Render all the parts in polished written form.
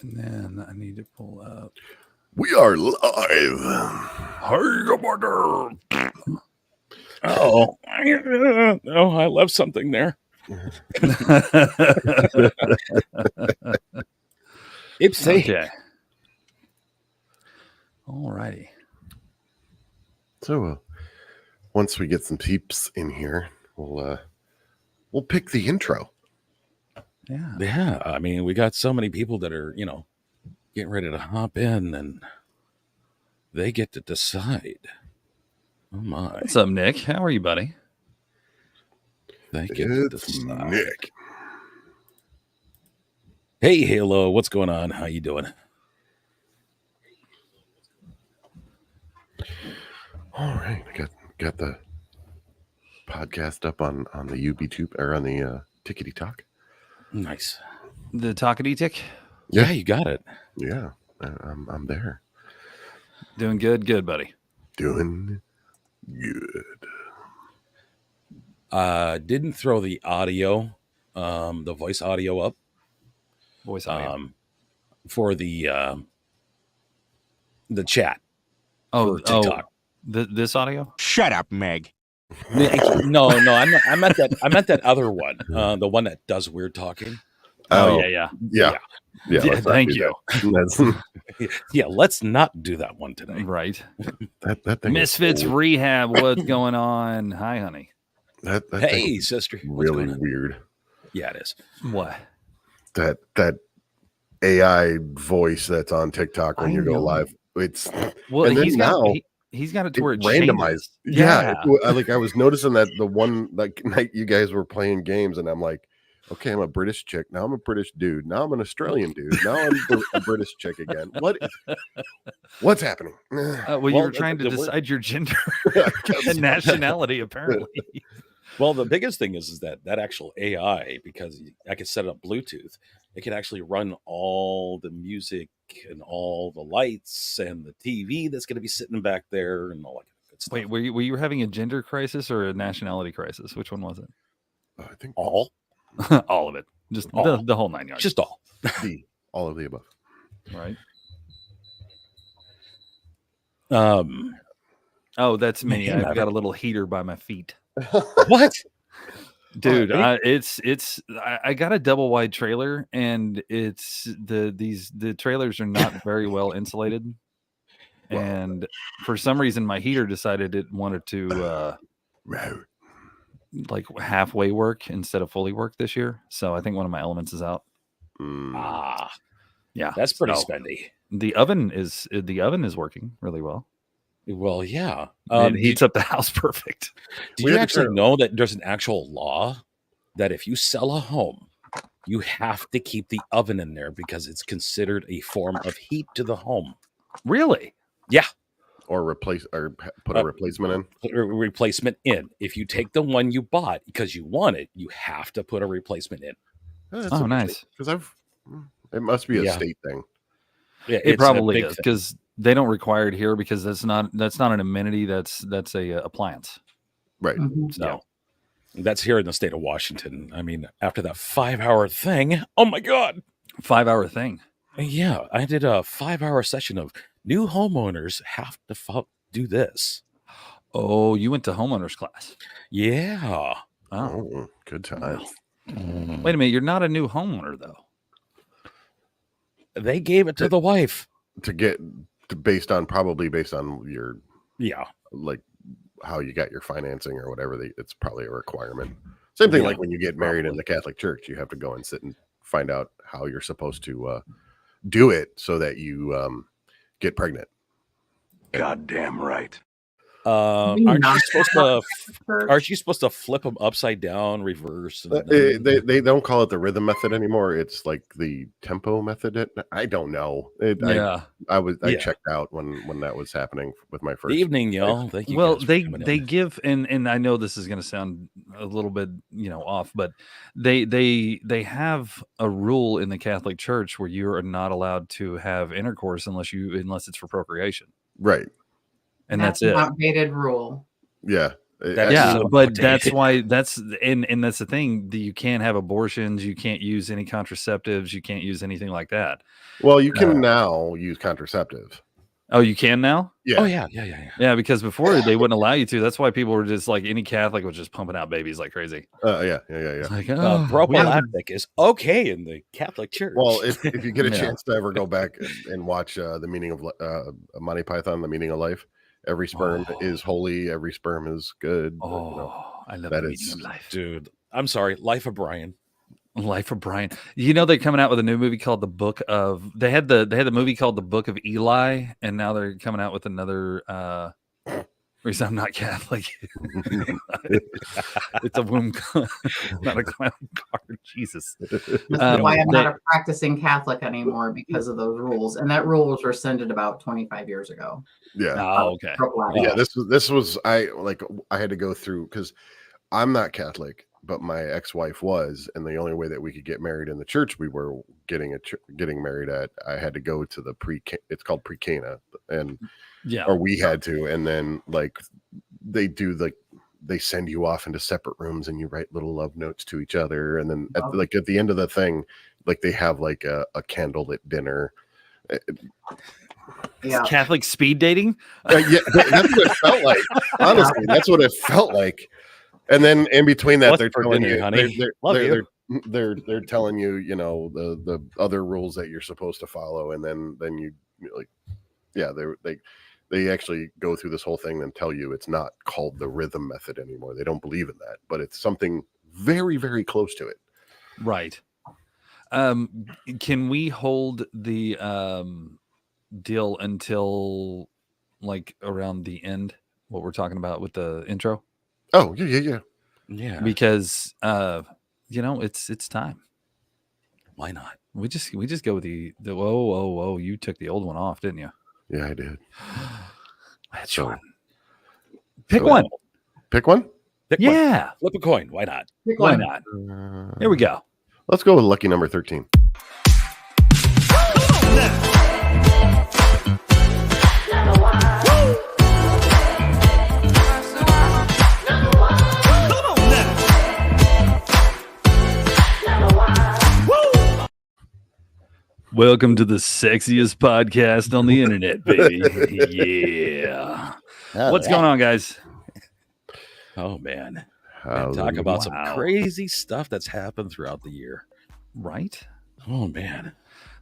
And then I need to pull up. We are live. Oh, I left something there. Oopsie. Okay. All righty. So, once we get some peeps in here, we'll pick the intro. Yeah. I mean, we got so many people that are, getting ready to hop in, and they get to decide. Oh my! What's up, Nick? How are you, buddy? They get to It's decide. Nick. Hey, Halo, what's going on? How you doing? All right, I got the podcast up on the UBTube or on the Tickety Talk. Nice. The Talkity Tick? Yeah, you got it. Yeah, I'm there. Doing good, buddy. Doing good. Didn't throw the audio, the voice audio up. Voice audio. For the chat. For TikTok. This audio? Shut up, Meg. No, I meant that other one. The one that does weird talking. Oh, yeah. Let's not thank do you. that. Yeah, let's not do that one today. Right. that thing Misfits is Rehab. What's going on? Hi, honey. that Hey, thing is sister. What's really going on? weird. Yeah, it is. What? That AI voice that's on TikTok when I you go know. live. It's Well, and then he's now got it to where it randomized. changes. Yeah. I was noticing that the one night you guys were playing games, and I'm like, okay, I'm a British chick. Now I'm a British dude. Now I'm an Australian dude. Now I'm a British chick again. What's happening? Well, you were trying to decide your gender and nationality, apparently. Well, the biggest thing is that actual AI, because I can set it up Bluetooth, it can actually run all the music and all the lights and the TV that's going to be sitting back there and all that good stuff. Wait, were you having a gender crisis or a nationality crisis? Which one was it? I think all All of it. Just All. the whole 9 yards. Just all. all of the above. Right. Oh, that's me. Man, I've got a little heater by my feet. what? Dude, I got a double wide trailer, and the trailers are not very well insulated. And for some reason my heater decided it wanted to like halfway work instead of fully work this year. So I think one of my elements is out. Yeah. That's pretty so spendy. The oven is working really well. Well, yeah. It heats up the house perfect. Do you actually know that there's an actual law that if you sell a home, you have to keep the oven in there because it's considered a form of heat to the home? Really? Yeah. Or put a replacement in. Put a replacement in. If you take the one you bought because you want it, you have to put a replacement in. Oh, nice. Because it must be a state thing. Yeah, it probably is because they don't require it here because that's not an amenity. That's a appliance. Right. So that's here in the state of Washington. I mean, after that 5-hour thing, oh my God. 5-hour thing. Yeah. I did a 5-hour session of new homeowners have to do this. Oh, you went to homeowners class. Yeah. Oh, good time. Wait a minute. You're not a new homeowner though. They gave it to the wife based on your yeah, like how you got your financing or whatever. It's probably a requirement. Same thing like when you get married in the Catholic Church, you have to go and sit and find out how you're supposed to do it so that you get pregnant. Goddamn right. Aren't you supposed to flip them upside down, reverse? They don't call it the rhythm method anymore. It's like the tempo method. I don't know. I checked out when that was happening with my first evening, y'all. Thank you. Well, they give and I know this is going to sound a little bit off, but they have a rule in the Catholic Church where you are not allowed to have intercourse unless it's for procreation. Right. And that's it. An outdated rule. Yeah. But that's why that's the thing. You can't have abortions. You can't use any contraceptives. You can't use anything like that. Well, you can now use contraceptive. Oh, you can now? Yeah. Oh, yeah. Yeah, because before they wouldn't allow you to. That's why people were just like, any Catholic was just pumping out babies like crazy. Yeah. Like, prophylactic is okay in the Catholic Church. Well, if you get a chance to ever go back and watch The Meaning of Monty Python, The Meaning of Life, every sperm is holy. Every sperm is good. I love that The Meaning of Life. Dude, I'm sorry. Life of Brian. Life of Brian. You know, they're coming out with a new movie called The Book of. They had the movie called The Book of Eli, and now they're coming out with another. Reason I'm not Catholic. It's a womb, not a clown card. Jesus. That's why I'm not a practicing Catholic anymore, because of those rules, and that rule was rescinded about 25 years ago. Yeah. Oh, okay. Yeah. This was I had to go through, because I'm not Catholic, but my ex-wife was, and the only way that we could get married in the church we were getting married at, I had to go to it's called pre-Cana, and or we had to, and then they send you off into separate rooms and you write little love notes to each other, and then at the end of the thing, they have a candlelit dinner. Yeah. Catholic speed dating. That's what it felt like. Honestly, that's what it felt like. And then in between that, they're telling you, honey, they're telling you, the other rules that you're supposed to follow, and then you they actually go through this whole thing and tell you it's not called the rhythm method anymore. They don't believe in that, but it's something very, very close to it. Right. Can we hold the deal until around the end? What we're talking about with the intro? Oh, yeah. Because it's time. Why not? We just go with the whoa. You took the old one off, didn't you? Yeah, I did. That's fun. Pick one. Pick one? Yeah. Flip a coin. Why not? Why not? Here we go. Let's go with lucky number 13. Welcome to the sexiest podcast on the internet, baby. Yeah. What's going on, guys? Oh, man. Talk about some crazy stuff that's happened throughout the year. Right? Oh, man.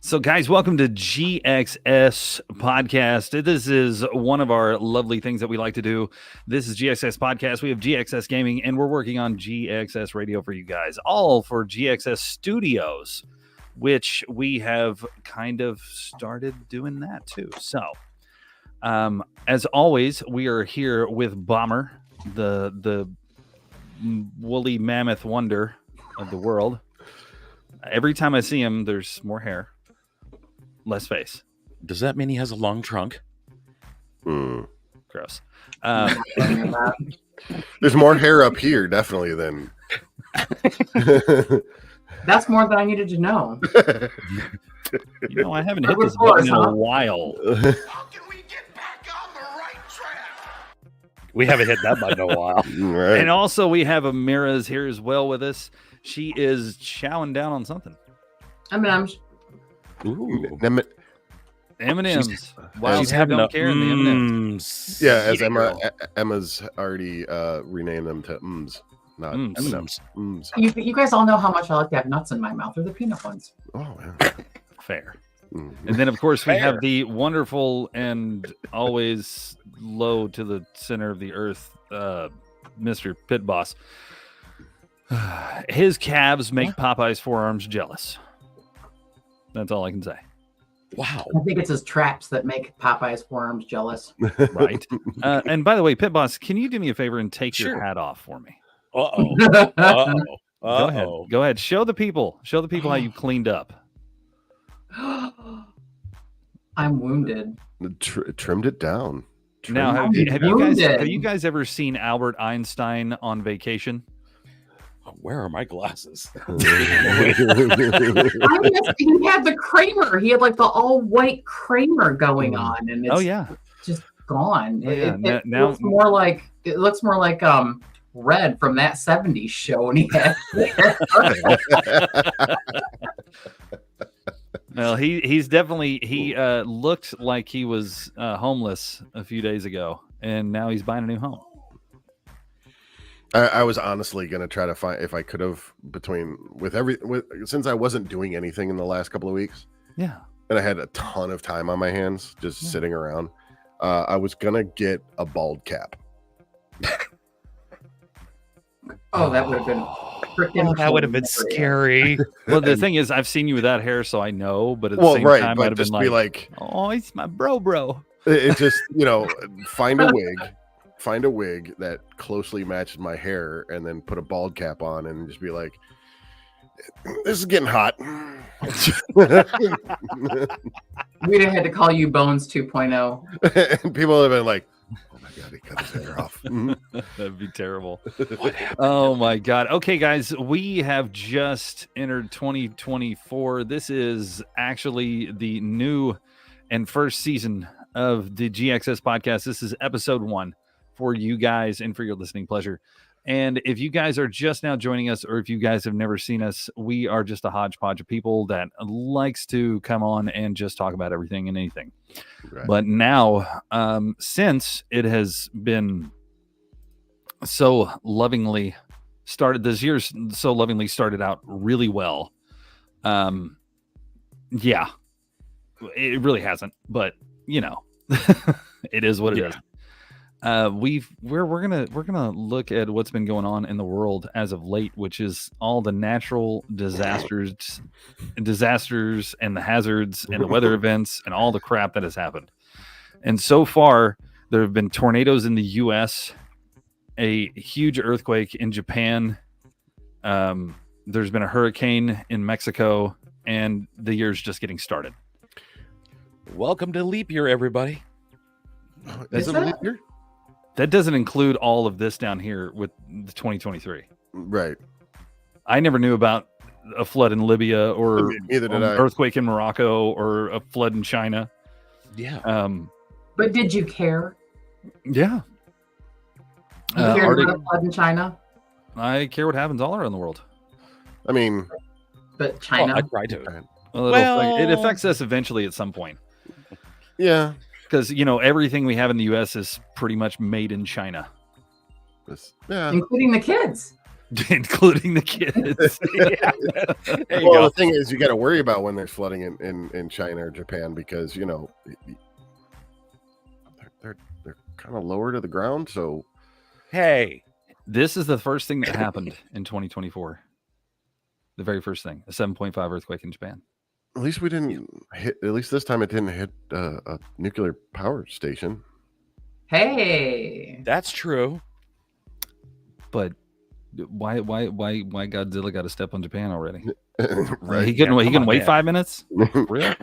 So, guys, welcome to Gxs Podcast. This is one of our lovely things that we like to do. This is Gxs Podcast. We have Gxs Gaming, and we're working on Gxs Radio for you guys, all for Gxs Studios, which we have kind of started doing that too. So, as always, we are here with Bomber, the woolly mammoth wonder of the world. Every time I see him, there's more hair, less face. Does that mean he has a long trunk? Gross. There's more hair up here, definitely, than... That's more than I needed to know. I haven't hit this button in a while. How can we get back on the right track? We haven't hit that button in a while. Right. And also, we have Amira's here as well with us. She is chowing down on something. M&M's. Ooh. M&M's. Wow, She's having don't care in the M&M's. Yeah, as Emma's already renamed them to M's. Not M&M's. You guys all know how much I like to have nuts in my mouth. They're the peanut ones. Oh, yeah. Fair. And then, of course, we have the wonderful and always low to the center of the earth, Mr. Pit Boss. His calves make Popeye's forearms jealous. That's all I can say. Wow. I think it's his traps that make Popeye's forearms jealous. Right. And by the way, Pit Boss, can you do me a favor and take your hat off for me? Uh-oh. Go ahead. Show the people how you cleaned up. I'm wounded. Trimmed it down. Now, have you guys ever seen Albert Einstein on vacation? Where are my glasses? He had the Kramer. He had the all white Kramer going on, and it's gone. Oh, yeah. It Now looks more like Red from that 70s show when he had well, he's definitely looked like he was homeless a few days ago, and now he's buying a new home. I was honestly going to try to find, if I could have, since I wasn't doing anything in the last couple of weeks. Yeah. And I had a ton of time on my hands just sitting around. I was going to get a bald cap. Oh, that would have been freaking. Oh, that would have been scary. Well, the thing is, I've seen you with that hair, so I know. But at the same time, I'd have been like, "Oh, it's my bro." It just, find a wig that closely matches my hair, and then put a bald cap on, and just be like, "This is getting hot." We'd have had to call you Bones 2.0. And people have been like, "Oh my god, he cut his hair off." That'd be terrible. Oh my god. Okay, guys, we have just entered 2024. This is actually the new and first season of the Gxs Podcast. This is episode 1 for you guys and for your listening pleasure. And if you guys are just now joining us, or if you guys have never seen us, we are just a hodgepodge of people that likes to come on and just talk about everything and anything. Right. But now, since it has been so lovingly started, this year's so lovingly started out really well. Yeah, it really hasn't, but it is what it is. We're gonna look at what's been going on in the world as of late, which is all the natural disasters and the hazards and the weather events and all the crap that has happened. And so far, there have been tornadoes in the U.S., a huge earthquake in Japan. There's been a hurricane in Mexico, and the year's just getting started. Welcome to leap year, everybody. Is it a leap year? That doesn't include all of this down here with the 2023. Right. I never knew about a flood in Libya or neither did I. Earthquake in Morocco or a flood in China. Yeah. But did you care? Yeah. You cared about a flood in China? I care what happens all around the world. I mean, but China. I try to. Well, it affects us eventually at some point. Yeah. Because, everything we have in the U.S. is pretty much made in China. Yeah. Including the kids. Including the kids. Well, the thing is, you got to worry about when there's flooding in China or Japan because, they're kind of lower to the ground. So, hey. This is the first thing that happened in 2024. The very first thing, a 7.5 earthquake in Japan. At least we didn't hit. At least this time, it didn't hit a nuclear power station. Hey, that's true. But why Godzilla got to step on Japan already? Right? He couldn't wait 5 minutes. Real?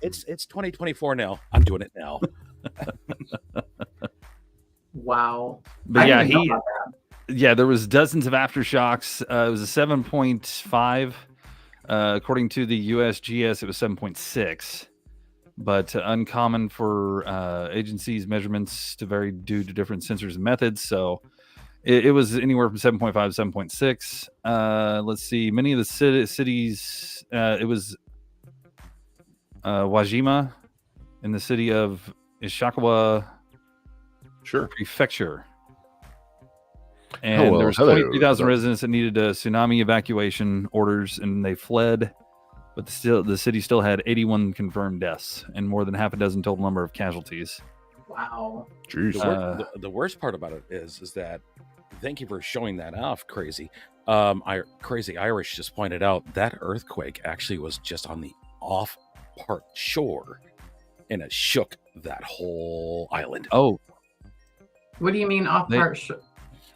It's 2024 now. I'm doing it now. Wow. But yeah, there was dozens of aftershocks. It was a 7.5. According to the USGS, it was 7.6, but uncommon for agencies' measurements to vary due to different sensors and methods. So it was anywhere from 7.5 to 7.6. Let's see. Many of the cities, it was Wajima in the city of Ishikawa Prefecture. And there was 23,000 residents that needed a tsunami evacuation orders, and they fled. But the city still had 81 confirmed deaths and more than half a dozen total number of casualties. Wow. Jeez. The worst part about it is that, thank you for showing that off, Crazy. Crazy Irish just pointed out that earthquake actually was just on the off part shore, and it shook that whole island. Oh. What do you mean off part shore?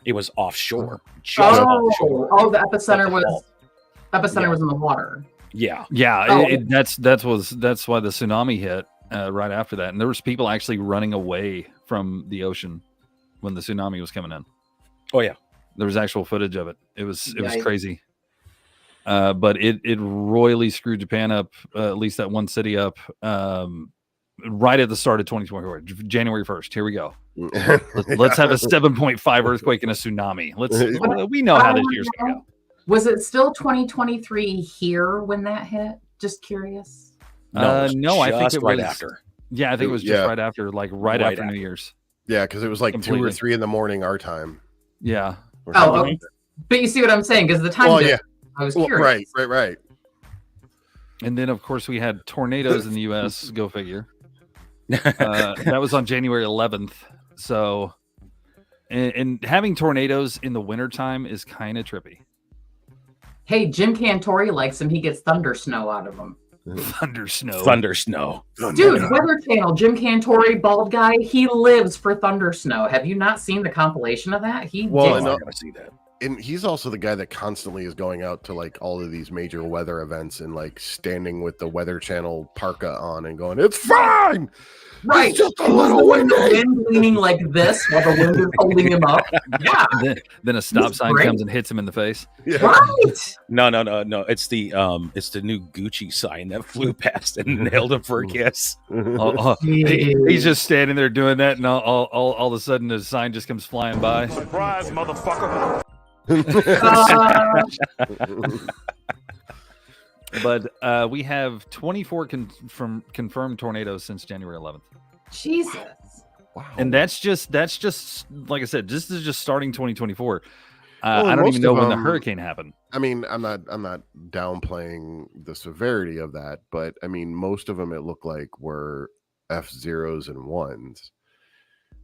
It was offshore. Oh, the epicenter was in the water. Yeah. That's why the tsunami hit right after that, and there was people actually running away from the ocean when the tsunami was coming in. Oh yeah, there was actual footage of it. It was crazy. But it royally screwed Japan up, at least that one city up. right at the start of 2024, January 1st. Here we go. Let's have a 7.5 earthquake and a tsunami. We know how this year's gonna go. Was it still 2023 here when that hit? Just curious. No, I think it right was after. Yeah, I think it was just right after, like right after New Year's. Yeah, because it was like 2 or 3 in the morning our time. Yeah. Oh, okay. But you see what I'm saying? Because the time. Well, yeah. I was curious. Right. And then, of course, we had tornadoes in the U.S. Go figure. That was on January 11th. So, and having tornadoes in the wintertime is kind of trippy. Hey, Jim Cantori likes them. He gets thunder snow out of them. Thunder snow. Dude, Weather Channel, Jim Cantori, bald guy, he lives for thunder snow. Have you not seen the compilation of that? I'm gonna see that. And he's also the guy that constantly is going out to like all of these major weather events and like standing with the Weather Channel parka on and going, "It's fine, right? It's just a little windy." Wind leaning like this while the wind is holding him up. Yeah. Then a stop sign comes and hits him in the face. Yeah. Right. No. It's the new Gucci sign that flew past and nailed him for a kiss. He's just standing there doing that, and all of a sudden the sign just comes flying by. Surprise, motherfucker. But we have 24 confirmed tornadoes since January 11th. Jesus. Wow. And that's just like I said, this is just starting 2024. Well, I don't even know when the them, hurricane happened. I mean, I'm not downplaying the severity of that, but I mean, most of them it looked like were F0s and 1s,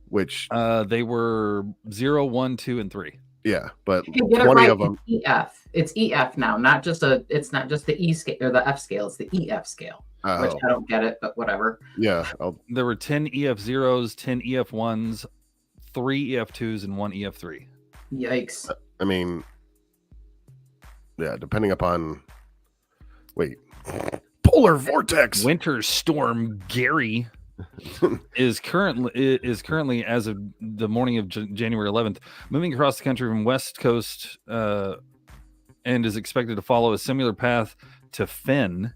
which they were 0, 1, 2, and 3. Yeah, but you get 20 it right, of them. It's EF now, it's not just the E scale or the F scale, it's the EF scale. Which I don't get it, but whatever. Yeah. There were 10 EF0s, 10 EF1s, 3 EF2s, and 1 EF3. Yikes. I mean, yeah, depending upon polar vortex. Winter storm Gary is currently, as of the morning of January 11th, moving across the country from west coast and is expected to follow a similar path to Finn,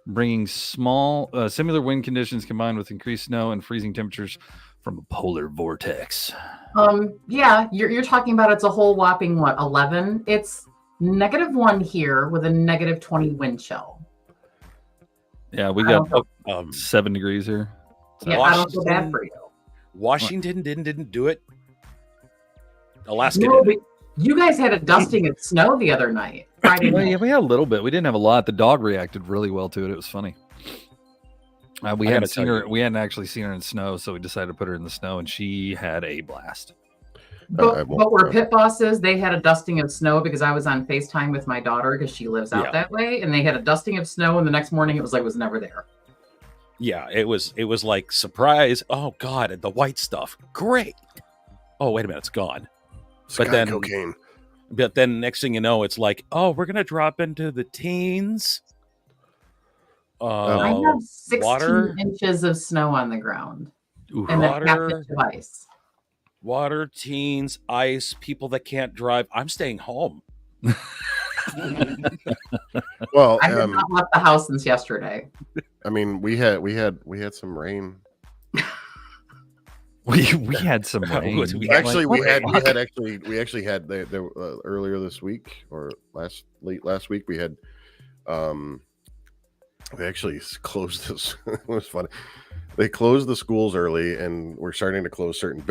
bringing similar wind conditions combined with increased snow and freezing temperatures from a polar vortex. Yeah, you're talking about it's a whole whopping 11? It's -1 here with a -20 wind chill. Yeah, we got 7 degrees here. So yeah, I don't feel bad for you. Washington didn't do it. Alaska did. You guys had a dusting of snow the other night. Friday night. Yeah, we had a little bit. We didn't have a lot. The dog reacted really well to it. It was funny. We hadn't seen her. We hadn't actually seen her in snow, so we decided to put her in the snow, and she had a blast. But where Pit Boss is, they had a dusting of snow because I was on FaceTime with my daughter because she lives out that way, and they had a dusting of snow, and the next morning it was never there. Yeah, it was like surprise. Oh God, the white stuff, great. Oh wait a minute, it's gone. But then cocaine. But then next thing you know, it's like, oh, we're gonna drop into the teens. I have 16 inches of snow on the ground. And a half inch of ice. Water, teens, ice, people that can't drive. I'm staying home. Well, I have not left the house since yesterday. I mean, we had some rain. we had some rain. We actually had earlier this week or late last week we had they actually closed this. It was funny. They closed the schools early, and we're starting to close certain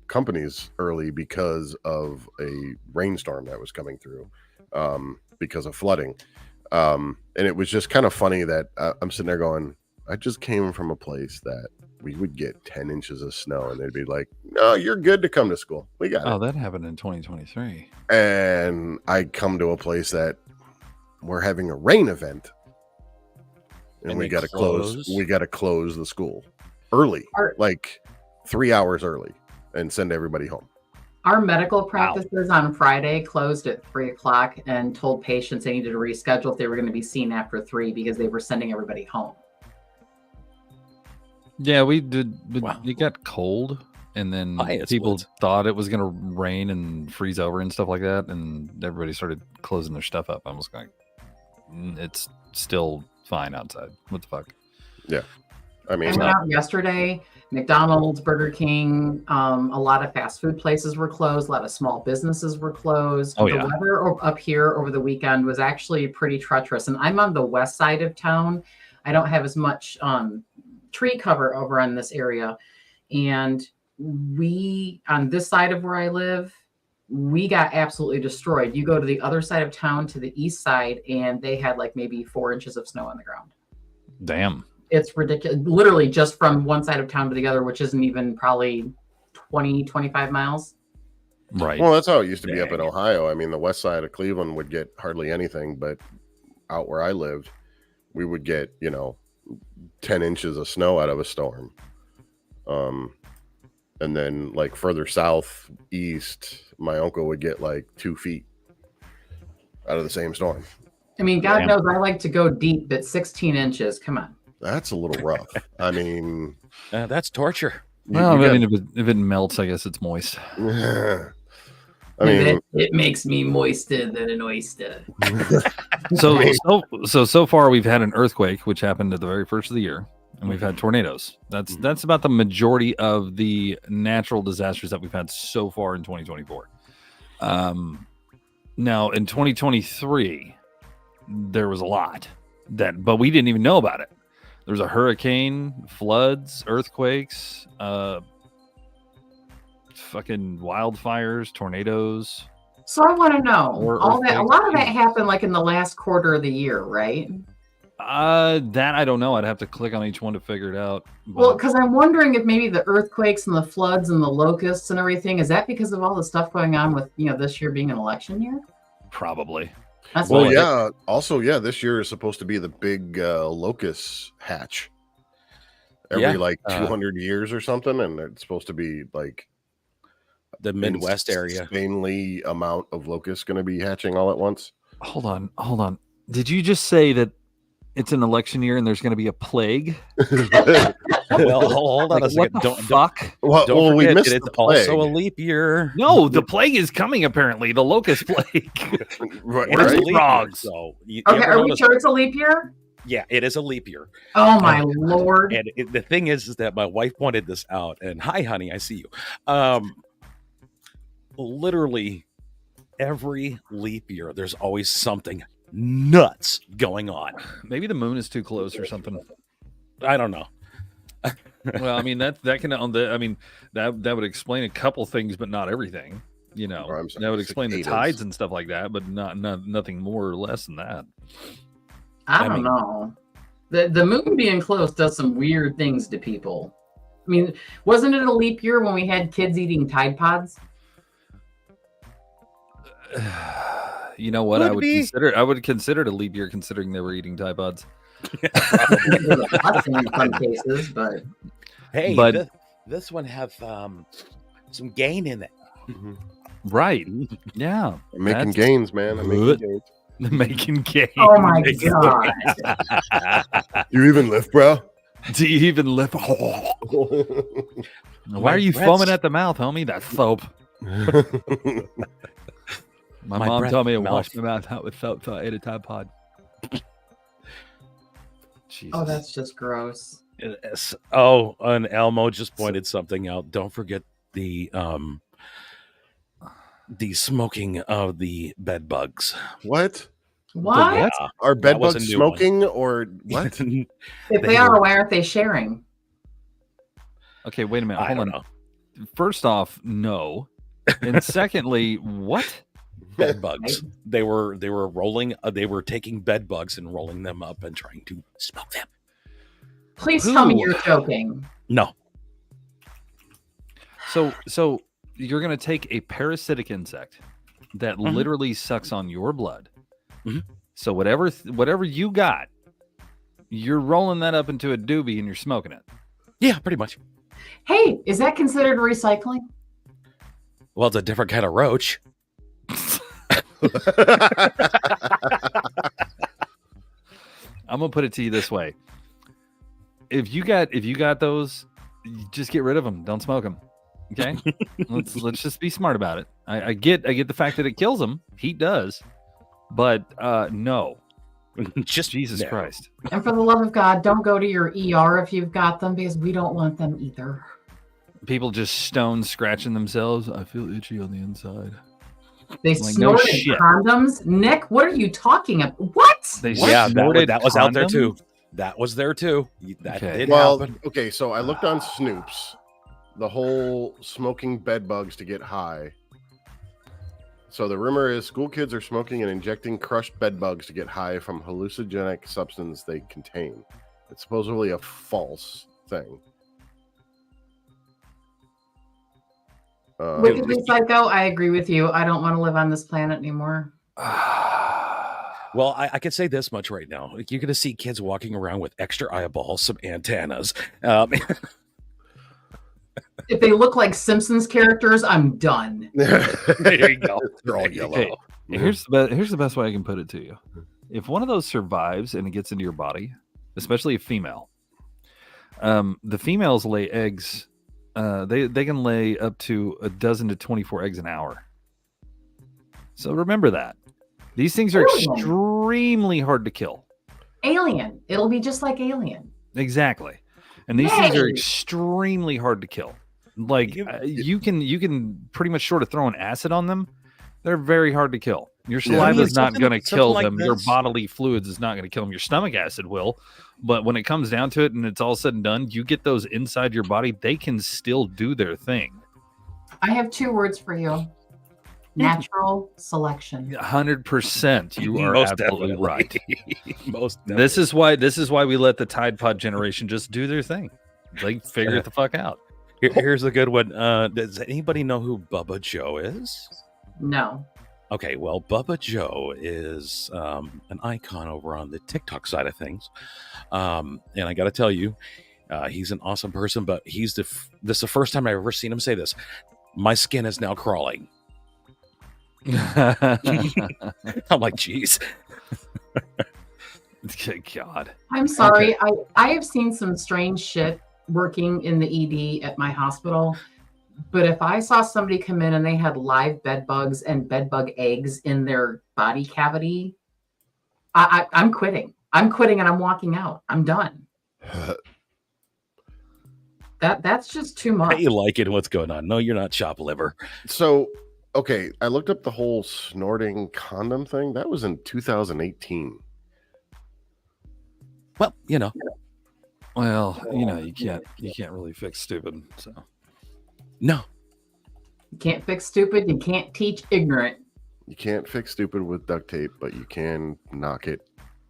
companies early because of a rainstorm that was coming through, because of flooding. And it was just kind of funny that I'm sitting there going, I just came from a place that we would get 10 inches of snow, and they'd be like, no, you're good to come to school. We got it. Oh, that happened in 2023. And I come to a place that we're having a rain event. And we got to close. We got to close the school early, like 3 hours early, and send everybody home. Our medical practices on Friday closed at 3:00 and told patients they needed to reschedule if they were going to be seen after 3 because they were sending everybody home. Yeah, we did. It got cold, and then people thought it was going to rain and freeze over and stuff like that, and everybody started closing their stuff up. I was going, it's still fine outside. What the fuck? Yeah. I mean, I went out yesterday. McDonald's, Burger King, a lot of fast food places were closed. A lot of small businesses were closed. Oh, the yeah. weather up here over the weekend was actually pretty treacherous. And I'm on the west side of town. I don't have as much tree cover over on this area. And we, on this side of where I live, we got absolutely destroyed. You go to the other side of town to the east side, and they had like maybe 4 inches of snow on the ground. Damn. It's ridiculous. Literally just from one side of town to the other, which isn't even probably 20, 25 miles. Right. Well, that's how it used to be up in Ohio. I mean, the west side of Cleveland would get hardly anything, but out where I lived, we would get, 10 inches of snow out of a storm. And then like further south, east, my uncle would get like 2 feet out of the same storm. I mean, God knows I like to go deep, but 16 inches, come on. That's a little rough. I mean, that's torture. Well, I mean, if it melts, I guess it's moist. I mean, it makes me moister than an oyster. So far we've had an earthquake, which happened at the very first of the year, and we've had tornadoes. That's about the majority of the natural disasters that we've had so far in 2024. Now in 2023, there was a lot but we didn't even know about it. There was a hurricane, floods, earthquakes, fucking wildfires, tornadoes. So I want to know all that. A lot of that happened like in the last quarter of the year, right? That I don't know. I'd have to click on each one to figure it out. Well, because I'm wondering if maybe the earthquakes and the floods and the locusts and everything, is that because of all the stuff going on with this year being an election year? Probably. Well, yeah. Also, this year is supposed to be the big locust hatch every 200 years or something, and it's supposed to be like the Midwest area. Insanely amount of locusts going to be hatching all at once. Hold on. Did you just say that it's an election year and there's going to be a plague? Well, hold on a second. What the fuck? Don't we forget missed it's the plague. also a leap year. No, the plague is coming. Apparently, the locust plague. Right. Frogs. So, are we sure it's a leap year? Yeah, it is a leap year. Oh my Lord! And the thing is that my wife pointed this out. And hi, honey, I see you. Literally every leap year, there's always something nuts going on. Maybe the moon is too close or something. I don't know. Well, I mean that would explain a couple things, but not everything. That would explain the tides and stuff like that, but nothing more or less than that. I don't know. The moon being close does some weird things to people. I mean, wasn't it a leap year when we had kids eating Tide Pods? You know what? I would consider it a leap year considering they were eating Tide Pods. In some cases, but hey, this one have some gain in it. Right? Yeah, I'm making gains, man. I'm making gains. Making gains. Oh my god! You even lift, bro? Do you even lift? Why are you foaming at the mouth, homie? That's soap. My mom told me to wash my mouth out with soap, so I ate a Tide Pod. Jesus. Oh, that's just gross. Oh, and Elmo just pointed something out. Don't forget the smoking of the bed bugs. What? What? Are bed bugs smoking or what? If they are, why aren't they sharing? Okay, wait a minute. Hold on. First off, no. And secondly, what? Bed bugs. They were rolling. They were taking bed bugs and rolling them up and trying to smoke them. Please tell me you're joking. No. So you're gonna take a parasitic insect that literally sucks on your blood. Mm-hmm. So whatever you got, you're rolling that up into a doobie and you're smoking it. Yeah, pretty much. Hey, is that considered recycling? Well, it's a different kind of roach. I'm gonna put it to you this way: if you got those, just get rid of them. Don't smoke them. Okay, let's just be smart about it. I get the fact that it kills them. Heat does, but no. Just Jesus no. Christ. And for the love of God, don't go to your ER if you've got them, because we don't want them either. People just stone scratching themselves. I feel itchy on the inside. They Like, no snorted shit. condoms. Nick, what are you talking about? What? They Yeah, snorted that was out there condoms? too. That was there too. That Okay. did Well, happen. okay, so I looked on Snoops, the whole smoking bed bugs to get high. So the rumor is school kids are smoking and injecting crushed bed bugs to get high from hallucinogenic substance they contain. It's supposedly a false thing. Wickedly Psycho, I agree with you. I don't want to live on this planet anymore. Well, I can say this much right now. You're going to see kids walking around with extra eyeballs, some antennas. If they look like Simpsons characters, I'm done. There you go. They're all yellow. Okay, here's the best way I can put it to you. If one of those survives and it gets into your body, especially a female, the females lay eggs. They can lay up to 12 to 24 eggs an hour. So remember that. These things are extremely hard to kill. Alien. It'll be just like Alien. Exactly. And these things are Yay! extremely hard to kill. Like you can pretty much short of throwing acid on them, they're very hard to kill. Your saliva is not going to kill like them. Your this. bodily fluids is not going to kill them. Your stomach acid will. But when it comes down to it and it's all said and done, you get those inside your body, they can still do their thing. I have 2 words for you. Natural selection. 100%. You are Most absolutely definitely. right. Most This is why we let the Tide Pod generation just do their thing. They figure it the fuck out. Here's a good one. Does anybody know who Bubba Joe is? No. Okay, well, Bubba Joe is an icon over on the TikTok side of things. And I got to tell you, he's an awesome person, but this is the first time I've ever seen him say this. My skin is now crawling. I'm like, geez. God. I'm sorry. I have seen some strange shit working in the ED at my hospital. But if I saw somebody come in and they had live bed bugs and bed bug eggs in their body cavity, I'm quitting. I'm quitting and I'm walking out. I'm done. That's just too How much. you like it and what's going on? No, you're not chop liver. So, okay, I looked up the whole snorting condom thing. That was in 2018. Well, you know. Well, you can't really fix stupid. So No. You can't fix stupid. You can't teach ignorant. You can't fix stupid with duct tape, but you can knock it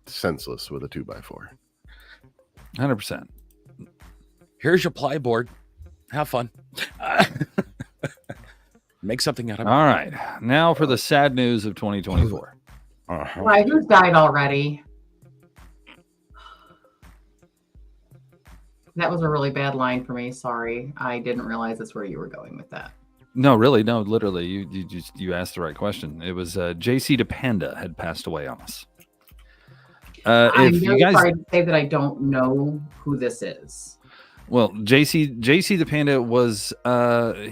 senseless with a 2x4. 100%. Here's your plyboard. Have fun. Make something out of it. All right. Now for the sad news of 2024. Uh-huh. Why? Who's died already? That was a really bad line for me. Sorry. I didn't realize that's where you were going with that. No, really, no, literally. You asked the right question. It was JC DePanda had passed away on us. I'm If very you guys, sorry to say that I don't know who this is. well, JC DePanda was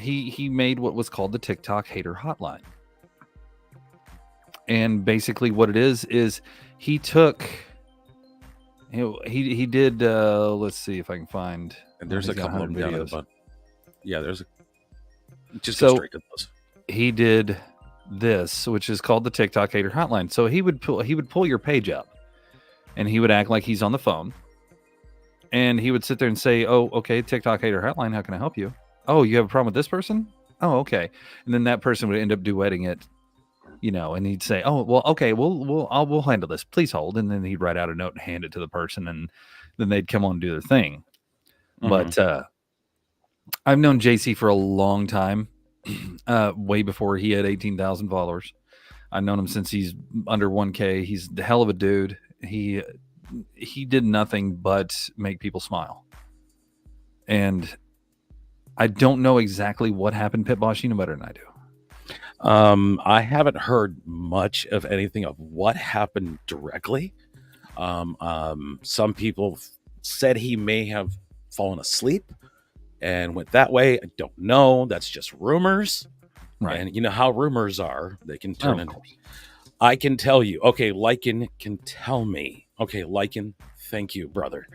he made what was called the TikTok hater hotline. And basically what it is he took he did let's see if I can find, And there's a he's got couple of them 100 down at the videos. bottom. Yeah, there's a just So- go straight to those. He did this, which is called the TikTok hater hotline. So he would pull your page up and he would act like he's on the phone. And he would sit there and say, "Oh, okay, TikTok hater hotline, how can I help you? Oh, you have a problem with this person? Oh, okay." And then that person would end up duetting it, and he'd say, "Oh, well, okay, we'll handle this. Please hold." And then he'd write out a note and hand it to the person, and then they'd come on and do their thing. But I've known JC for a long time, way before he had 18,000 followers. I've known him since he's under 1K. He's the hell of a dude. He did nothing but make people smile. And I don't know exactly what happened, Pit Boss. You know better than I do. I haven't heard much of anything of what happened directly. Some people said he may have fallen asleep and went that way. I don't know. That's just rumors. Right. And you know how rumors are. They can turn Of into. course. I can tell you. Okay, Lycan can tell me. Okay, Lycan, thank you, brother.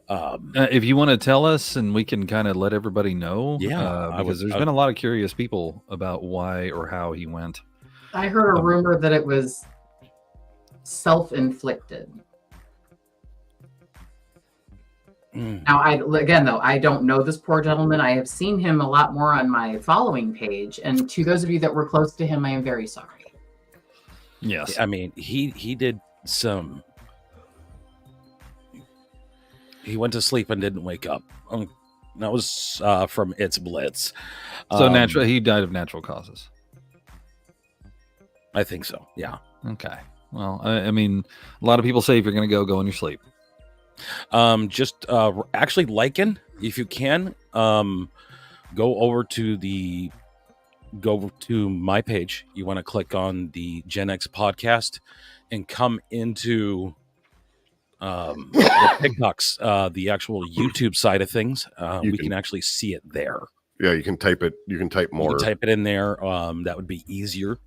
If you want to tell us, and we can kind of let everybody know, because there's been a lot of curious people about why or how he went. I heard a rumor that it was self-inflicted. Now, I don't know this poor gentleman. I have seen him a lot more on my following page, and to those of you that were close to him, I am very sorry. Yes, I mean he did some. He went to sleep and didn't wake up. That was from It's Blitz. So natural. He died of natural causes. I think so. Yeah. Okay. Well, I mean, a lot of people say if you're going to go in your sleep. Just actually, Lycan, if you can, go over to my page. You want to click on the Gxs Podcast and come into the TikToks, the actual YouTube side of things. We can actually see it there. Yeah, you can type it. You can type more. You can type it in there. That would be easier.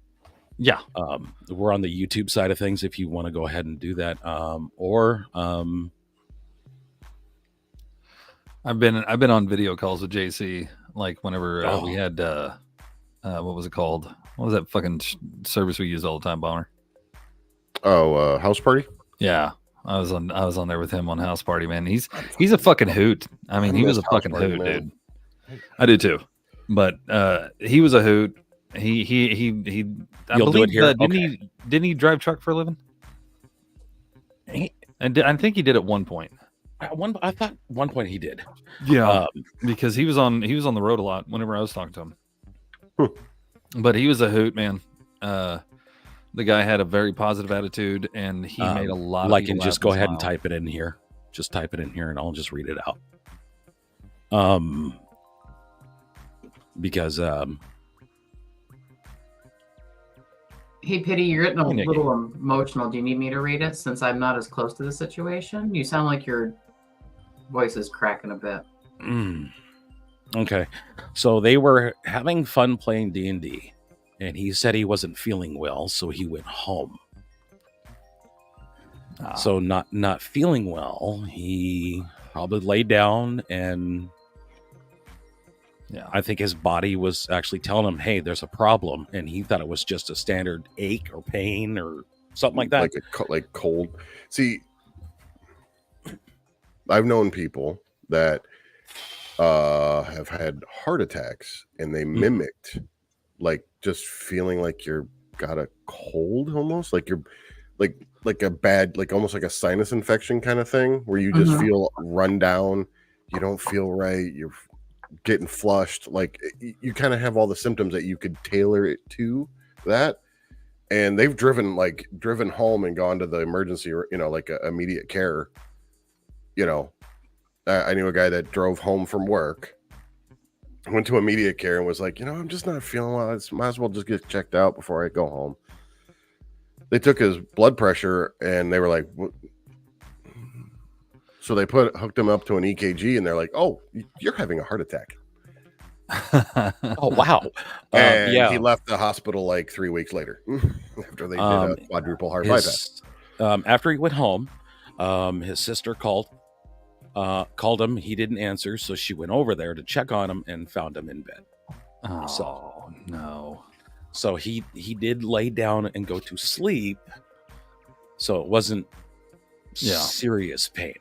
Yeah. We're on the YouTube side of things if you want to go ahead and do that. I've been on video calls with JC, like whenever we had what was it called? What was that fucking service we use all the time, Bomber? Oh, House Party? Yeah. I was on there with him on House Party, man. He's a fucking hoot. I mean, he was a fucking hoot, dude. I do too. But he was a hoot. He You'll do it here. Didn't he drive truck for a living? I think he did at one point. I thought one point he did. Yeah, because he was on the road a lot whenever I was talking to him. But he was a hoot, man. The guy had a very positive attitude, and he made a lot. Like, and just go ahead and type it in here. Just type it in here, and I'll just read it out. Because Hey, Pity, you're getting a little emotional. Do you need me to read it since I'm not as close to the situation? You sound like your voice is cracking a bit. Okay. So they were having fun playing D&D, and he said he wasn't feeling well, so he went home. So not feeling well, he probably laid down, and I think his body was actually telling him, hey, there's a problem. And he thought it was just a standard ache or pain or something like that. Like cold. See, I've known people that have had heart attacks, and they mimicked like just feeling like you're got a cold, almost like you're like a bad, like almost like a sinus infection kind of thing, where you just feel run down. You don't feel right. You're getting flushed. Like you kind of have all the symptoms that you could tailor it to that. And they've driven home and gone to the emergency, or like a immediate care. I knew a guy that drove home from work, went to immediate care, and was like, I'm just not feeling well. I might as well just get checked out before I go home. They took his blood pressure, and they were like, what? So they hooked him up to an EKG, and they're like, "Oh, you're having a heart attack." Oh wow! And he left the hospital like 3 weeks later after they did a quadruple heart bypass. After he went home, his sister called him. He didn't answer, so she went over there to check on him and found him in bed. Oh no! So he did lay down and go to sleep, so it wasn't serious pain.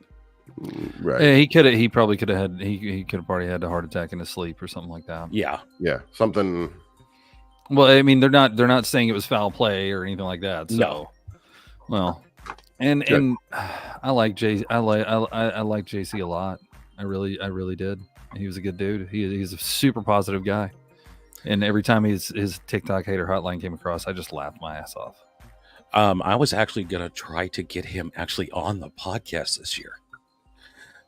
Right. He probably could have probably had a heart attack in his sleep or something like that. Yeah. Something. Well, I mean, they're not saying it was foul play or anything like that. So, no. Well, and I like JC a lot. I really did. He was a good dude. He's a super positive guy. And every time his TikTok hater hotline came across, I just laughed my ass off. I was actually gonna try to get him actually on the podcast this year.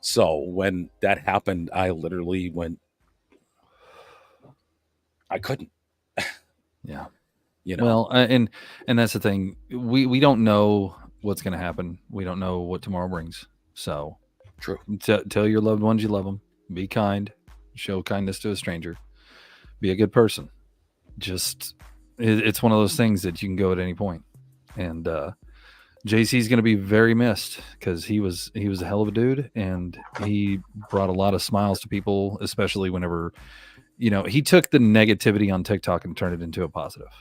So when that happened, I literally went, I couldn't. Yeah. Well, and that's the thing. We don't know what's going to happen. We don't know what tomorrow brings. So true. Tell your loved ones you love them. Be kind. Show kindness to a stranger. Be a good person. Just, it's one of those things that you can go at any point. And JC's going to be very missed because he was a hell of a dude, and he brought a lot of smiles to people, especially whenever, he took the negativity on TikTok and turned it into a positive.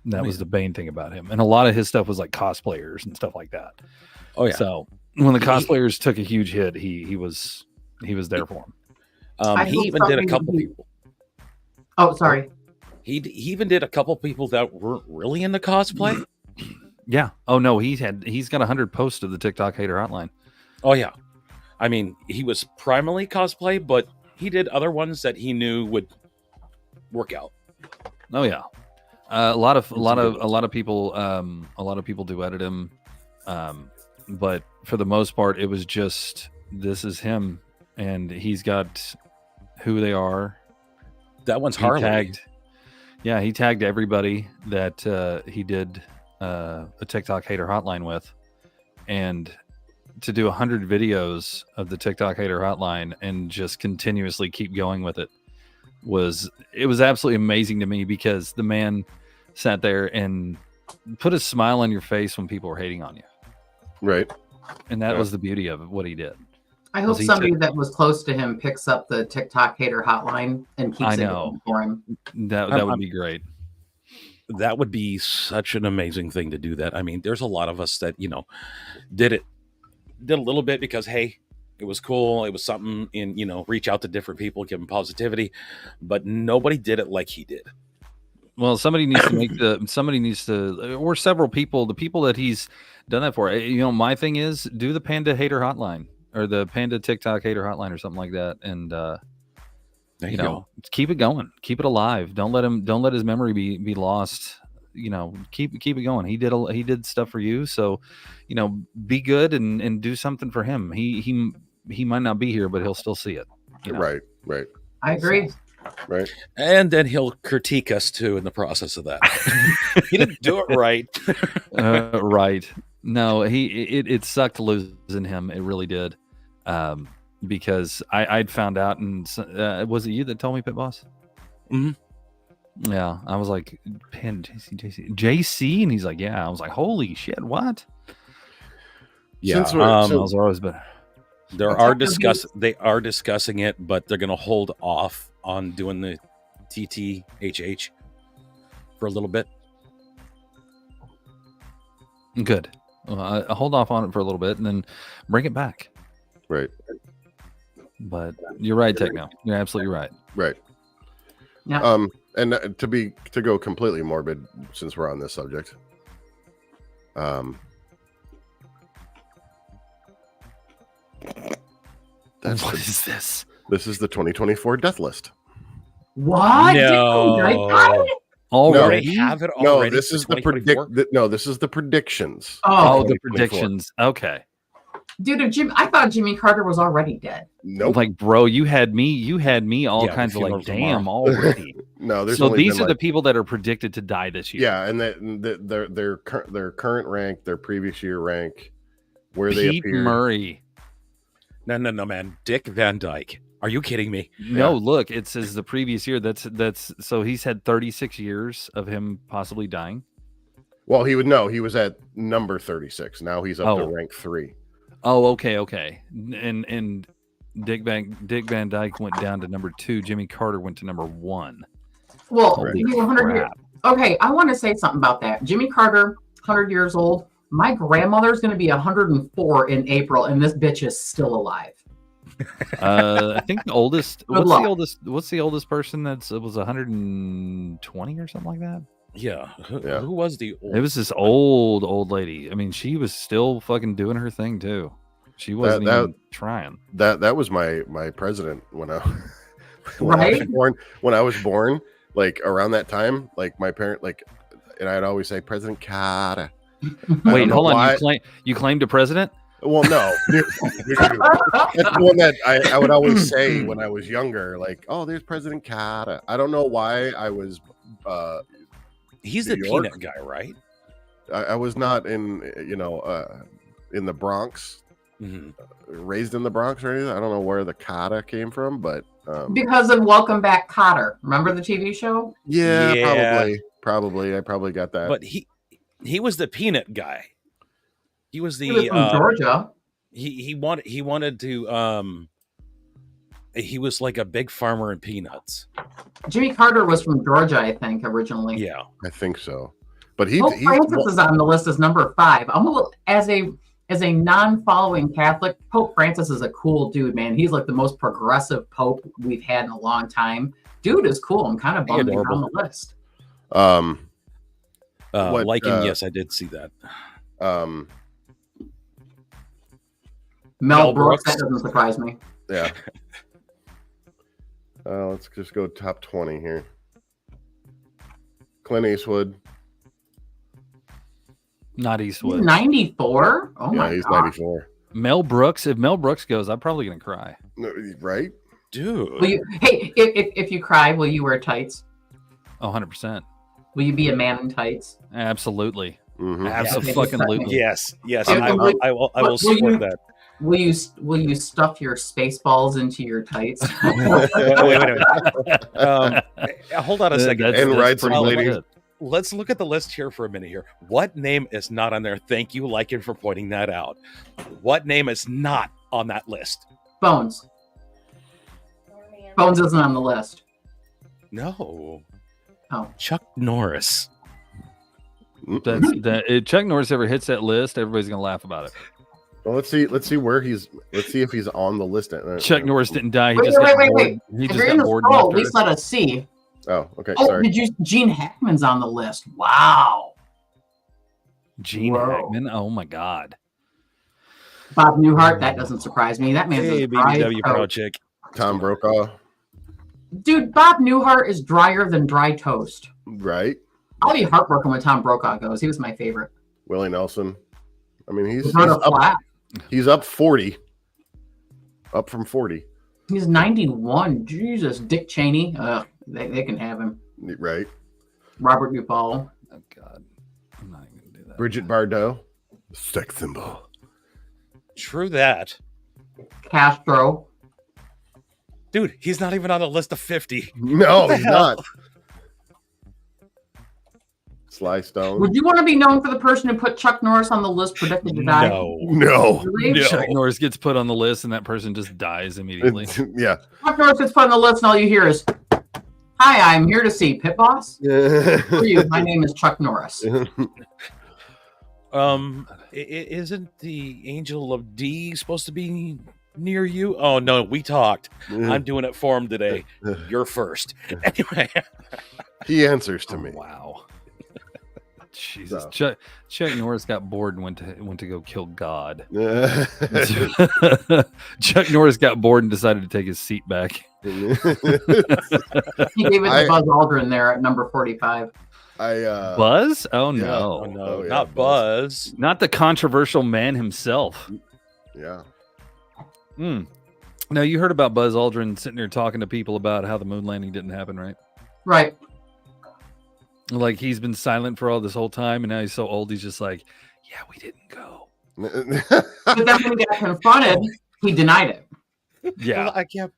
And that was the main thing about him. And a lot of his stuff was like cosplayers and stuff like that. Oh yeah. So when the cosplayers took a huge hit, he was there for him. He even did a couple people. Oh, sorry. He even did a couple people that weren't really into cosplay. Yeah. Oh no, he's got 100 posts of the TikTok hater hotline. Oh yeah. I mean, he was primarily cosplay, but he did other ones that he knew would work out. Oh yeah. A lot of people do edit him. But for the most part, it was just, this is him, and he's got who they are. That one's Harley. He tagged everybody that he did a TikTok hater hotline with, and to do 100 videos of the TikTok hater hotline and just continuously keep going with it was absolutely amazing to me, because the man sat there and put a smile on your face when people were hating on you. Right. And that was the beauty of what he did. I hope somebody that was close to him picks up the TikTok hater hotline and keeps it going for him. That would be great. That would be such an amazing thing to do that. I mean, there's a lot of us that, did a little bit because, hey, it was cool. It was something reach out to different people, give them positivity, but nobody did it like he did. Well, somebody needs to, or several people, the people that he's done that for. My thing is, do the Panda hater hotline or the Panda TikTok hater hotline or something like that. And, keep it going, keep it alive. Don't let his memory be lost. Keep it going. He did stuff for you. So, be good and do something for him. He might not be here, but he'll still see it. Right. I agree. So, right. And then he'll critique us too in the process of that. He didn't do it right. Right. No, it sucked losing him. It really did. Because I'd found out, and was it you that told me, Pit Boss? Mm-hmm. Yeah, I was like, Pen JC, and he's like, yeah. I was like, holy shit, what? Yeah, those are always better. They are discussing it, but they're going to hold off on doing the TTHH for a little bit. Good. Hold off on it for a little bit and then bring it back. Right. But you're right, Techno. You're absolutely right. Right. Yeah. And to go completely morbid, since we're on this subject. What is this? This is the 2024 death list. What? No. Already? They have it No, already. this is this is the predictions. Oh, the predictions. Okay. Dude, I thought Jimmy Carter was already dead. Nope. Like, bro, you had me all kinds of like, damn, already. No, there's so only these been are the people that are predicted to die this year. Yeah, and their current rank, their previous year rank, where they Pete appeared. Murray. No, man. Dick Van Dyke. Are you kidding me? No, look, it says the previous year. That's so he's had 36 years of him possibly dying. Well, he was at number 36. Now he's up to rank 3. Oh, okay. And Dick Van Dyke went down to number 2. Jimmy Carter went to number 1. Well, he was 100 years. Okay, I want to say something about that. Jimmy Carter, 100 years old. My grandmother's going to be 104 in April, and this bitch is still alive. I think the oldest. What's the oldest person was 120 or something like that? Yeah. Who was the oldest? It was this old lady. I mean, she was still fucking doing her thing too. She wasn't even trying. That was my president when I was born, like around that time, like my parent, like, and I'd always say President Carter. Wait, hold on. You claimed a president? Well, no. That's the one that I would always say when I was younger, like, oh, there's President Carter. I don't know why I was he's New the York. peanut guy, right? I was not in in the Bronx, raised in the Bronx or anything. I don't know where the Carter came from, but because of Welcome Back, Kotter. Remember the TV show? Yeah. Probably. I probably got that. But He was the peanut guy. He was He was from Georgia. He wanted to. He was like a big farmer in peanuts. Jimmy Carter was from Georgia, I think, originally. Yeah, I think so. But Pope Francis is on the list as number 5. I'm a little, as a non-following Catholic, Pope Francis is a cool dude, man. He's like the most progressive pope we've had in a long time. Dude is cool. I'm kind of bummed he's on the list. Yes, I did see that. Mel Brooks, that doesn't surprise me. Yeah. Let's just go top 20 here. Clint Eastwood. Not Eastwood. He's 94? Oh my god. Yeah, he's 94. Mel Brooks. If Mel Brooks goes, I'm probably gonna cry. Right? Dude. If you cry, will you wear tights? 100%. Will you be a man in tights? Absolutely. Mm-hmm. Absolutely. Yes. I will support that. Will you stuff your space balls into your tights? Wait. Hold on a second. And ride some ladies. Let's look at the list here for a minute here. What name is not on there? Thank you, Lycan, for pointing that out. What name is not on that list? Bones. Bones isn't on the list. No. Oh. Chuck Norris. If Chuck Norris ever hits that list, everybody's gonna laugh about it. Well, let's see if he's on the list. Chuck Norris didn't die. He Wait. just got bored. He If just you're in got the bored. scroll, at least let us see. Oh, okay. Oh, Sorry. Gene Hackman's on the list. Wow. Gene Whoa. Hackman. Oh my god. Bob Newhart, that doesn't surprise me. That man's Hey, a dry BBW toast. Project. Tom Brokaw. Dude, Bob Newhart is drier than dry toast. Right. I'll be heartbroken when Tom Brokaw goes. He was my favorite. Willie Nelson. I mean, he's up 40. Up from 40. He's 91. Jesus. Dick Cheney. They can have him. Right. Robert Duvall. Oh god. I'm not even gonna do that. Bridget Bardot. Sex symbol. True that. Castro. Dude, he's not even on the list of 50. No, he's not. Sly Stone. Would you want to be known for the person who put Chuck Norris on the list predicted to die? No. Really? Chuck Norris gets put on the list and that person just dies immediately. Yeah. Chuck Norris gets put on the list and all you hear is, "Hi, I'm here to see Pit Boss. Who are you? My name is Chuck Norris." Isn't the Angel of D supposed to be near you? Oh no, we talked. I'm doing it for him today. You're first. Anyway, He answers to me. Wow. Jesus. So. Chuck Norris got bored and went to go kill God. Chuck Norris got bored and decided to take his seat back. He gave it to Buzz Aldrin there at number 45. Buzz? Oh no. no, Oh, yeah, not Buzz. Not the controversial man himself. Yeah. Now you heard about Buzz Aldrin sitting there talking to people about how the moon landing didn't happen, right? Right. Like he's been silent for all this whole time, and now he's so old. He's just like, "Yeah, we didn't go." But then when he got confronted, he denied it. Yeah, Well, I can't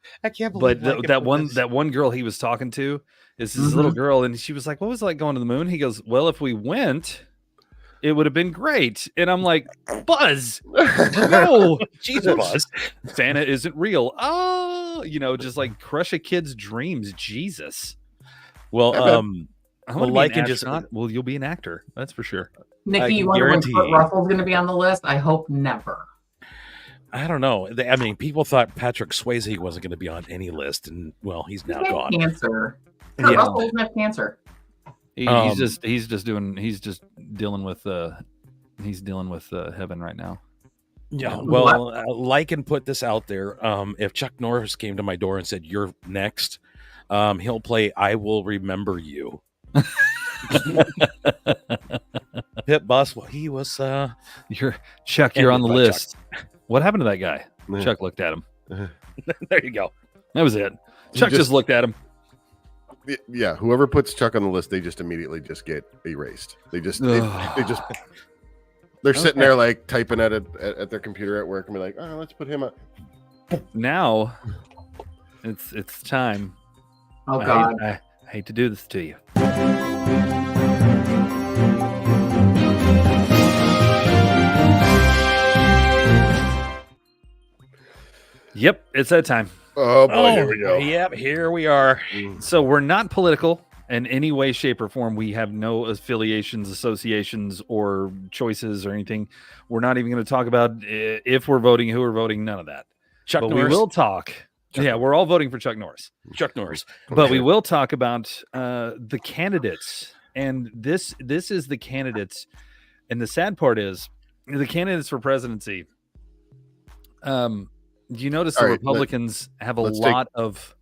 believe. but that one girl he was talking to is this little girl, and she was like, "What was it like going to the moon?" He goes, "Well, if we went, it would have been great." And I'm like, "Buzz, no, Jesus, Buzz. Santa isn't real." Oh, just like crush a kid's dreams. Jesus. Well, Well, you'll be an actor. That's for sure. Nikki, you wonder when Kurt Russell's going to be on the list? I hope never. I don't know. I mean, people thought Patrick Swayze wasn't going to be on any list, and well, he's now gone. Cancer. Kurt Russell doesn't have cancer. He's just dealing with heaven right now. Yeah. Well, Lycan put this out there. If Chuck Norris came to my door and said, "You're next," he'll play "I Will Remember You." Pit Boss. Well, he was. You're on the list. Chuck. What happened to that guy? Chuck looked at him. There you go. That was it. Chuck just looked at him. Yeah, whoever puts Chuck on the list, they just immediately just get erased. They're sitting there like typing at their computer at work and be like, "Oh, let's put him up." Now, it's time. Oh God. I hate to do this to you. Yep, it's that time. Oh boy, here we go. Yep, here we are. So we're not political in any way, shape, or form. We have no affiliations, associations, or choices or anything. We're not even going to talk about if we're voting, who we're voting, none of that. Chuck Norris. We will talk. We're all voting for Chuck Norris. Chuck Norris. But we will talk about the candidates. And this is the candidates. And the sad part is the candidates for presidency. You notice the Republicans have a lot of,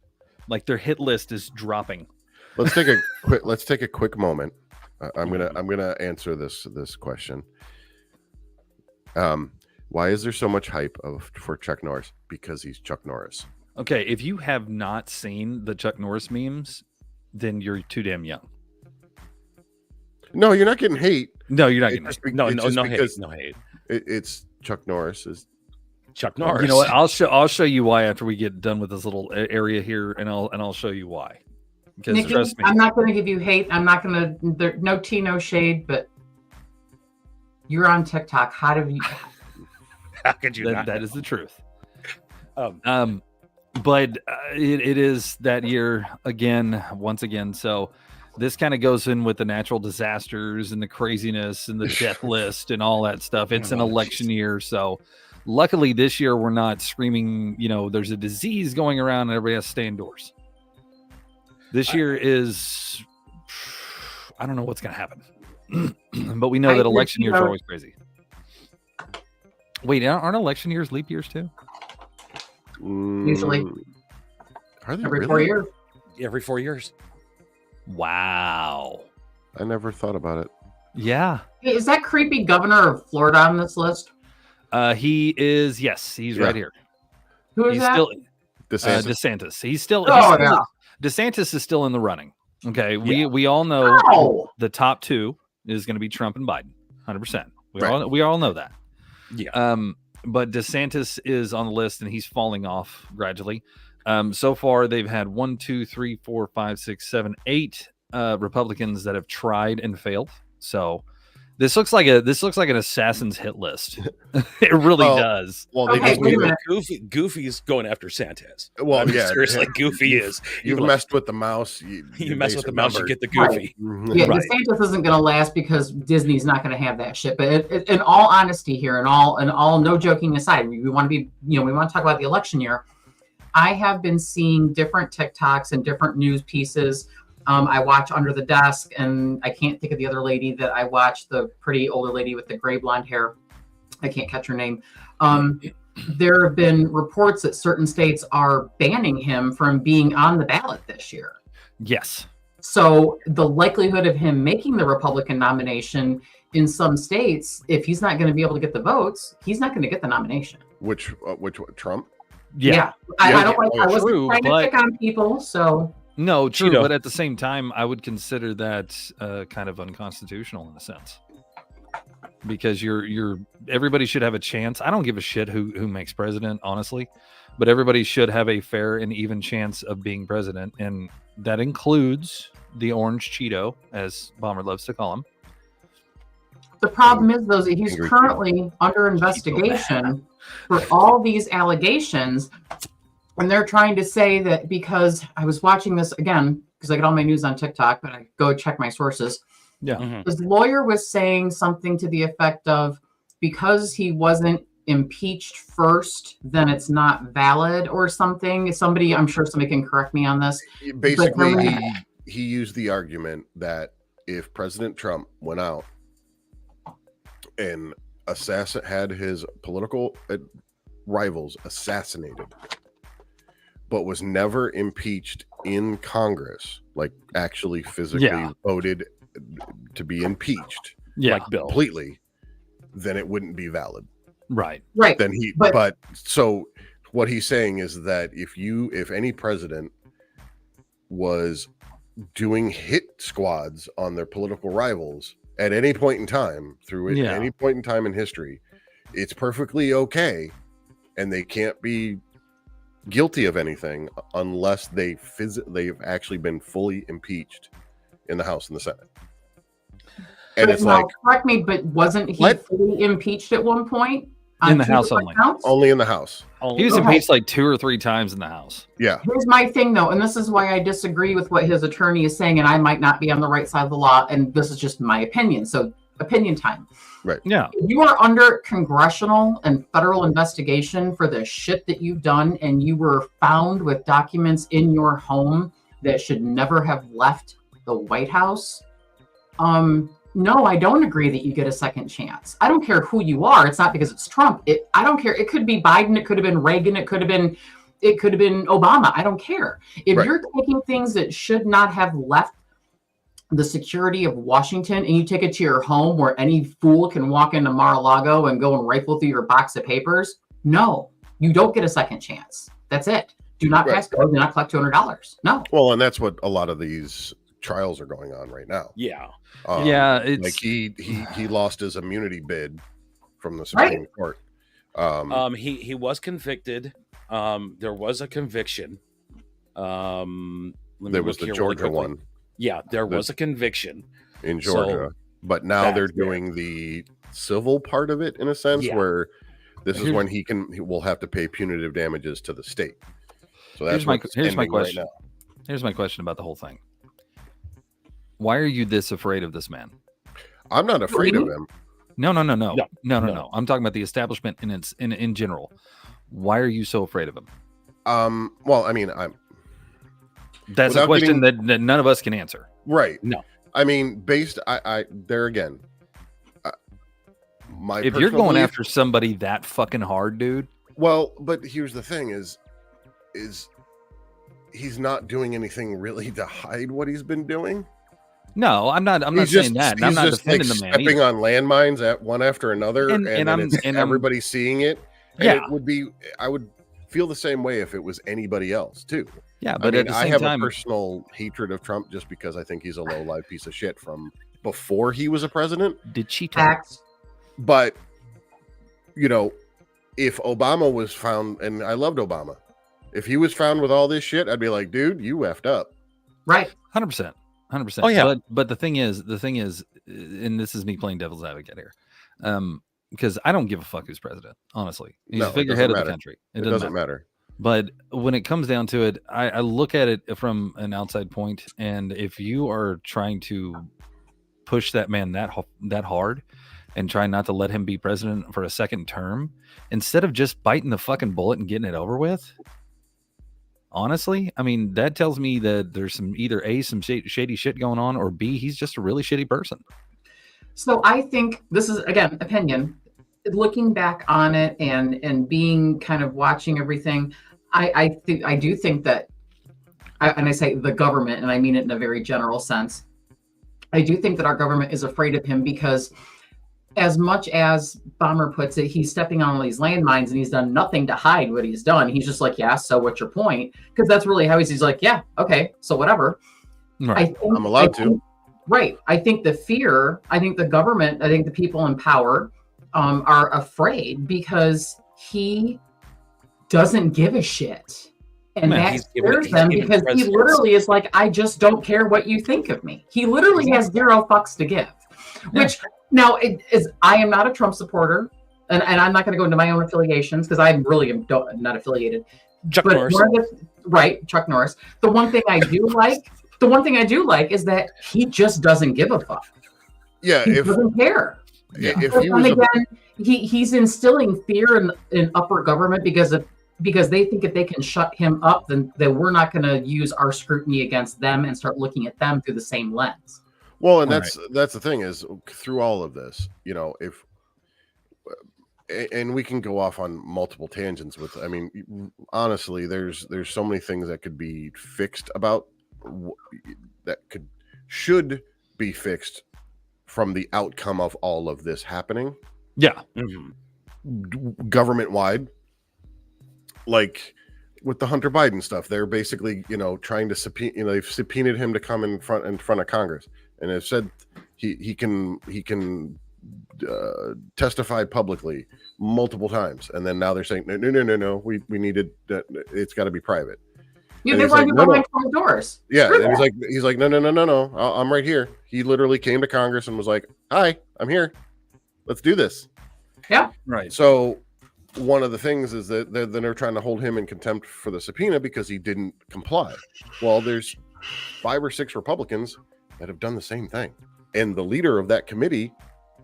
like, their hit list is dropping. Let's take a quick moment. I'm gonna answer this question. Why is there so much hype for Chuck Norris? Because he's Chuck Norris. Okay, if you have not seen the Chuck Norris memes, then you're too damn young. No, you're not getting hate. No, you're not getting hate. No hate. No hate. It's Chuck Norris is Chuck Norris. You know what? I'll show you why after we get done with this little area here, and I'll show you why. Because Nikki, trust me, I'm not going to give you hate. I'm not going to. No tea, no shade. But you're on TikTok. How could you? That is the truth. But it is that year once again. So this kind of goes in with the natural disasters and the craziness and the death list and all that stuff. It's an election year, so. Luckily, this year we're not screaming, there's a disease going around and everybody has to stay indoors. This year is, I don't know what's going to happen. But we know that election years are always crazy. Wait, aren't election years leap years too? Usually. Are they every really? 4 years. Every 4 years. Wow. I never thought about it. Yeah. Hey, is that creepy governor of Florida on this list? He is, yes, he's right here. Who is that? Still DeSantis. He's still DeSantis is still in the running. Okay. We all know the top two is going to be Trump and Biden. 100%. We all know that. Yeah. But DeSantis is on the list and he's falling off gradually. So far they've had 1, 2, 3, 4, 5, 6, 7, 8 Republicans that have tried and failed. So this looks like an assassin's hit list. It really does. Well, Goofy's going after Santos. Well, seriously, Goofy is. You messed with the mouse. You mess with the mouse, you get the Goofy. Right. Yeah, DeSantis isn't going to last because Disney's not going to have that shit. But in all honesty, here, and all, no joking aside, we want to be, we want to talk about the election year. I have been seeing different TikToks and different news pieces. I watch Under the Desk, and I can't think of the other lady that I watch, the pretty older lady with the gray blonde hair. I can't catch her name. There have been reports that certain states are banning him from being on the ballot this year. Yes. So the likelihood of him making the Republican nomination in some states, if he's not going to be able to get the votes, he's not going to get the nomination. Which Trump? Yeah. I don't like. I wasn't trying to pick on people, so. No, true, but at the same time, I would consider that kind of unconstitutional in a sense, because everybody should have a chance. I don't give a shit who makes president, honestly, but everybody should have a fair and even chance of being president, and that includes the orange Cheeto, as Bomber loves to call him. The problem is, though, that he's currently under investigation for all these allegations. And they're trying to say that, because I was watching this again, because I get all my news on TikTok, but I go check my sources. Yeah. Mm-hmm. His lawyer was saying something to the effect of, because he wasn't impeached first, then it's not valid or something. I'm sure somebody can correct me on this. Basically, he used the argument that if President Trump went out and had his political rivals assassinated, but was never impeached in Congress, like actually physically voted to be impeached, like Bill, completely, then it wouldn't be valid. Right. Then but so what he's saying is that if any president was doing hit squads on their political rivals at any point in time any point in time in history, it's perfectly okay, and they can't be guilty of anything unless they've actually been fully impeached in the House and the Senate. And it's correct me, but wasn't he fully impeached at one point? In the House only. Only in the House. He was impeached like 2 or 3 times in the House. Yeah. Here's my thing, though, and this is why I disagree with what his attorney is saying, and I might not be on the right side of the law, and this is just my opinion. So, opinion time. Right. Yeah. If you are under congressional and federal investigation for the shit that you've done, and you were found with documents in your home that should never have left the White House, no, I don't agree that you get a second chance. I don't care who you are. It's not because it's Trump. I don't care. It could be Biden. It could have been Reagan. It could have been Obama. I don't care. If you're taking things that should not have left the security of Washington and you take it to your home where any fool can walk into Mar-a-Lago and go and rifle through your box of papers, no, you don't get a second chance. That's it. Do not pass go. Do not collect $200. No. Well, and that's what a lot of these trials are going on right now. Yeah. It's like he lost his immunity bid from the Supreme Court. He was convicted. There was a conviction. There was the Georgia one. Yeah, there was a conviction in Georgia, but now they're doing the civil part of it in a sense where this is when he will have to pay punitive damages to the state. So that's here's my question. Right now. Here's my question about the whole thing. Why are you this afraid of this man? I'm not afraid of him. No. I'm talking about the establishment in general. Why are you so afraid of him? Well, I mean, that's a question that none of us can answer. Right. No. I mean, there again. If you're going after somebody that fucking hard, dude. Well, but here's the thing: is he's not doing anything really to hide what he's been doing. No, I'm not saying that. And I'm not defending the man. Stepping on landmines at one after another, and everybody's seeing it. And it would be. I would feel the same way if it was anybody else too. Yeah, but at the same have time, a personal hatred of Trump just because I think he's a low-life piece of shit from before he was a president. Did she talk? But if Obama was found, and I loved Obama, if he was found with all this shit, I'd be like, dude, you effed up. Right. 100%. 100%. Oh yeah. But the thing is, and this is me playing devil's advocate here, because I don't give a fuck who's president. Honestly, he's a figurehead of the country. It doesn't matter. But when it comes down to it, I look at it from an outside point, and if you are trying to push that man that hard and try not to let him be president for a second term, instead of just biting the fucking bullet and getting it over with. Honestly, I mean, that tells me that there's some shady shit going on, or B, he's just a really shitty person. So I think this is, again, opinion. Looking back on it and being kind of watching everything, I do think that, and I say the government, and I mean it in a very general sense, I do think that our government is afraid of him because as much as Bomber puts it, he's stepping on all these landmines and he's done nothing to hide what he's done. He's just like, yeah, so what's your point? Because that's really how he's like, yeah, okay, so whatever. Right. I'm allowed to. Right. I think the government, I think the people in power are afraid because he doesn't give a shit. And that scares them because he literally is like, I just don't care what you think of me. He literally has 0 fucks to give, which now I am not a Trump supporter, and I'm not going to go into my own affiliations because I really am not affiliated. Chuck Norris. Chuck Norris. The one thing I do like is that he just doesn't give a fuck. Yeah, he doesn't care. If he was he's instilling fear in upper government because they think if they can shut him up, then we're not going to use our scrutiny against them and start looking at them through the same lens. Well, and that's the thing is through all of this, and we can go off on multiple tangents with, I mean, honestly, there's so many things that could be fixed about that should be fixed from the outcome of all of this happening. Yeah. Mm-hmm. Government wide, like with the Hunter Biden stuff, they're basically, trying to subpoena, they've subpoenaed him to come in front of Congress. And have said he can testify publicly multiple times, and then now they're saying no, we needed that, it's got to be private. Yeah, they want to go behind closed doors. Yeah, and he's like no, I'm right here. He literally came to Congress and was like, "Hi, I'm here. Let's do this." Yeah, right. So one of the things is that they're trying to hold him in contempt for the subpoena because he didn't comply. Well, there's 5 or 6 Republicans that have done the same thing, and the leader of that committee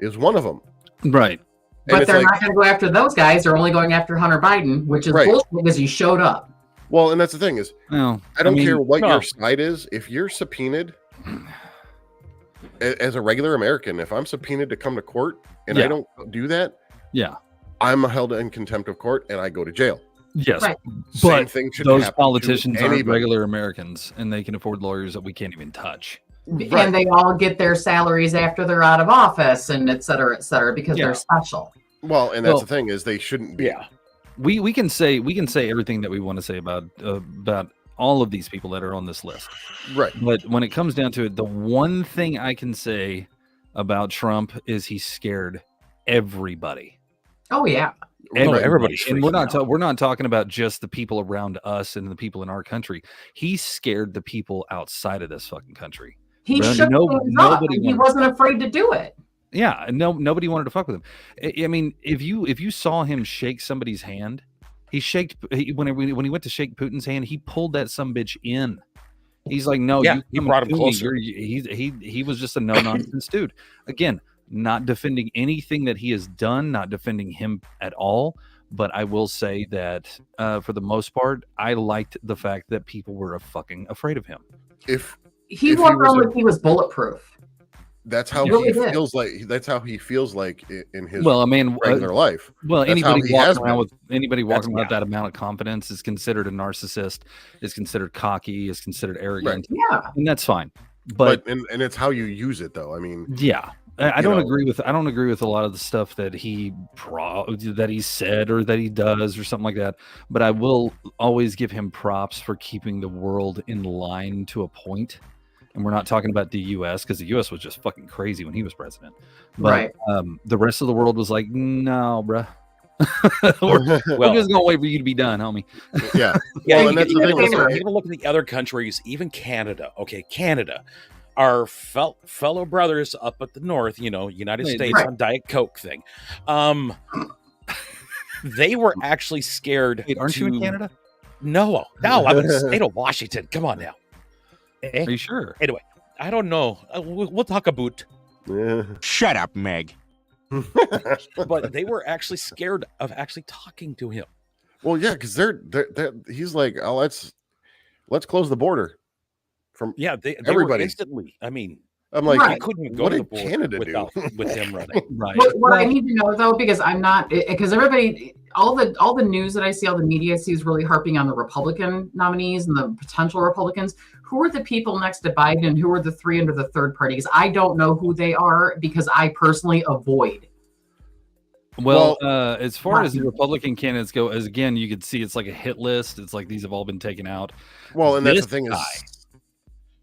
is one of them. Right. But they're not going to go after those guys. They're only going after Hunter Biden, which is bullshit because he showed up. Well, and that's the thing is, no, I don't care what your side is. If you're subpoenaed as a regular American, if I'm subpoenaed to come to court and I don't do that, I'm held in contempt of court and I go to jail. Yes, right. But those politicians aren't regular Americans, and they can afford lawyers that we can't even touch. Right. And they all get their salaries after they're out of office, and et cetera, because they're special. Well, and that's the thing is they shouldn't be. Yeah, we can say everything that we want to say about all of these people that are on this list. Right. But when it comes down to it, the one thing I can say about Trump is he scared everybody. Oh yeah. Everybody's and we're not talking about just the people around us and the people in our country. He scared the people outside of this fucking country. He shook things up, and he wasn't afraid to do it. Yeah, and nobody wanted to fuck with him. I mean, if you saw him shake somebody's hand, when he went to shake Putin's hand, he pulled that sumbitch in. He's like, no, you brought him closer. He was just a no nonsense dude. Again, not defending anything that he has done, not defending him at all. But I will say that for the most part, I liked the fact that people were fucking afraid of him. If he walked around like he was bulletproof. That's how he feels like. That's how he feels like in his regular life. Well, anybody walking around with that amount of confidence is considered a narcissist, is considered cocky, is considered arrogant. Right. Yeah, and that's fine. But and it's how you use it, though. I mean, yeah. I don't agree with a lot of the stuff that he said or that he does or something like that. But I will always give him props for keeping the world in line to a point. And we're not talking about the U.S. because the U.S. was just fucking crazy when he was president. But the rest of the world was like, no, bruh. we're just gonna wait for you to be done, homie. Yeah. Well, and that's the thing. Even look at the other countries, even Canada. Okay, Canada. Our fellow brothers up at the north, United States on Diet Coke thing. They were actually scared. Wait, aren't you in Canada? No, I'm in the state of Washington. Come on now. Are you sure? Anyway, I don't know. We'll talk about. Shut up, Meg. But they were actually scared of actually talking to him. Well, yeah, because he's like, oh, let's close the border. From they everybody were instantly. I mean, I'm like, I couldn't go to the border Canada with him running. Right. What I need to know though, because I'm not, because everybody, all the news that I see, all the media I see is really harping on the Republican nominees and the potential Republicans. Who are the people next to Biden, and who are the 3 under the third party? Because I don't know who they are because I personally avoid. Well, as far as the Republican candidates go, as again, you can see it's like a hit list. It's like these have all been taken out. Well, and that's the thing is.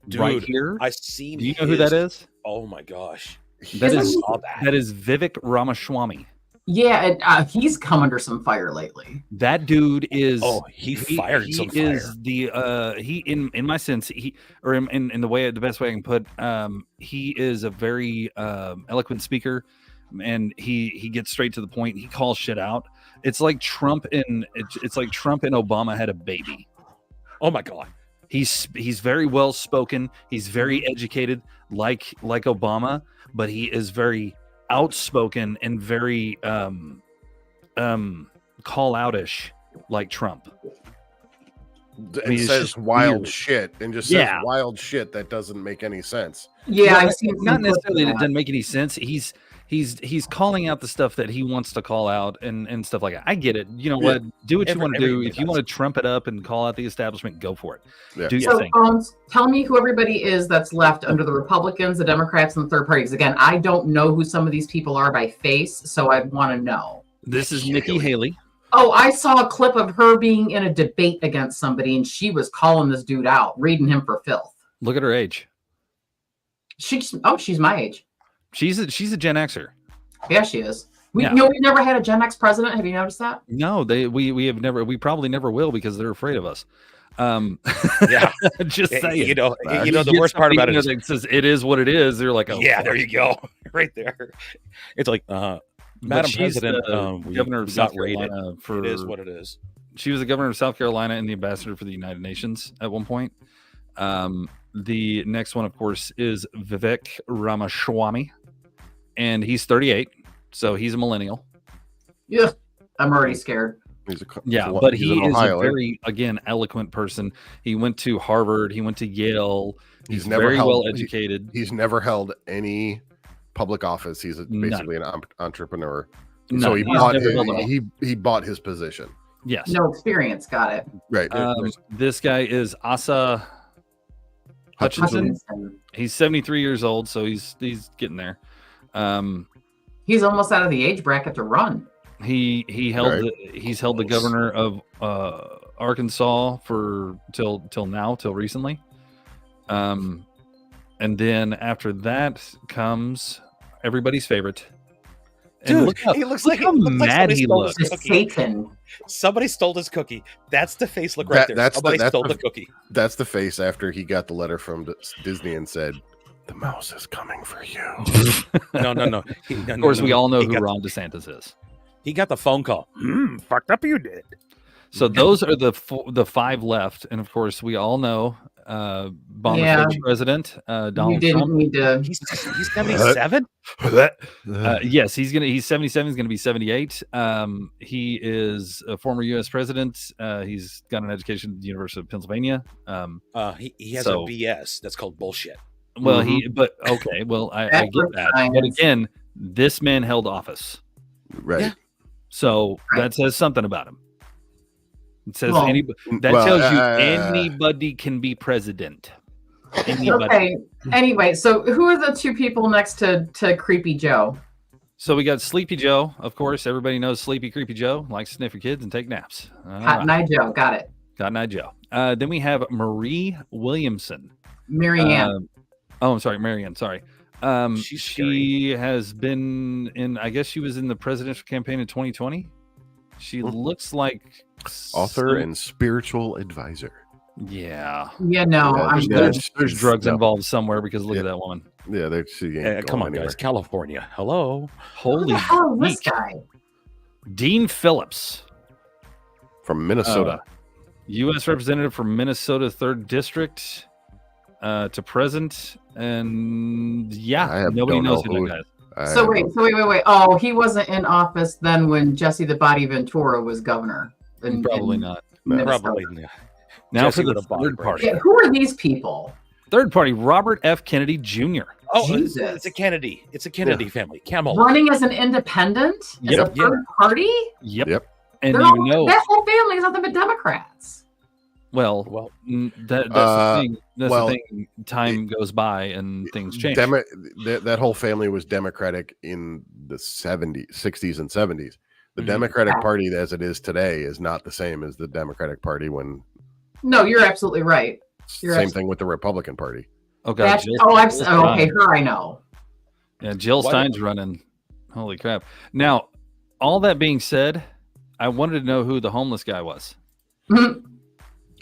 Dude, right here, I seen. Do you know who that is? Oh my gosh, that is Vivek Ramaswamy. Yeah, he's come under some fire lately. That dude is. Oh, he fired some fire. Is the he in my sense in the best way I can put he is a very eloquent speaker, and he gets straight to the point. He calls shit out. It's like Trump and Obama had a baby. Oh my god. He's very well spoken. He's very educated, like Obama, but he is very outspoken and very call outish, like Trump. And says wild shit and just says wild shit that doesn't make any sense. Yeah, I've seen not necessarily that it doesn't make any sense. He's calling out the stuff that he wants to call out and stuff like that. I get it. You know what? Do what you want to do. If you want to trump it up and call out the establishment, go for it. Yeah. Do your thing. Tell me who everybody is that's left under the Republicans, the Democrats, and the third parties. Again, I don't know who some of these people are by face, so I want to know. This is Nikki Haley. Oh, I saw a clip of her being in a debate against somebody, and she was calling this dude out, reading him for filth. Look at her age. She's my age. She's a Gen Xer. Yeah, she is. We've never had a Gen X president. Have you noticed that? No, we probably never will because they're afraid of us. Just saying. You know the worst part about it is it says it is what it is. They're like, oh, yeah, there you go, right there. It's like, Madam she's President, the governor of South raided. Carolina. It is what it is. She was the governor of South Carolina and the ambassador for the United Nations at one point. The next one, of course, is Vivek Ramaswamy, and he's 38, so he's a millennial. Yeah, I'm already scared. But he is a very, again, eloquent person. He went to Harvard. He went to Yale. He's very well educated. He's never held any public office. He's basically an entrepreneur. So he bought his position. Yes. No experience. Got it. Right. This guy is Asa Hutchinson. He's 73 years old, so he's getting there. He's almost out of the age bracket to run. He's held the governor of Arkansas till recently. And then after that comes everybody's favorite. Dude, he looks like mad he looks. Satan. Somebody stole his cookie. That's the face look right there. Somebody stole the cookie. That's the face after he got the letter from Disney and said, "The mouse is coming for you." No. Of course, we all know who Ron DeSantis is. He got the phone call. Fucked up you did. So those are the five left, and of course, we all know Obama's president Donald Trump. He's 77. Yes, he's 77. He's gonna be 78. He is a former U.S. president. He's got an education at the University of Pennsylvania. He has a BS. That's called bullshit. Well, I get that. But again, this man held office. Right. Yeah. So that says something about him. It says tells you anybody can be president. Anybody. Okay. Anyway, so who are the two people next to Creepy Joe? So we got Sleepy Joe, of course. Everybody knows Sleepy Creepy Joe likes to sniff your kids and take naps. Cotton Eye Joe, got it. Cotton Eye Joe. Then we have Marie Williamson. Marianne. I'm sorry, Marianne. Sorry. She scary. has been in. I guess she was in the presidential campaign in 2020. She looks like author and spiritual advisor. Yeah. Yeah, no, I'm good. There's drugs involved somewhere because look at that woman. Yeah, come on, guys. California. Hello. Holy this guy. Dean Phillips from Minnesota. U.S. representative from Minnesota 3rd District to present. And nobody knows who that guy is. So wait. Oh, he wasn't in office then when Jesse the Body Ventura was governor. Probably not. Probably not. Now for the third party. Yeah, who are these people? Third party, Robert F. Kennedy Jr. Oh, it's a Kennedy. It's a Kennedy family. Camel. Running as an independent? As a third party? Yep. And that whole family is nothing but Democrats. Well, that's the thing. That's the thing. Time goes by and things change. That whole family was Democratic in the 60s and 70s. The Democratic Party as it is today is not the same as the Democratic Party when. No, you're absolutely right. Same thing with the Republican Party. Oh God! Okay, her I know. Yeah, Jill Stein's running. Holy crap! Now, all that being said, I wanted to know who the homeless guy was.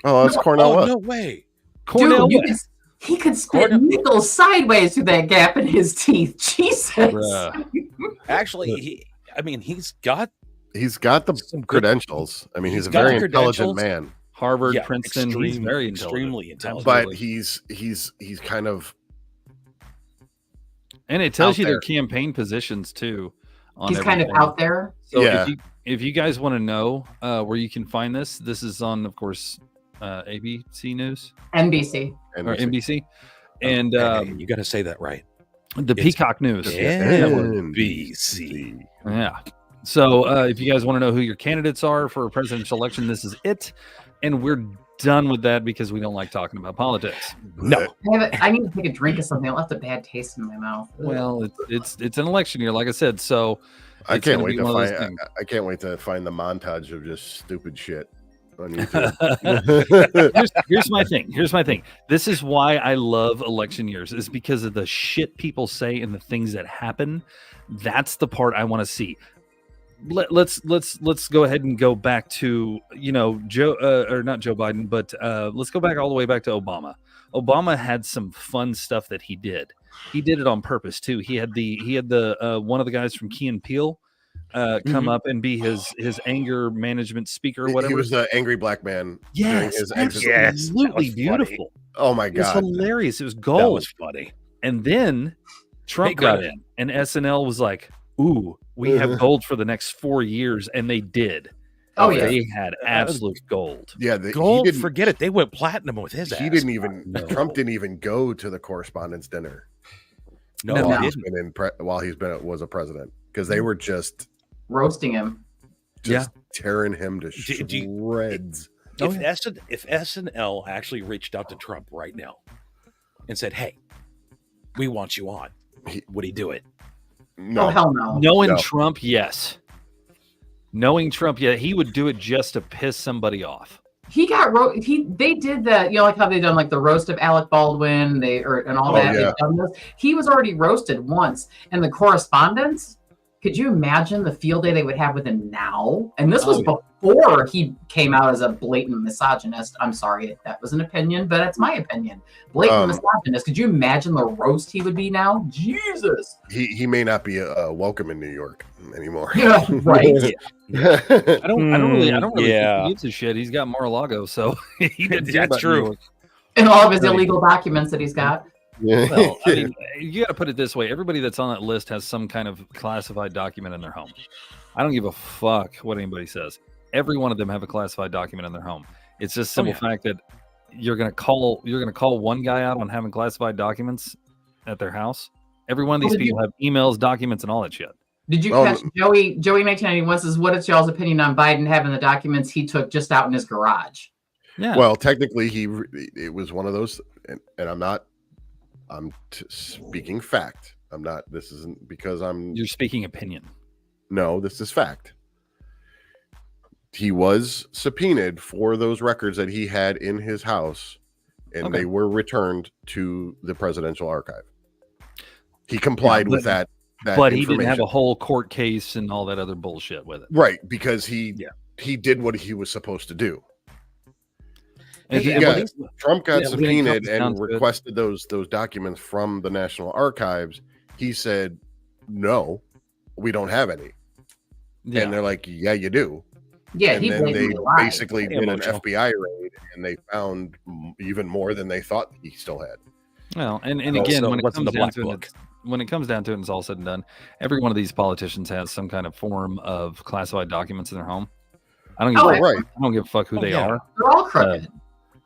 Oh, that's Cornell West. No way. Cornell West. He could spit needles sideways through that gap in his teeth. Jesus. Actually, he's got the credentials. I mean, he's a very intelligent man. Harvard, Princeton, he's very extremely intelligent. But he's kind of, and it tells you their campaign positions too. He's kind of out there. So if you guys want to know where you can find this is on, of course, ABC News, NBC, or NBC, and you got to say that right. The Peacock News, NBC. Yeah. So if you guys want to know who your candidates are for a presidential election, this is it. And we're done with that because we don't like talking about politics. No. I need to take a drink of something. I left a bad taste in my mouth. Well, it's an election year, like I said. So I can't wait to find the montage of just stupid shit on YouTube. Here's my thing. This is why I love election years, is because of the shit people say and the things that happen. That's the part I want to see. Let's go ahead and go back to Joe or not Joe Biden, but let's go back all the way back to Obama. Obama had some fun stuff that he did. He did it on purpose too. He had the one of the guys from Key and Peele come up and be his anger management speaker or He whatever. was the angry black man. doing Yes, his exit. absolutely Yes, that was beautiful. Oh my It was god. hilarious. It was That gold. was funny. And then Trump Hey, got Greta. in, and SNL was like, "Ooh, we have gold for the next 4 years," and they did. Oh, yeah. They had absolute gold. Yeah, Gold, he didn't. forget it. They went platinum with his He ass. didn't even. No. Trump didn't even go to the correspondence dinner No, No. he while he's didn't. been while he's been was a president because they were just Roasting him. tearing him to Do you- shreds. Oh, If SNL actually reached out to Trump right now and said, "Hey, we want you on," would he do it? No, Oh, hell no. Knowing No. Trump, yes. Knowing Trump, yeah, he would do it just to piss somebody off. He got they did that, like how they done like the roast of Alec Baldwin, and all Oh, that. yeah. They've done this. He was already roasted once, and the correspondence. Could you imagine the field day they would have with him now? And this was before he came out as a blatant misogynist. I'm sorry, that was an opinion, but that's my opinion. Blatant misogynist. Could you imagine the roast he would be now? Jesus. he may not be welcome in New York anymore. Yeah, right. I don't really think yeah. he gives a shit. He's got Mar-a-Lago, so he didn't care That's about New true. York. And all of his illegal documents that he's got. Well, I mean, you got to put it this way: everybody that's on that list has some kind of classified document in their home. I don't give a fuck what anybody says. Every one of them have a classified document in their home. It's just simple fact that you're gonna call one guy out on having classified documents at their house. Every one of these people have emails, documents, and all that shit. Did you catch Joey 1991 says, what is y'all's opinion on Biden having the documents he took just out in his garage? Yeah. Well, technically, it was one of those, and I'm speaking fact. I'm not. This isn't because You're speaking opinion. No, this is fact. He was subpoenaed for those records that he had in his house, and they were returned to the presidential archive. He complied with that but he didn't have a whole court case and all that other bullshit with it. Right, because he did what he was supposed to do. Trump got subpoenaed and requested those documents from the National Archives. He said, "No, we don't have any." Yeah. And they're like, "Yeah, you do." Yeah, and he then they lied. basically did an FBI raid, and they found even more than they thought he still had. Well, and again, when it comes down to it, and it's all said and done, every one of these politicians has some kind of form of classified documents in their home. I don't give a fuck who they are. They're all crooked.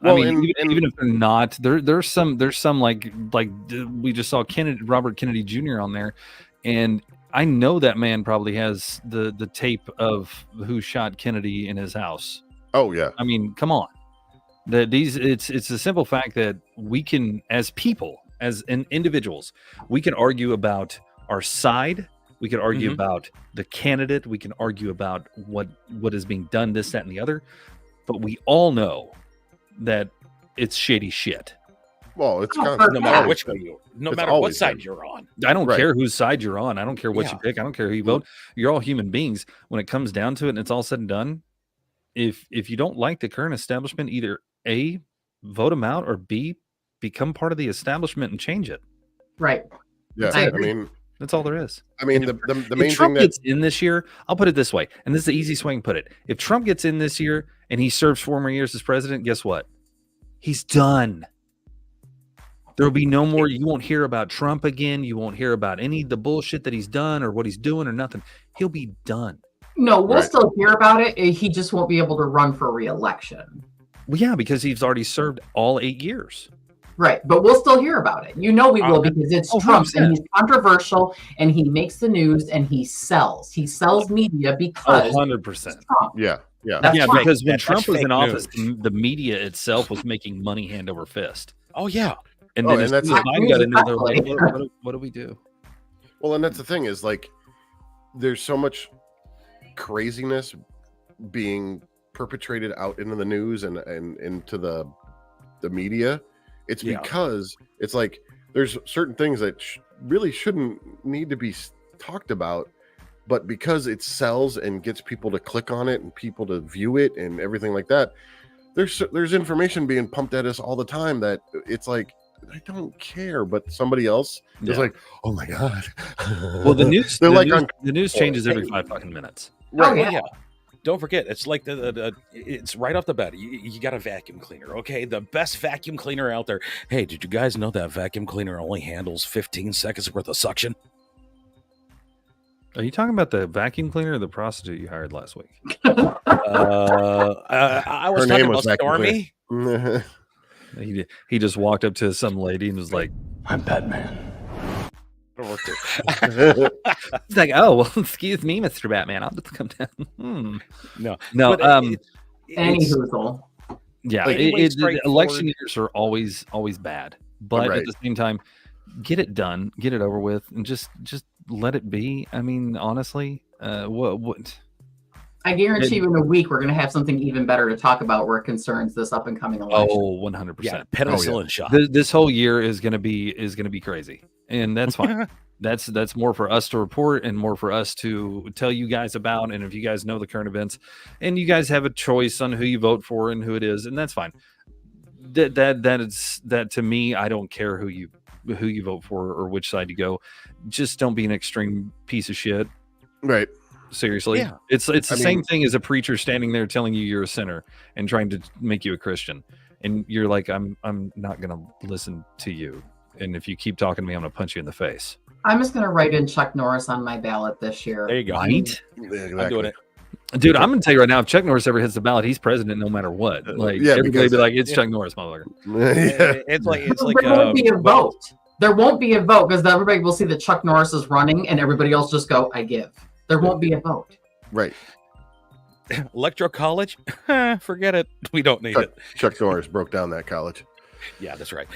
Even if they're not, there's some like we just saw Robert Kennedy Jr. on there, and I know that man probably has the tape of who shot Kennedy in his house. Oh yeah. I mean, come on. It's a simple fact that we can, as people, as individuals, we can argue about our side. We can argue about the candidate. We can argue about what is being done, this, that, and the other. But we all know that it's shady shit. Well, it's no matter which way no matter what side you're on. I don't care whose side you're on. I don't care what you pick. I don't care who you vote. You're all human beings. When it comes down to it and it's all said and done, if you don't like the current establishment, either A, vote them out, or B, become part of the establishment and change it. Right. Yeah. I mean, that's all there is. I mean, the main if Trump thing gets in this year, I'll put it this way, and this is the easiest way I can put it. If Trump gets in this year and he serves 4 more years as president, guess what? He's done. There will be no more. You won't hear about Trump again. You won't hear about any of the bullshit that he's done or what he's doing or nothing. He'll be done. No, we'll still hear about it. He just won't be able to run for re-election. Well, yeah, because he's already served all 8 years. Right, but we'll still hear about it. You know we will, because it's Trump, and he's controversial, and he makes the news, and he sells. He sells media because 100%. Yeah. Because when Trump was in office, the media itself was making money hand over fist. Oh yeah, and then as Biden got into there, like, what do we do? Well, and that's the thing is, like, there's so much craziness being perpetrated out into the news and into the media. It's because it's like there's certain things that really shouldn't need to be talked about, but because it sells and gets people to click on it and people to view it and everything like that, there's information being pumped at us all the time that it's like I don't care, but somebody else is like, oh my god. Well, the news They're the news changes every 5 fucking minutes. Right. Oh, yeah. Don't forget, it's like it's right off the bat. You got a vacuum cleaner, okay? The best vacuum cleaner out there. Hey, did you guys know that vacuum cleaner only handles 15 seconds worth of suction? Are you talking about the vacuum cleaner or the prostitute you hired last week? I was Her talking name was about vacuum Stormy. He just walked up to some lady and was like, I'm Batman. he's like, oh, well, excuse me, Mr. Batman. I'll just come down. No. No, But Any it's- hoozle. yeah, Like, election years are always bad. But Right. at the same time, get it done, get it over with, and just let it be. I mean, honestly, what I guarantee you in a week we're going to have something even better to talk about where it concerns this up and coming election. Oh, 100%. Yeah, penicillin shot. This whole year is going to be crazy, and that's fine. That's more for us to report and more for us to tell you guys about. And if you guys know the current events, and you guys have a choice on who you vote for and who it is, and that's fine. That to me, I don't care who you vote for or which side you go. Just don't be an extreme piece of shit. Right. Seriously, Yeah. it's the same thing as a preacher standing there telling you you're a sinner and trying to make you a Christian, and you're like, I'm not gonna listen to you, and if you keep talking to me, I'm gonna punch you in the face. I'm just going to write in Chuck Norris on my ballot this year. There you go. Right, I'm doing it. dude. I'm gonna tell you right now, if Chuck Norris ever hits the ballot, he's president no matter what. Like, yeah, everybody because- be like, it's Chuck Norris, motherfucker. Yeah. It's like There won't be a vote. There won't be a vote because everybody will see that Chuck Norris is running and everybody else just go, I give. There won't be a vote. Right. Electoral college. Forget it. We don't need it. Chuck Norris broke down that college. Yeah, that's right.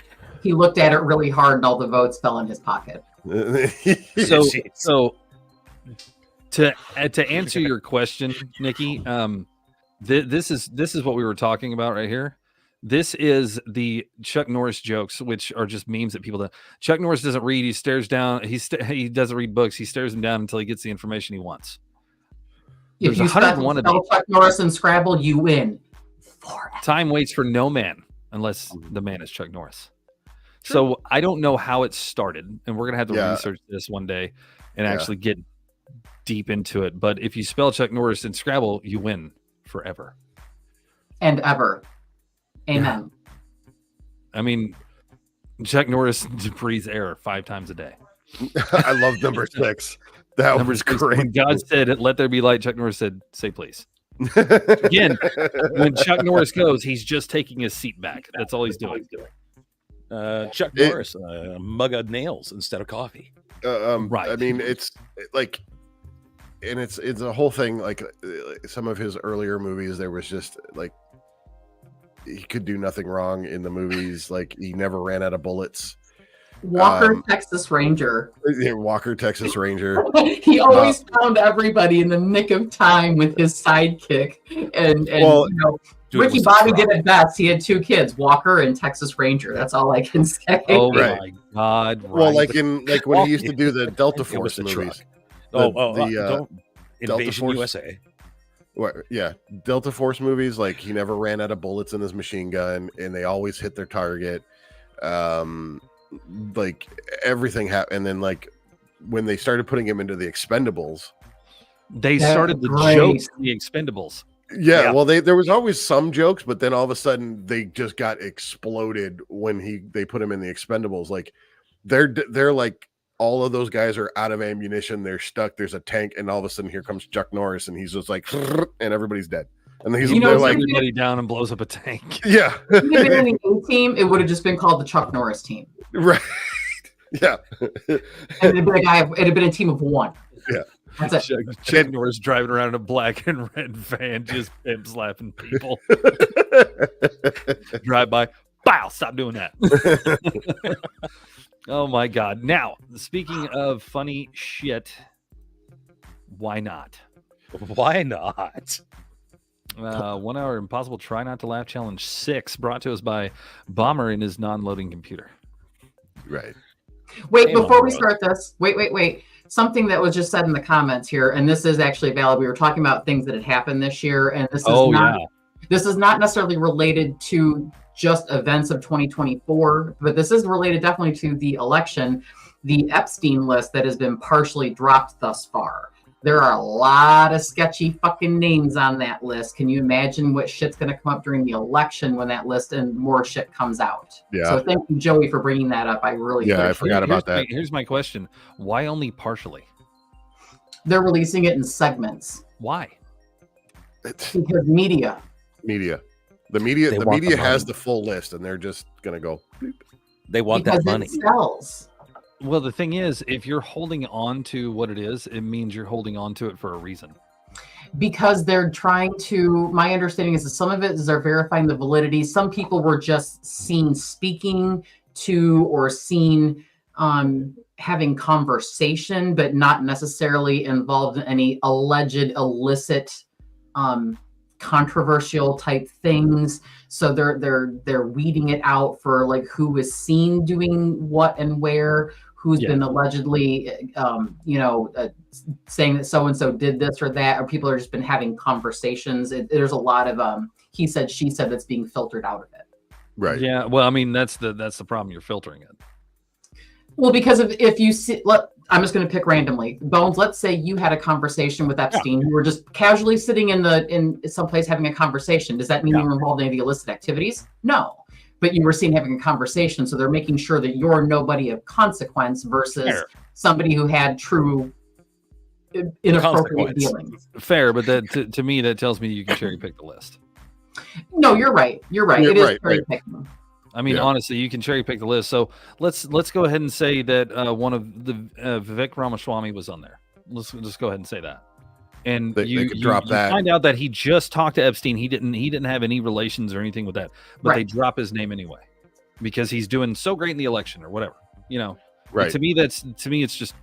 He looked at it really hard and all the votes fell in his pocket. So to answer your question, Nikki, this is what we were talking about right here. This is the Chuck Norris jokes, which are just memes that people do. Chuck Norris doesn't read. He stares down. He doesn't read books. He stares them down until he gets the information he wants. If There's you spell 101 of these. Chuck Norris and Scrabble, you win. Forever. Time waits for no man unless the man is Chuck Norris. So I don't know how it started, and we're gonna have to research this one day and actually get deep into it. But if you spell Chuck Norris in Scrabble, you win forever And ever. Amen. I mean, Chuck Norris breathes air 5 times a day. I love number 6. That Number was 6, great. when God said, "Let there be light," Chuck Norris said, "Say please." Again, when Chuck Norris goes, he's just taking his seat back. That's all he's doing. Chuck Norris, a mug of nails instead of coffee. Right. I mean, it's like, and it's a whole thing. Like some of his earlier movies, there was just like he could do nothing wrong in the movies. Like he never ran out of bullets. Walker, Texas Ranger. Yeah, Walker, Texas Ranger. He always found everybody in the nick of time with his sidekick. And Well, you know, Dude, Ricky was Bobby a did it best. He had 2 kids, Walker and Texas Ranger. That's all I can say. Oh Right. my God! Right. Well, like when he used to do the Delta It was Force the movies. truck. The Don't Delta Invasion Force? USA. Yeah, Delta Force movies. Like he never ran out of bullets in his machine gun, and they always hit their target. Like everything happened, and then like when they started putting him into the Expendables, they That's started the great. jokes in the Expendables. yeah, well, there was always some jokes, but then all of a sudden they just got exploded when they put him in the Expendables. Like they're like all of those guys are out of ammunition, they're stuck. There's a tank, and all of a sudden here comes Chuck Norris, and he's just like, and everybody's dead. And he's You know, they're Blows like, everybody down and blows up a tank. yeah, If it had been an A team, it would have just been called the Chuck Norris team. right, yeah. And it'd have been a team of 1. Yeah. That's it. Chuck Norris driving around in a black and red van, just pimp slapping people. Drive by, bow, stop doing that. Oh my God. Now, speaking of funny shit, why not? Why not? 1 hour impossible try not to laugh challenge 6, brought to us by Bomber in his non-loading computer. Right. Wait, Hey, before we Mom, start this, wait. Something that was just said in the comments here, and this is actually valid. We were talking about things that had happened this year, and this is Oh, not yeah. This is not necessarily related to just events of 2024, but this is related definitely to the election, the Epstein list that has been partially dropped thus far. There are a lot of sketchy fucking names on that list. Can you imagine what shit's going to come up during the election when that list and more shit comes out? Yeah. So thank you, Joey, for bringing that up. I really I forgot about that. Here's my question. Why only partially? They're releasing it in segments. Why? Because media. The media has the full list, and they're just gonna go. They want because that money. It sells. Well, the thing is, if you're holding on to what it is, it means you're holding on to it for a reason. Because they're trying to, my understanding is that some of it is they're verifying the validity. Some people were just seen speaking to or seen having conversation, but not necessarily involved in any alleged illicit controversial type things. So they're weeding it out for like who was seen doing what and where, who's been allegedly saying that so and so did this or that, or people are just been having conversations. There's a lot of he said she said that's being filtered out of it. Right. Yeah. Well, I mean that's the problem. You're filtering it. Well, because if you see, I'm just going to pick randomly. Bones, let's say you had a conversation with Epstein. You were just casually sitting in someplace having a conversation. Does that mean you were involved in any of the illicit activities? No. But you were seen having a conversation. So they're making sure that you're nobody of consequence versus somebody who had true inappropriate dealings. Fair, but that to me, that tells me you can cherry pick the list. No, you're right. You're right. It is cherry picking. I mean, honestly, you can cherry pick the list. So let's go ahead and say that one of the Vivek Ramaswamy was on there. Let's just go ahead and say that. And you find out that he just talked to Epstein. He didn't have any relations or anything with that, but they drop his name anyway because he's doing so great in the election or whatever. Right. To me, it's just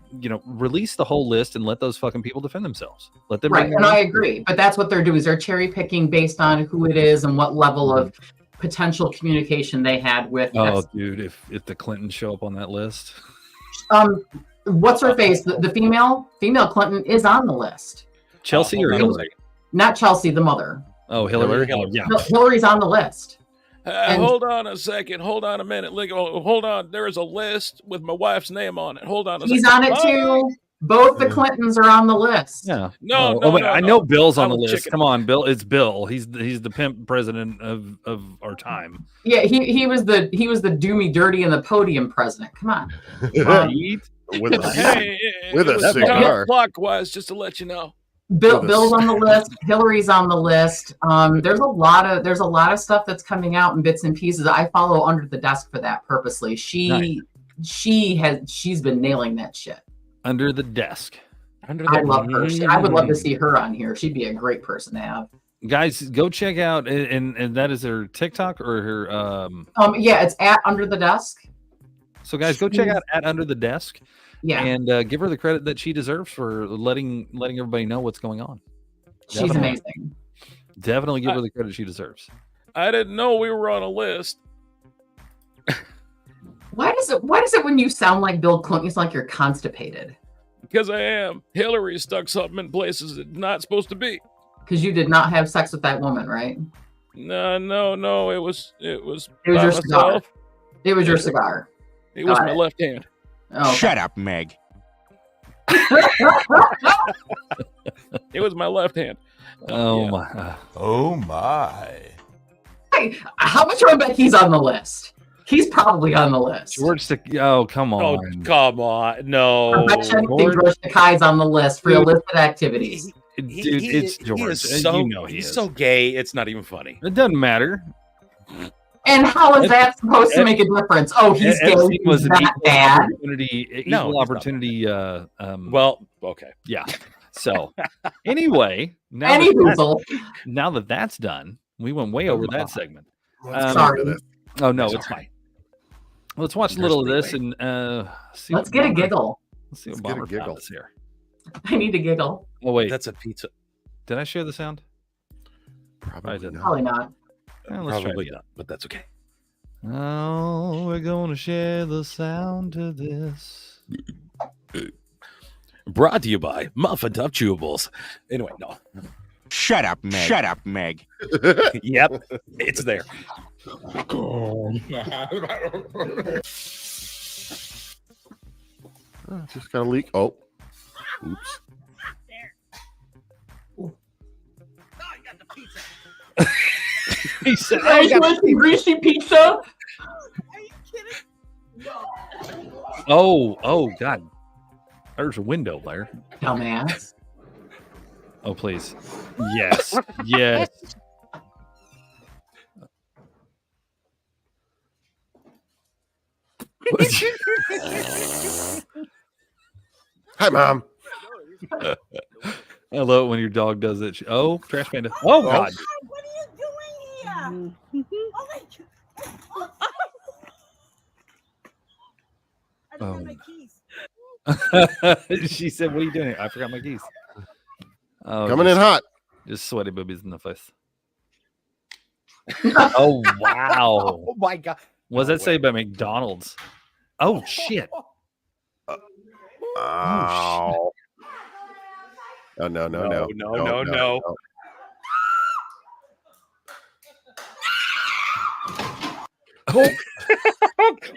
release the whole list and let those fucking people defend themselves. Let them. Right, and I agree, but that's what they're doing. Is they're cherry picking based on who it is and what level of potential communication they had with. Oh, dude! If the Clintons show up on that list, what's her face? The female Clinton is on the list. Chelsea or Hillary? Not Chelsea, the mother. Oh, Hillary. Yeah, Hillary's on the list. Hold on a second. Hold on a minute. Hold on. There is a list with my wife's name on it. Hold on a second. He's on it too. Both the Clintons are on the list. Yeah. No. I know Bill's on the list. Come on, Bill. It's Bill. He's the pimp president of our time. Yeah, he was the do me dirty in the podium president. Come on. With a cigar. Clockwise, just to let you know. Bill's on the list. Hillary's on the list. There's a lot of stuff that's coming out in bits and pieces. I follow Under the Desk for that purposely. She's been nailing that shit. Under the Desk. I love her. I would love to see her on here. She'd be a great person to have. Guys, go check out and that is her TikTok or her yeah, it's at Under the Desk. So guys, go check out at Under the Desk. Yeah, and give her the credit that she deserves for letting everybody know what's going on. She's amazing. Definitely give her the credit she deserves. I didn't know we were on a list. Why does it when you sound like Bill Clinton, it's like you're constipated? Because I am. Hillary stuck something in places it's not supposed to be. Because you did not have sex with that woman, right? No. It was your cigar. It was your cigar. It was my left hand. Oh, shut up, Meg. It was my left hand. My. Oh my. Hey, how much do I bet he's on the list? He's probably on the list. George come on. Oh, come on. No. George Takei's on the list for illicit activities. Dude, it's George. He's so gay, it's not even funny. It doesn't matter. And how is that supposed to make a difference? Oh, he's gay. Was an equal opportunity. Well, okay. Yeah. So, anyway, now that that's done, we went way over that segment. Sorry. Oh, no, it's fine. Let's watch a little of this and see. Let's get a giggle. Let's see what Bomber found us here. I need to giggle. Oh, wait. That's a pizza. Did I share the sound? Probably not. Probably not, but that's okay. Oh, we're going to share the sound to this. Brought to you by Muffin Tough Chewables. Anyway, no. Shut up, Meg. Shut up, Meg. Yep, it's there. Just got a leak. Oh, oops. He said, Oh, you want some greasy pizza? Are you kidding? oh, God. There's a window there. Dumbass. Oh, please. Yes. Yes. Hi, Mom. I love it when your dog does it. Oh, trash panda. Oh, God. What are you doing here? Oh my God. I don't have my keys. She said, what are you doing? I forgot my keys. Oh, Coming in hot. Just sweaty boobies in the face. Oh, wow. Oh my God. What does that say about McDonald's? Oh, shit. Oh. Oh, Oh, no. No.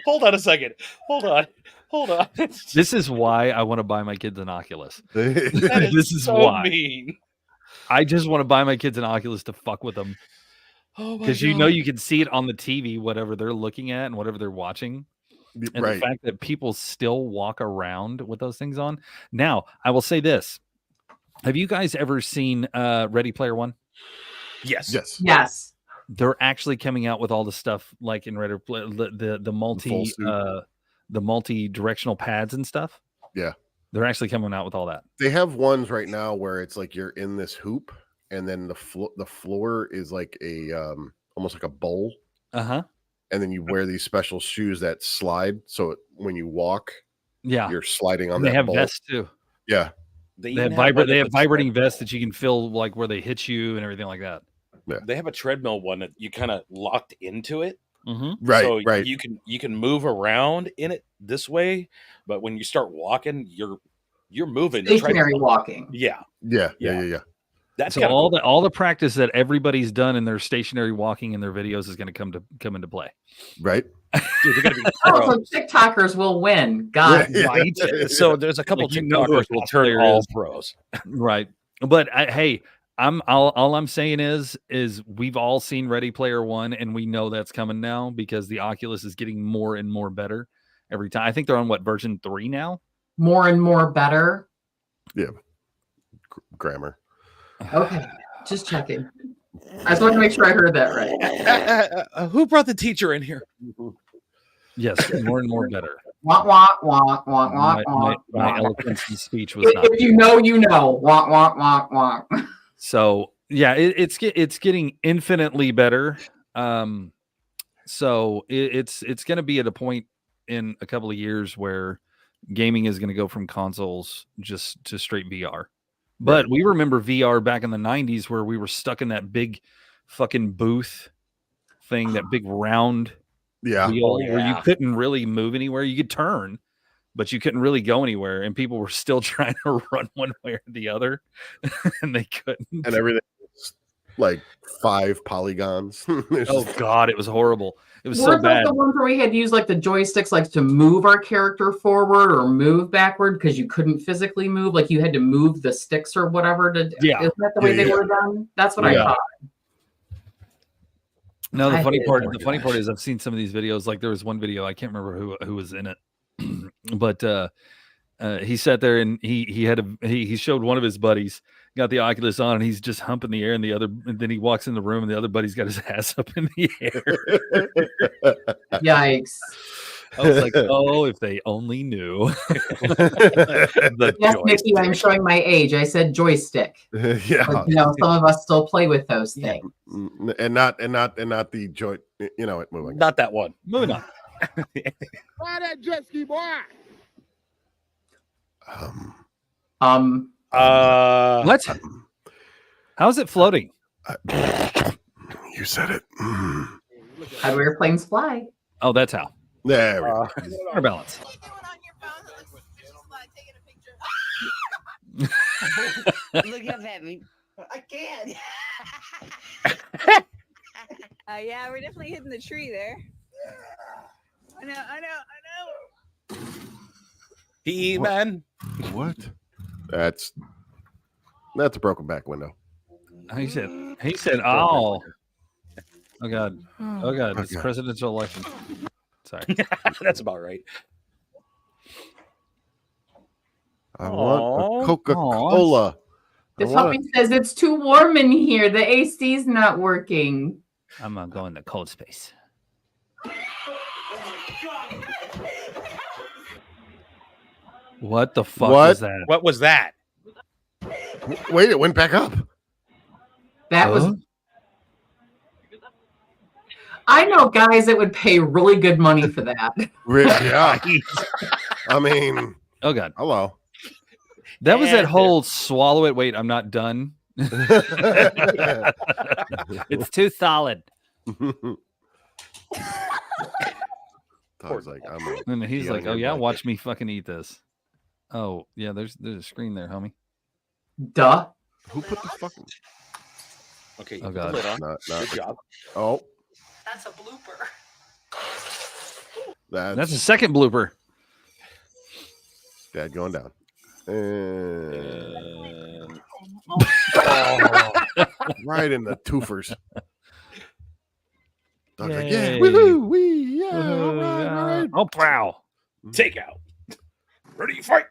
Hold on a second. Hold on. This is why I want to buy my kids an Oculus. That This is so why. mean. I just want to buy my kids an Oculus to fuck with them. Oh my Because God. you can see it on the TV, whatever they're looking at and whatever they're watching. And Right. the fact that people still walk around with those things on. Now, I will say this. Have you guys ever seen Ready Player One? Yes. Yes. They're actually coming out with all the stuff like in Ready Player, the multi-directional pads and stuff. Yeah. They're actually coming out with all that. They have ones right now where it's like you're in this hoop, and then the floor is like a almost like a bowl, Uh-huh. and then you wear these special shoes that slide, so when you walk, Yeah. you're sliding on And they that have bowl. vests too. Yeah, They even have one that puts- vibrating vests that you can feel like where they hit you and everything like that. They have a treadmill one that you kind of locked into it. Mm-hmm. right, So right. you can move around in it this way, but when you start walking, you're moving. the Stationary treadmill. walking. Yeah. Yeah. That's So kinda all cool. the practice that everybody's done in their stationary walking in their videos is going to come into play. Right. Dude, they're gonna be Oh, pros. so TikTokers will win. God. Yeah. Right. So there's a couple Like, you know who TikTokers a will best turn player all is. pros. Right. But hey, all I'm saying is we've all seen Ready Player One, and we know that's coming now because the Oculus is getting more and more better every time. I think they're on version 3 now. More and more better. Grammar. Okay. Just checking. I just wanted to make sure I heard that right. Who brought the teacher in here? Yes, more and more better. Wah, wah, wah, wah, wah, My wah, wah. eloquence in speech was not. If you know, you know. Wah, wah, wah, wah. So yeah, it's getting infinitely better. So it's going to be at a point in a couple of years where gaming is going to go from consoles just to straight VR. But we remember VR back in the 90s where we were stuck in that big fucking booth thing, that big round Yeah. wheel where you couldn't really move anywhere. You could turn, but you couldn't really go anywhere, and people were still trying to run one way or the other, and they couldn't. And everything was like 5 polygons. Oh God, it was horrible. It was so Weren't those bad. the ones where we had to use like the joysticks like to move our character forward or move backward because you couldn't physically move? Like you had to move the sticks or whatever to Yeah. Isn't that the way they were done? That's what I Yeah. thought. No, the I funny hate part. it. The funny part is I've seen some of these videos. Like there was one video, I can't remember who was in it, but he sat there and he showed one of his buddies, got the Oculus on, and he's just humping the air, and then he walks in the room and the other buddy's got his ass up in the air. Yikes. I was like, oh, if they only knew. Yes, Mickey, I'm showing my age. I said joystick. Yeah. But, some of us still play with those things. And not the joy. Moving. Not that one. Moving on. Why that jet ski, boy? What? How's it floating? You said it. How do airplanes fly? Oh, that's how. There we go. Air balance. What are you doing on your phone? That looks like taking a picture. Look up at me. I can't. Yeah, we're definitely hitting the tree there. I know. He-Man. What? That's a broken back window. He said, oh. Oh, God. Oh, God. It's God. presidential election. Sorry. That's about right. I want Aw. a Coca-Cola. This puppy says it's too warm in here. The AC's not working. I'm going to go in the cold space. What the fuck What? was that? What was that? Wait, it went back up. That was. I know guys that would pay really good money for that. Yeah. I mean, Oh, God. hello. That was that whole swallow it. Wait, I'm not done. It's too solid. I was like, And he's Yeah, like, you're oh, yeah, like watch me fucking eat this. Oh, yeah, there's a screen there, homie. Duh. who put the fucking? Okay. Oh, put the God. lid on. Not, Good job. Oh, That's a blooper. That's a second blooper. Dad going down. And right in the twofers. Dog's like, yeah, Yay. woohoo, wee, yeah, Woohoo, all right, all right. Oh, prow. Take out. Ready to fight.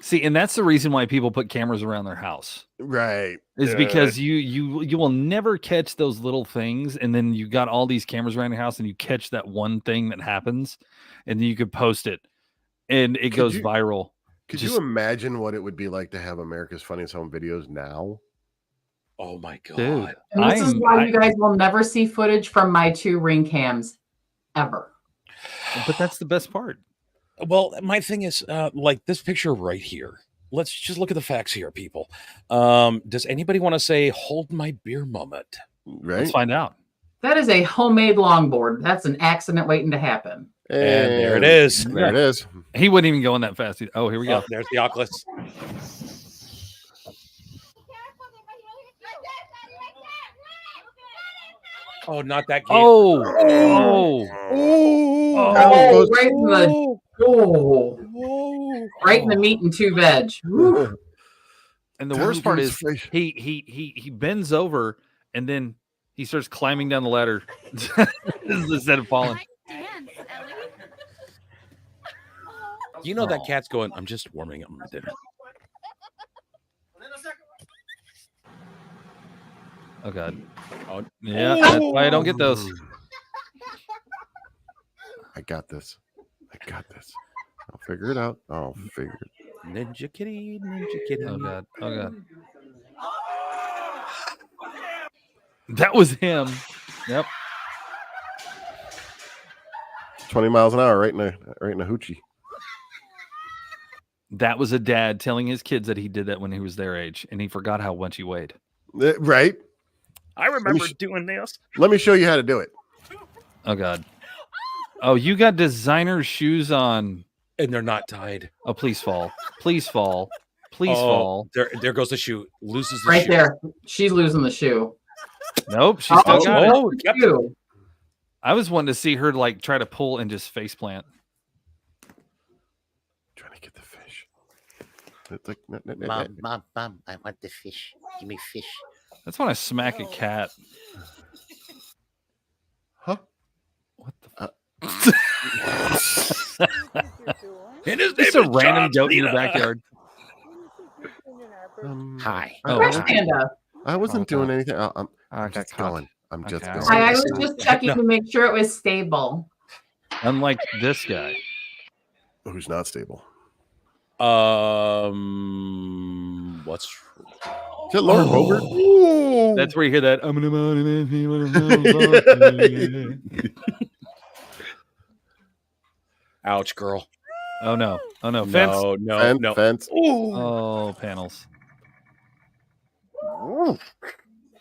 See, and that's the reason why people put cameras around their house. Right. Is because you will never catch those little things, and then you got all these cameras around your house, and you catch that one thing that happens, and then you could post it, and it goes viral. Could you imagine what it would be like to have America's Funniest Home Videos now? Oh my God. Dude, And this is why you guys will never see footage from my 2 Ring cams ever. But that's the best part. Well, my thing is, like this picture right here. Let's just look at the facts here, people. Does anybody want to say "hold my beer" moment? Right. Let's find out. That is a homemade longboard. That's an accident waiting to happen. And there it is. There it is. He wouldn't even go in that fast. Oh, here we go. Oh, there's the Oculus. Oh, not that game. Oh, Right in the right in the meat and 2 veg. Woo. And the worst part is he bends over and then he starts climbing down the ladder instead of falling. You know that cat's going, I'm just warming up my dinner. Oh, God. Oh, yeah, that's why I don't get those. I got this. I'll figure it out. I'll figure it. Ninja kitty, ninja kitty. Oh, God. Oh, God. That was him. Yep. 20 miles an hour right in a hoochie. That was a dad telling his kids that he did that when he was their age, and he forgot how much he weighed. Right. I remember doing this. Let me show you how to do it. Oh, God. Oh, you got designer shoes on. And they're not tied. Oh, please fall. Please fall. Please fall. There goes the shoe. Loses the Right shoe. there. She's losing the shoe. Nope. She still got it. Oh, yep. Shoe. I was wanting to see her like try to pull and just face plant. Trying to get the fish. It's like, Mom, I want the fish. Give me fish. That's when I smack a cat. huh? What the Just a random goat in your backyard. Hi. Fresh Panda. I wasn't doing anything. I'm I just got caught. going. I'm just Okay. going. I was just checking to make sure it was stable. Unlike this guy. Who's not stable? What's Is it Lauren Boebert? Ooh. That's where you hear that. ouch, girl? Oh no! Oh no! Fence! No. Fence. Oh, panels!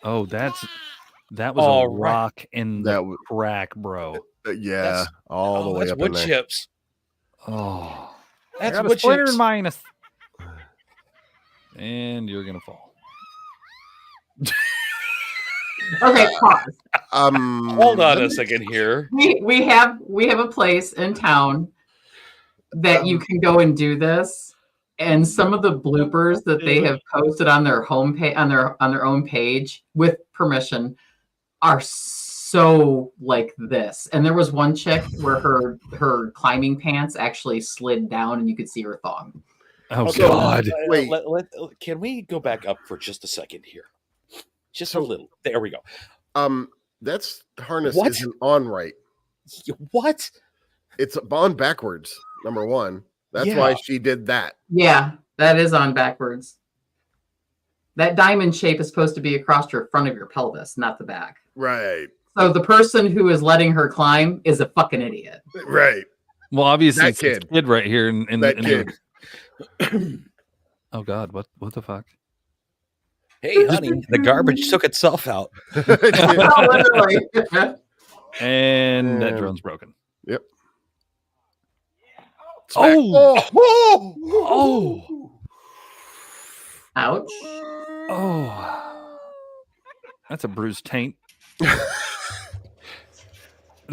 Oh, that was All a right. rock in That the w- crack, bro. Yeah, That's- all the way that's up wood in there. chips. Oh, That's I got a wood splinter chips. in minus. And you're gonna fall. Okay, pause. Hold on a second here. We have a place in town that you can go and do this, and some of the bloopers that they have posted on their homepage on their own page with permission are so like this. And there was one chick where her climbing pants actually slid down and you could see her thong. Oh God! Wait. Can we go back up for just a second here? Just a little. There we go. That's harness What? isn't on right. What? It's on backwards. Number one. That's Yeah. why she did that. Yeah, that is on backwards. That diamond shape is supposed to be across your front of your pelvis, not the back. Right. So the person who is letting her climb is a fucking idiot. Right. Well, obviously, That it's this kid. kid right here, in That the- kid. Oh God! What the fuck? Hey, honey, the garbage took itself out. Literally. And that drone's broken. Yep. Oh! Ouch. Oh! That's a bruised taint.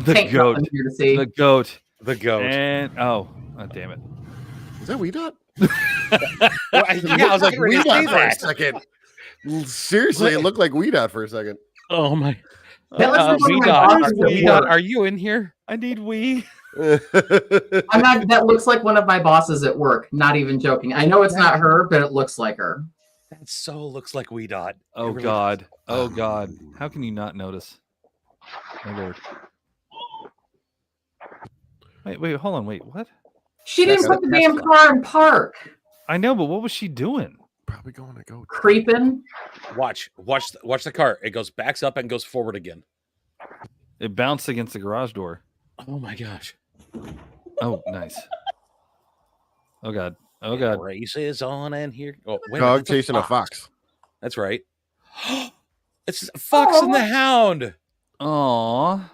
Ain't nothing here to see. The goat. The goat. And oh, damn it! Is that Weedot? I was like, ready to say Weedot for a that. second. Seriously, it looked like Weedot for a second. Oh my. That looks like one of my Weedot, bosses at Weedot, work. are you in here? I need wee. I'm not. That looks like one of my bosses at work. Not even joking. I know it's not her, but it looks like her. That so looks like Weedot. Oh It really God! Oh God! How can you not notice? My Lord! Wait, hold on. Wait, what? She didn't That's put the a damn Tesla. car in park. I know, but what was she doing? Probably going to go. Creeping. Watch the car. It goes backs up and goes forward again. It bounced against the garage door. Oh my gosh. Oh, nice. Oh God! Oh God! Races on and here. Oh, wait, Dog that's chasing a fox. That's right. It's Fox and the Hound. Aw.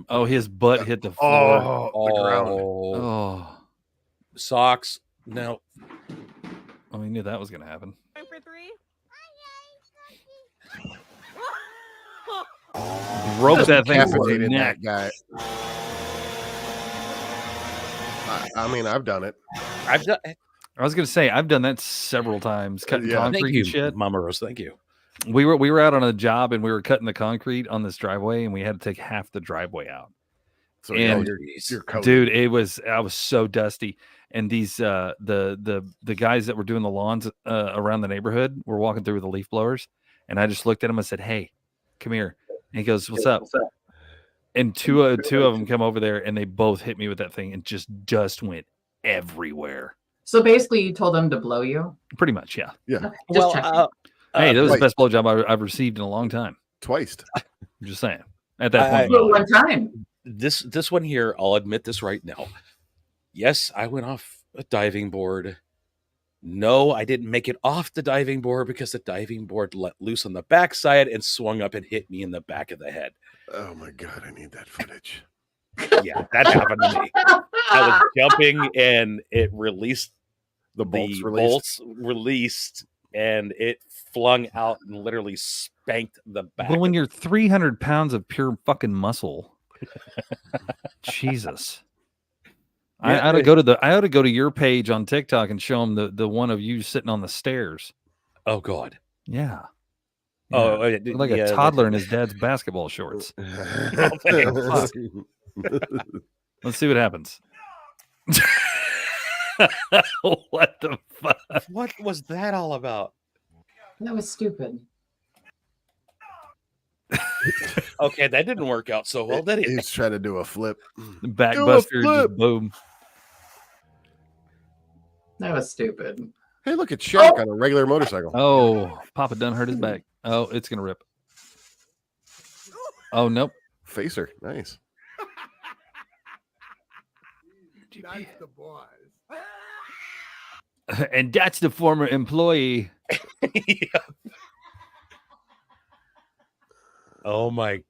Oh, his butt hit the floor. Oh, the ground. Oh. Socks. No. Oh, we knew that was gonna happen. Time for three. Broke that thing for the Decapitated neck. that guy. I mean, I've done it. I've done. I was gonna say I've done that several times, cutting Yeah. concrete Thank you, and shit. Mama Rose. Thank you. We were out on a job and we were cutting the concrete on this driveway and we had to take half the driveway out. So And- you're covered. Dude, I was so dusty. And these the guys that were doing the lawns around the neighborhood were walking through with the leaf blowers, and I just looked at him and said, "Hey, come here." And he goes, "What's up?" And two of them come over there and they both hit me with that thing and just dust went everywhere. So basically, you told them to blow you. Pretty much, yeah. Okay, just Well, checking. Hey, that was Wait. the best blowjob I've received in a long time. Twice. I'm just saying. At that point, Do it one time. this one here, I'll admit this right now. Yes, I went off a diving board. No, I didn't make it off the diving board because the diving board let loose on the backside and swung up and hit me in the back of the head. Oh my god, I need that footage. Yeah, that happened to me. I was jumping and it released. The bolts The released. bolts released and it flung out and literally spanked the back. but when of- you're 300 pounds of pure fucking muscle, Jesus. Yeah, I ought to go to your page on TikTok and show them the one of you sitting on the stairs. Oh God. Yeah. Oh, Yeah. Look like a toddler in his dad's basketball shorts. thanks. Let's see what happens. What the fuck? What was that all about? That was stupid. Okay, that didn't work out so well, did it? He's trying to do a flip. Backbuster, flip. just boom. That was stupid. Hey, look at Shaq on a regular motorcycle. Oh, Papa done hurt his back. Oh, it's gonna rip. Oh nope. Facer, nice. That's the boys. And that's the former employee. Yeah. Oh my!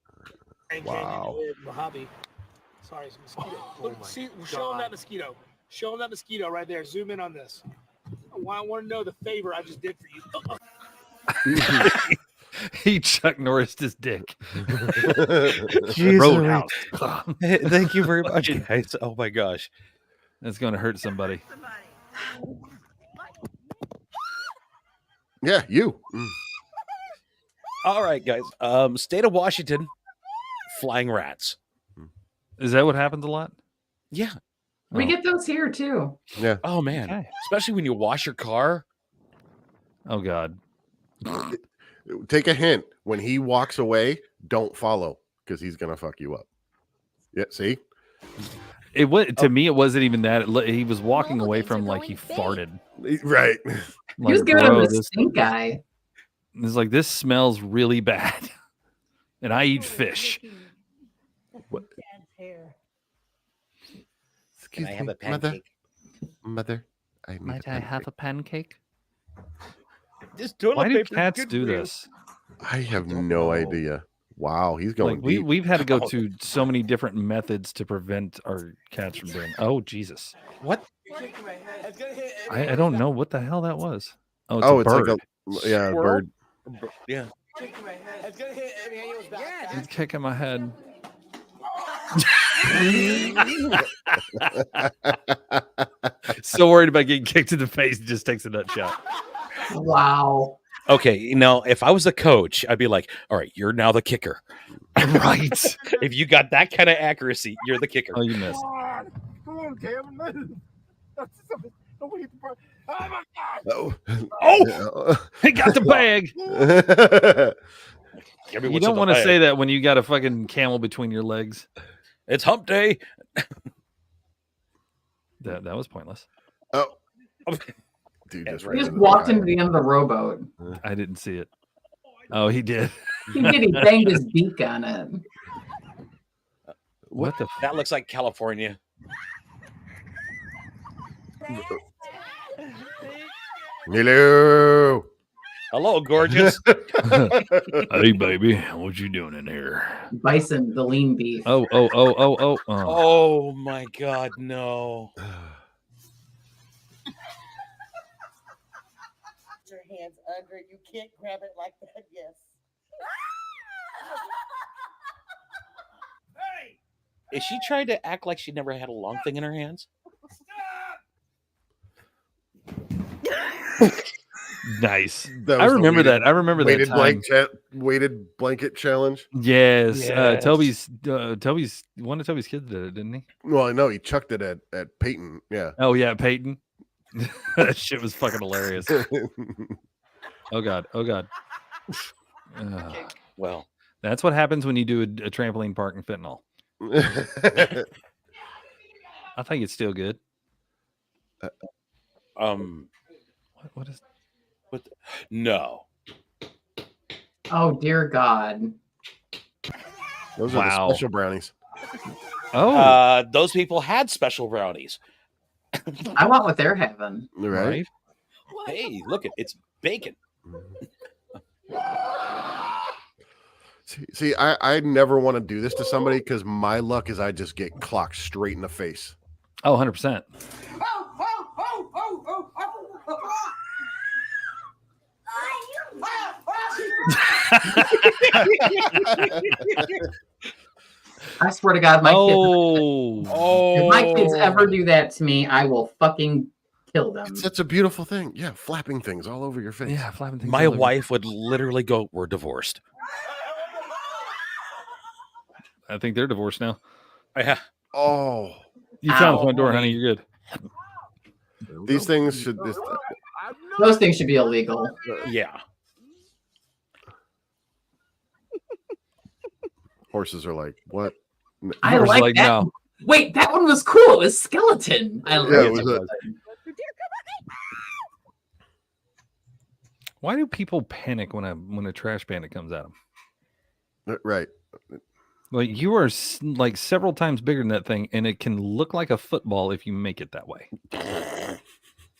Wow. Mojave. Sorry, it's a mosquito. Look, see, show him that mosquito. Show him that mosquito right there. Zoom in on this. want to know the favor I just did for you. He Chuck Norris his dick. Jeez, Roadhouse. Thank you very much, guys. Oh my gosh. That's going to hurt somebody. Yeah, you. All right, guys. State of Washington, flying rats. Is that what happens a lot? Yeah. We get those here too. Yeah. Oh man. Okay. Especially when you wash your car. Oh God. Take a hint. When he walks away, don't follow because he's gonna fuck you up. Yeah. See. It was to me. It wasn't even that. He was walking away from like he farted. Right. He was giving him the stink eye. It's like this smells really bad, and I eat fish. What? Can I have a Mother? pancake? Mother, Might I have a pancake? This toilet Why do paper is cats good do for you. this? I have no idea. Wow, he's going Like deep. we've had to go to so many different methods to prevent our cats from doing. Oh Jesus! What? I don't know what the hell that was. Oh, it's Oh, a it's bird. like a Squirrel? bird. Yeah. It's kicking my head. So worried about getting kicked in the face, just takes a nut shot. Wow. Okay, now if I was a coach, I'd be like, "All right, you're now the kicker." Right. If you got that kind of accuracy, you're the kicker. Oh, you missed. Come on, Cam. Don't hit the part. Oh my God. Oh, Oh, He got the bag. Give me You what's don't in the want to bag. say that when you got a fucking camel between your legs. It's hump day. That was pointless. oh. Dude just He ran just into the walked guy. into the end of the rowboat. I didn't see it. Oh, he did. He did. He banged his beak on it. What the? That looks like California. Hello. Hello, gorgeous. Hey, baby, what you doing in here? Bison, the lean beef. Oh. Oh my God, no. Your hands under it. You can't grab it like that. Yes. Is she trying to act like she never had a long thing in her hands? Nice. That I was the remember weighted- that. I remember that weighted time. weighted blanket challenge. Yes. Yes. Toby's one of Toby's kids did it, didn't he? Well, I know he chucked it at Peyton. Yeah. Oh yeah, Peyton. That shit was fucking hilarious. Oh God. Ugh. Well, That's what happens when you do a trampoline park in fentanyl. I think it's still good. What is? no. Oh dear God. Those are Wow. the special brownies. Oh, Those people had special brownies. I want what they're having. Right. Hey, look it's bacon. See, I never want to do this to somebody because my luck is I just get clocked straight in the face. Oh, 100%. I swear to God, my kids. Oh, If my kids ever do that to me, I will fucking kill them. It's such a beautiful thing. Yeah, flapping things all over your face. yeah, flapping things. My all over. wife would literally go, "We're divorced." I think they're divorced now. Yeah. Oh, You found the Ow. front door, honey. You're good. these things should. Those things should be illegal. Yeah. Horses are like, what? I Horse like like, that. no. Wait, that one was cool. It was skeleton. I Yeah, like it was skeleton. Why do people panic when a trash bandit comes at them? Right. Like you are like several times bigger than that thing, and it can look like a football if you make it that way.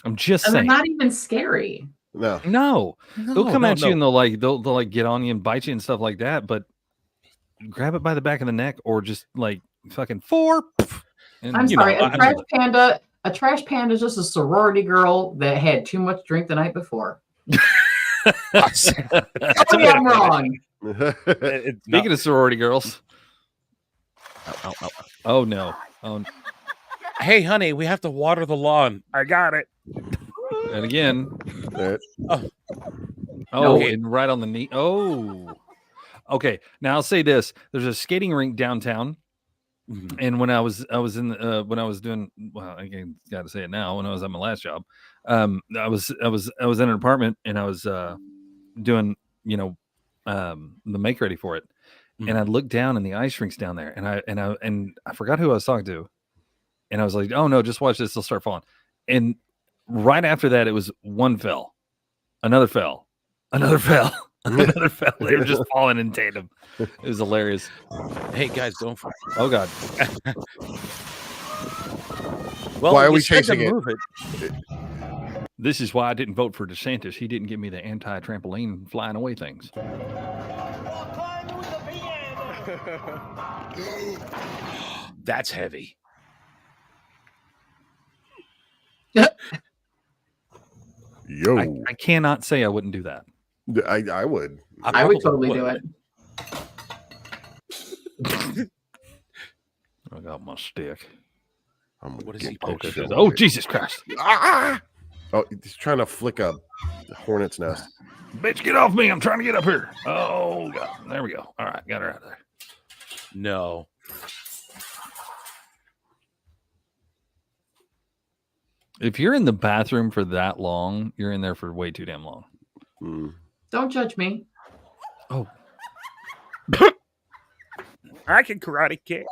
I'm just And they're saying. not even scary. No. No, they'll come at you and no. they'll like get on you and bite you and stuff like that. But grab it by the back of the neck or just like fucking four. And, I'm you know, sorry. A trash panda A trash panda is just a sorority girl that had too much drink the night before. Tell me I'm wrong. Speaking of sorority girls. Oh no. Oh. Hey, honey, we have to water the lawn. I got it. And again. And right on the knee. Oh. Okay. Now I'll say this. There's a skating rink downtown. And when I was in when I was doing, well, I got to say it now, when I was at my last job, I was in an apartment and I was doing, the make ready for it. And I looked down and the ice rink's down there, and I forgot who I was talking to. And I was like, oh no, just watch this, they'll start falling. And right after that, it was one fell, another fell, another fell. Another fell. They were just falling in tandem. It was hilarious. Hey guys, don't. Oh God. Well, why are we chasing it? This is why I didn't vote for DeSantis. He didn't give me the anti-trampoline flying away things. That's heavy. Yo, I cannot say I wouldn't do that. I would. I would totally do it. I got my stick. What is he poking? poking? Oh, Jesus Christ. Ah! Oh, he's trying to flick a hornet's nest. Bitch, get off me. I'm trying to get up here. Oh, God. There we go. All right. Got her out of there. No. If you're in the bathroom for that long, you're in there for way too damn long. Don't judge me. Oh. I can karate kick.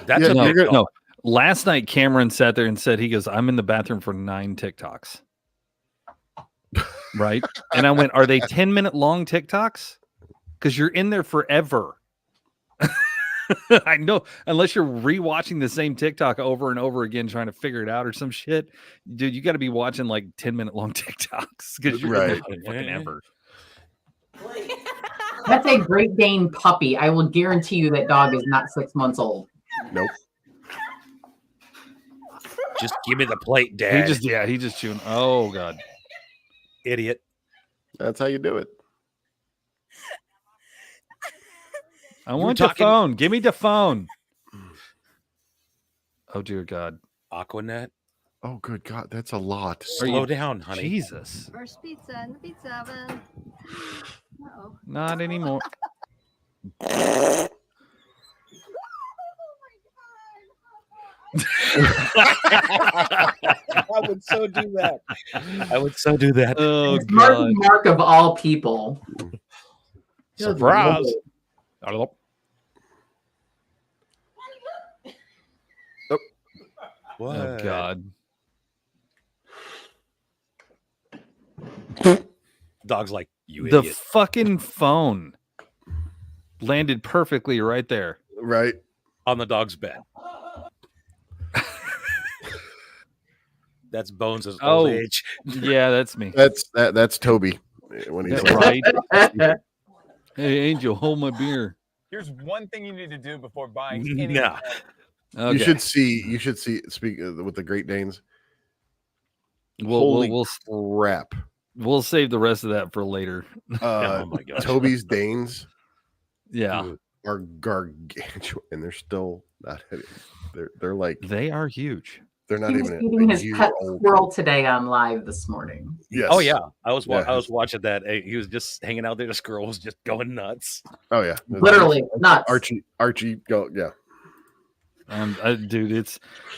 That's Yeah, a big No. Last night, Cameron sat there and said, he goes, I'm in the bathroom for 9 TikToks. Right? And I went, are they 10-minute long TikToks? Because you're in there forever. I know, unless you're rewatching the same TikTok over and over again, trying to figure it out or some shit, dude, you got to be watching like 10-minute long TikToks because you're in there for fucking ever. That's a Great Dane puppy. I will guarantee you that dog is not 6 months old. Nope. Just give me the plate, Dad. He just chewing. Oh God, Idiot. That's how you do it. I want your phone. Give me the phone. Oh dear God. Aquanet. Oh good God, that's a lot. Slow down, honey. Jesus. First pizza in the pizza oven. Uh-oh. Not anymore. I would so do that. Oh It's God. Mark of all people. Surprise. What? Oh God. Dog's like, you The idiot. fucking phone landed perfectly right there. Right. On the dog's bed. That's Bones' old age. Yeah, that's me. That's Toby when he's right. Hey, Angel, hold my beer. Here's one thing you need to do before buying any. Nah. Okay. You should see. Speak with the Great Danes. We'll crap. We'll save the rest of that for later. Oh my gosh. Toby's Danes. Yeah, are gargantuan, and they're still not. They're like they are huge. They're not He was even eating a his year pet old. squirrel today on live this morning. Yes. Oh yeah, I was watching that. He was just hanging out there. The squirrel was just going nuts. Oh yeah, Literally nuts. Archie, go yeah. Dude,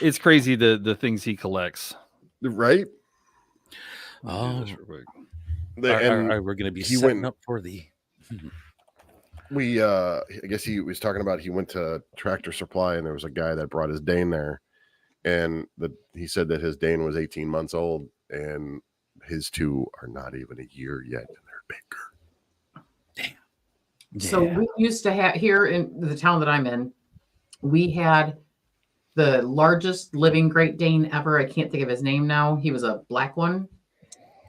it's crazy the things he collects. Right. Oh, And we're going to be he setting went up for the. I guess he was talking about he went to Tractor Supply and there was a guy that brought his Dane there, and he said that his Dane was 18 months old and his two are not even a year yet and they're bigger. Damn. So we used to have here in the town that I'm in, we had the largest living Great Dane ever. I can't think of his name now. He was a black one.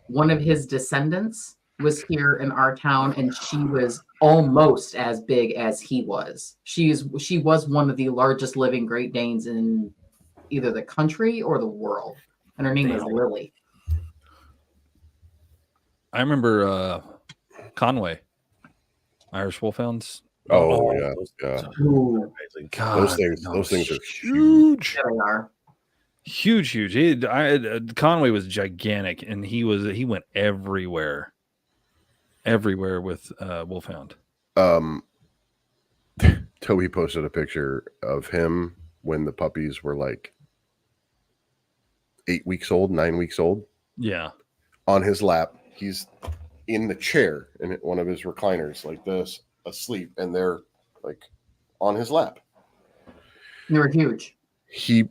One of his descendants was here in our town, and she was almost as big as he was. She was one of the largest living Great Danes in either the country or the world. And her name is Lily. I remember Conway, Irish Wolfhounds. Oh yeah. God, those things are huge. Yeah, they are. Huge. Conway was gigantic, and he went everywhere with Wolfhound. Toby posted a picture of him when the puppies were like 8 weeks old, 9 weeks old. Yeah. On his lap, he's in the chair in one of his recliners like this, asleep, and they're like on his lap. They were huge. He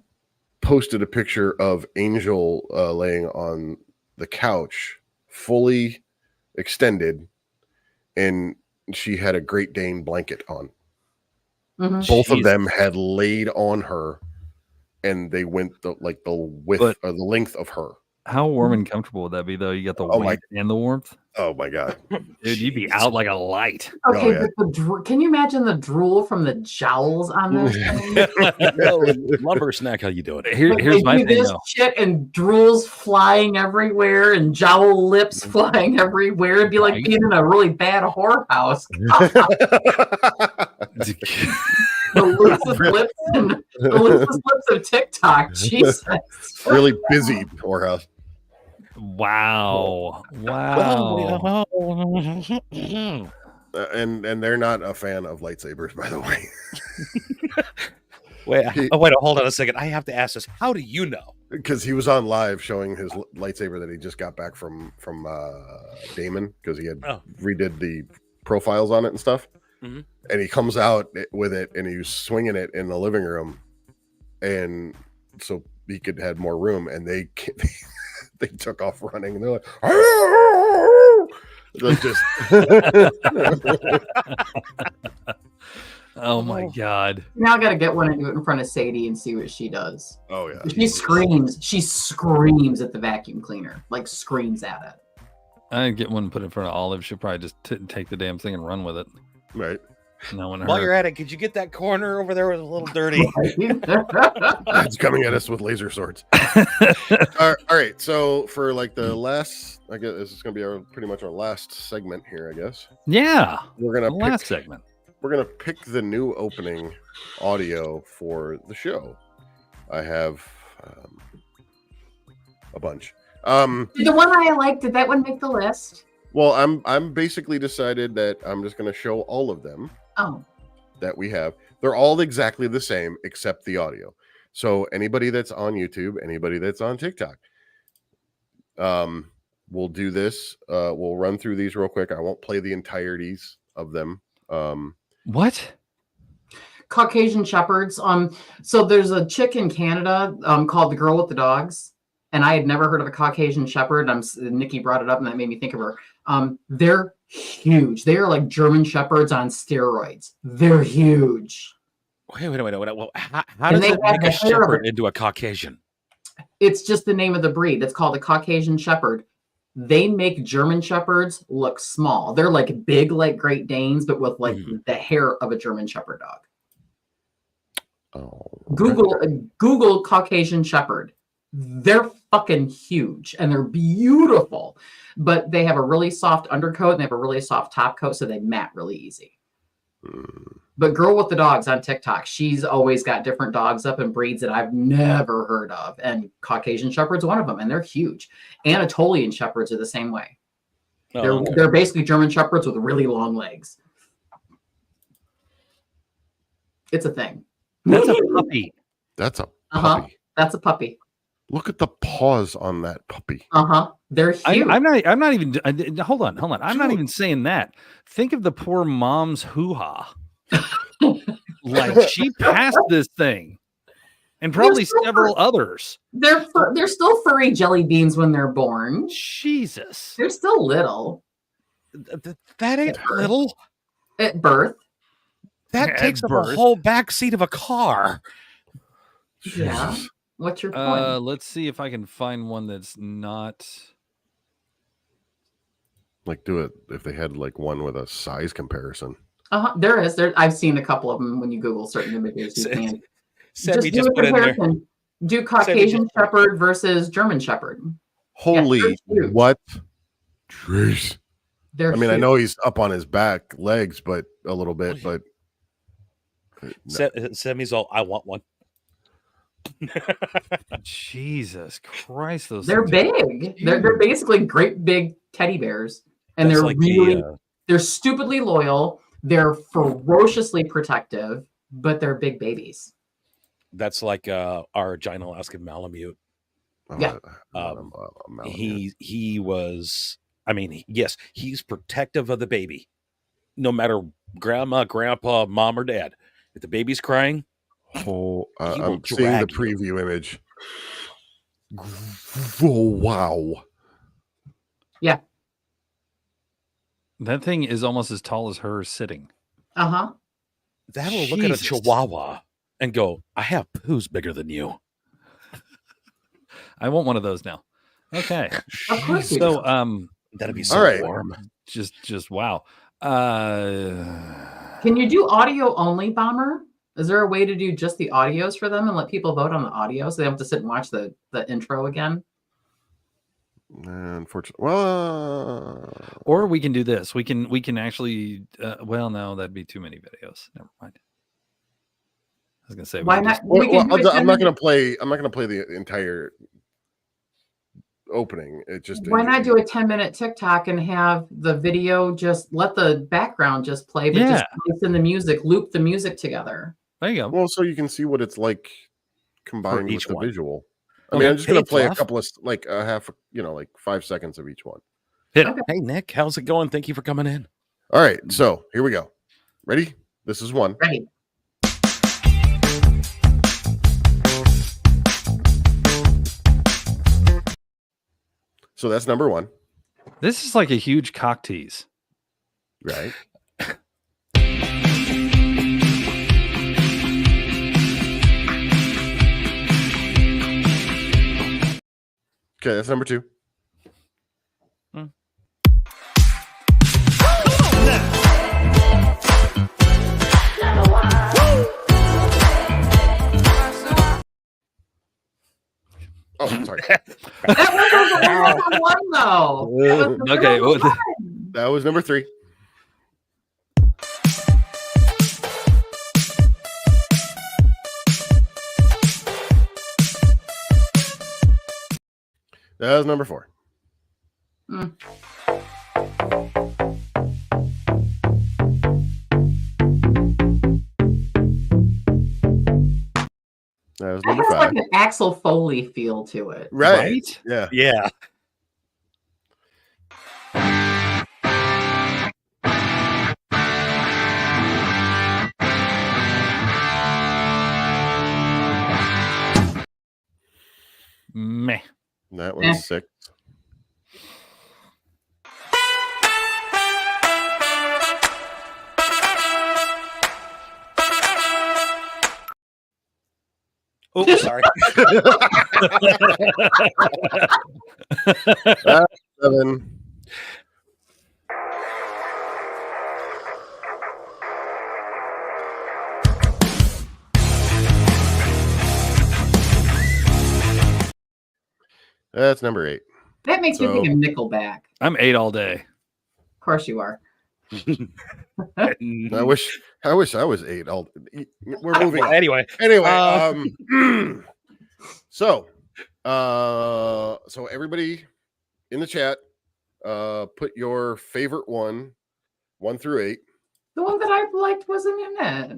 posted a picture of Angel laying on the couch, fully extended, and she had a Great Dane blanket on. Mm-hmm. Both of them had laid on her, and they went the width or the length of her. How warm and comfortable would that be, though? You got the weight and the warmth. Oh my God, dude, you'd be out like a light. Okay, but can you imagine the drool from the jowls on this thing? Lumber snack, how you doing? Here's my thing, though. Shit and drools flying everywhere and jowl lips flying everywhere. It'd be like being in a really bad whorehouse. The loosest lips of TikTok. Jesus. Really busy whorehouse. Wow. And they're not a fan of lightsabers, by the way. Wait, hold on a second. I have to ask this. How do you know? Because he was on live showing his lightsaber that he just got back from Damon, because he had redid the profiles on it and stuff. Mm-hmm. And he comes out with it, and he was swinging it in the living room, and so he could have more room. And they took off running, and they're like, just. Oh my God! Now I got to get one and do it in front of Sadie and see what she does. Oh yeah, she screams. She screams at the vacuum cleaner, like screams at it. I'd get one and put it in front of Olive. She'll probably just take the damn thing and run with it. Right. While you're at it, could you get that corner over there was a little dirty? It's coming at us with laser swords. All right. So for like the last, I guess this is going to be pretty much our last segment here, I guess. Yeah. We're going to last segment. We're going to pick the new opening audio for the show. I have a bunch. The one I liked, did that one make the list? Well, I'm basically decided that I'm just going to show all of them. Oh. That we have. They're all exactly the same except the audio. So anybody that's on YouTube, anybody that's on TikTok, we'll do this. We'll run through these real quick. I won't play the entireties of them. What? Caucasian Shepherds. So there's a chick in Canada called the Girl with the Dogs. And I had never heard of a Caucasian Shepherd. Nikki brought it up, and that made me think of her. They're huge. They are like German Shepherds on steroids. They're huge. Wait. Well, how does it make a Shepherd into a Caucasian? It's just the name of the breed. It's called a Caucasian Shepherd. They make German Shepherds look small. They're like big, like Great Danes, but with like the hair of a German Shepherd dog. Oh. Google Caucasian Shepherd. They're fucking huge and they're beautiful, but they have a really soft undercoat and they have a really soft top coat, so they mat really easy. But Girl with the Dogs on TikTok, she's always got different dogs up and breeds that I've never heard of, and Caucasian Shepherd's one of them, and they're huge. Anatolian Shepherds are the same way. They're basically German Shepherds with really long legs. It's a thing. That's a puppy. That's a puppy. That's a puppy. Look at the paws on that puppy. They're huge. I'm not even. Hold on. I'm not even saying that. Think of the poor mom's hoo-ha. Like she passed this thing, and probably several others. They're still furry jelly beans when they're born. Jesus, they're still little. That ain't little. At birth. That takes up a whole back seat of a car. Yeah. What's your point? Let's see if I can find one that's not. Like, do it if they had like one with a size comparison. There is. I've seen a couple of them when you Google certain images. You can. Sammy just put in there. Do Caucasian Shepherd versus German Shepherd. Holy what? Jeez. They're I mean, I huge. know he's up on his back legs, but a little bit, but Sammy's all, I want one. Jesus Christ, those They're things are big. They're basically great big teddy bears, and That's they're like really they're stupidly loyal. They're ferociously protective, but they're big babies. That's like our giant Alaskan Malamute. Yeah. He was, I mean, yes, he's protective of the baby, no matter grandma, grandpa, mom, or dad. If the baby's crying, I'm seeing the preview image. Oh, wow. Yeah. That thing is almost as tall as her sitting. Uh-huh. That'll look at a Chihuahua and go, I have poos bigger than you. I want one of those now. Okay. Of course you So do. That'd be so All right. warm. Just wow. Can you do audio only, Bomber? Is there a way to do just the audios for them and let people vote on the audio so they don't have to sit and watch the intro again? Unfortunately, well, or we can do this. We can actually. Well, no, that'd be too many videos. Never mind. I was gonna say, why not? I'm not gonna play. I'm not gonna play the entire opening. It just why not do a 10-minute TikTok and have the video just let the background just play, but just place in the music, loop the music together. There you go. Well, so you can see what it's like combined with the visual. I Okay. mean, I'm just gonna play Fluff. a couple of like a half, like 5 seconds of each one. Hit it. Hey Nick, how's it going? Thank you for coming in. All right, so here we go. Ready? This is one. Ready. So that's number one. This is like a huge cock tease. Right. Okay, that's number two. Oh, sorry. That was one though. Okay, that was number three. That was number four. That was number has five. like an Axel Foley feel to it. Right. Yeah. Yeah. Meh. That was six. Oh, sorry. Seven. That's number eight. That makes me think of Nickelback. I'm 8 all day. Of course you are. I wish I was 8. We're moving. Anyway. So everybody in the chat, put your favorite one through 8. The one that I liked wasn't in it.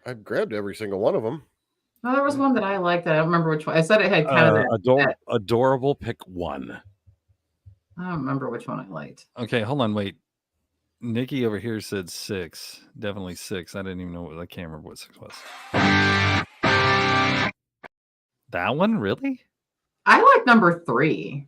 I grabbed every single one of them. No, there was one that I liked. I don't remember which one. I said it had kind of adorable. Pick one. I don't remember which one I liked. Okay, hold on, wait. Nikki over here said 6. Definitely 6. I didn't even know I can't remember what 6 was. That one, really? I like number 3.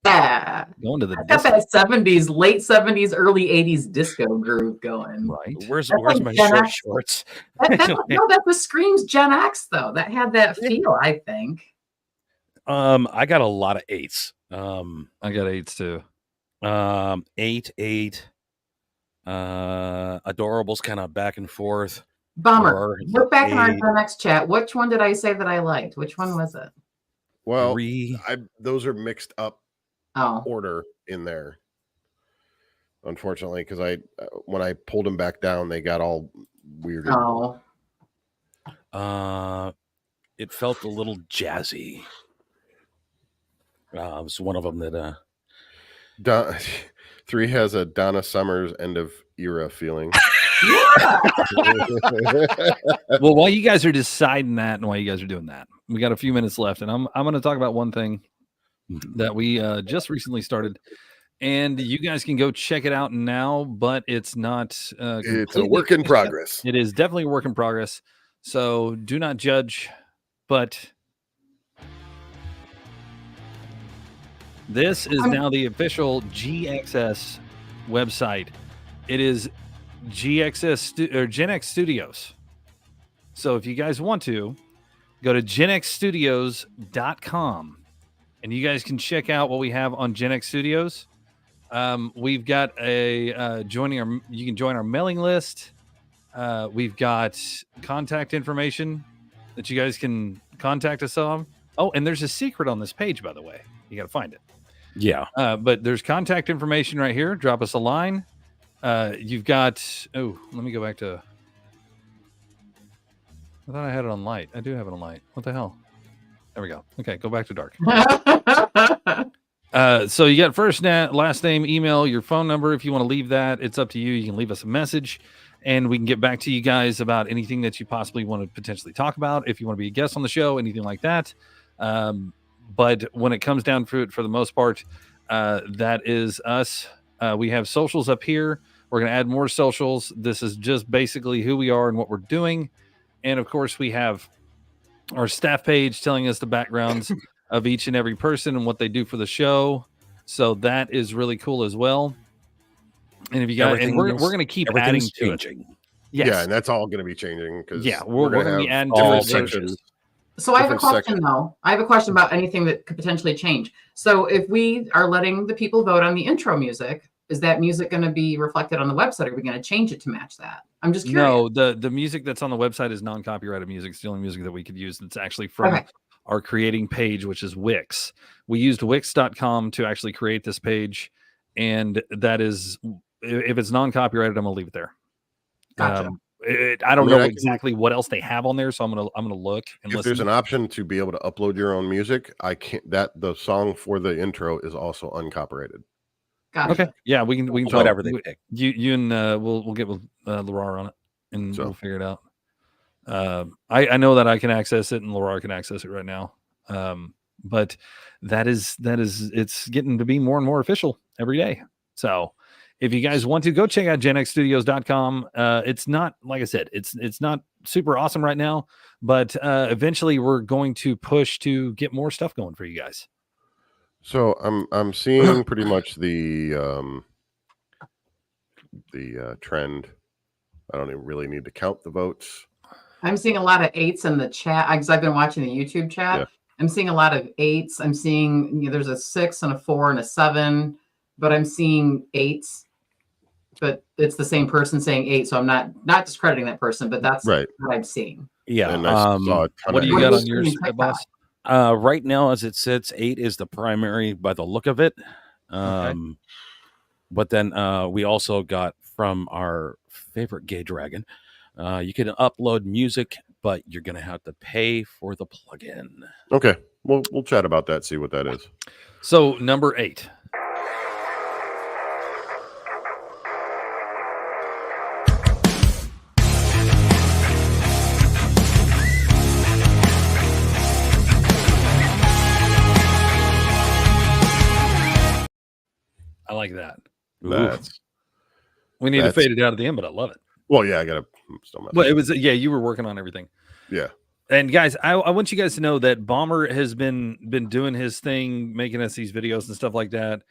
Yeah. Going to the got that 70s, late 70s, early 80s disco groove going. Right. Where's like my Gen short X. shorts? That was screams Gen X though. That had that feel, I think. I got a lot of 8s. I got 8s too. 8. Adorable's kind of back and forth. Bummer. Look back in our a- next chat. Which one did I say that I liked? Which one was it? Well, those are mixed up Oh. order in there. Unfortunately, because when I pulled them back down, they got all weirded. Oh. It felt a little jazzy. It was one of them that 3 has a Donna Summers end of era feeling. Well, while you guys are deciding that and while you guys are doing that, we got a few minutes left, and I'm going to talk about one thing that we just recently started, and you guys can go check it out now, but it's not it's a work in progress. It is definitely a work in progress, so do not judge, but this is now the official GXS website. It is GXS or Gen X Studios. So if you guys want to, go to genxstudios.com and you guys can check out what we have on Gen X Studios. We've got you can join our mailing list. We've got contact information that you guys can contact us on. Oh, and there's a secret on this page, by the way. You got to find it. Yeah. But there's contact information right here. Drop us a line. You've got, let me go back to, I thought I had it on light. I do have it on light. What the hell? There we go. Okay, go back to dark. So you got first name, last name, email, your phone number. If you want to leave that, it's up to you. You can leave us a message and we can get back to you guys about anything that you possibly want to potentially talk about. If you want to be a guest on the show, anything like that. But when it comes down to it, for the most part, that is us. We have socials up here. We're going to add more socials. This is just basically who we are and what we're doing. And of course, we have our staff page telling us the backgrounds of each and every person and what they do for the show. So that is really cool as well. And if you got, and we're going to keep adding to it. Yes. Yeah, and that's all going to be changing because we're going to be adding all to sections. So I have a question though. I have a question about anything that could potentially change. So if we are letting the people vote on the intro music, is that music going to be reflected on the website? Or are we going to change it to match that? I'm just curious. No, the music that's on the website is non-copyrighted music. It's the only music that we could use. That's actually from our creating page, which is Wix. We used Wix.com to actually create this page. And that is, if it's non-copyrighted, I'm going to leave it there. Gotcha. I don't know exactly what else they have on there, so I'm gonna look. And if there's an option to be able to upload your own music, I can't. That the song for the intro is also uncopyrighted. Gotcha. Okay, yeah, we can talk, whatever they pick. You and we'll get with Laura on it, and we'll figure it out. I know that I can access it, and Laura can access it right now. But that is it's getting to be more and more official every day. So if you guys want to, go check out genxstudios.com. It's not, like I said, it's not super awesome right now, but eventually we're going to push to get more stuff going for you guys. So I'm seeing pretty much the trend. I don't even really need to count the votes. I'm seeing a lot of 8s in the chat because I've been watching the YouTube chat. Yeah. I'm seeing a lot of 8s. I'm seeing there's a 6 and a 4 and a 7, but I'm seeing 8s. But it's the same person saying 8, so I'm not discrediting that person, but that's what I'm seeing. Yeah. And I saw what do you got on yours, boss? Right now, as it sits, 8 is the primary by the look of it. But then we also got from our favorite gay dragon, you can upload music, but you're going to have to pay for the plugin. Okay. We'll chat about that, see what that is. So number 8. I like that. We need to fade it out at the end, but I love it. Well, yeah, I gotta still mess. Well, it was you were working on everything. Yeah. And guys, I want you guys to know that Bomber has been doing his thing, making us these videos and stuff like that.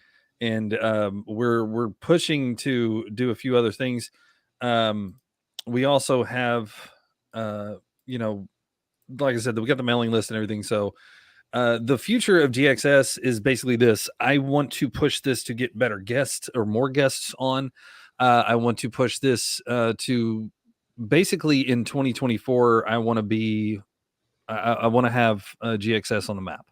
And we're pushing to do a few other things. We also have like I said, we got the mailing list and everything. So the future of GXS is basically this. I want to push this to get better guests or more guests on. I want to push this to basically in 2024. I want to be, I want to have GXS on the map.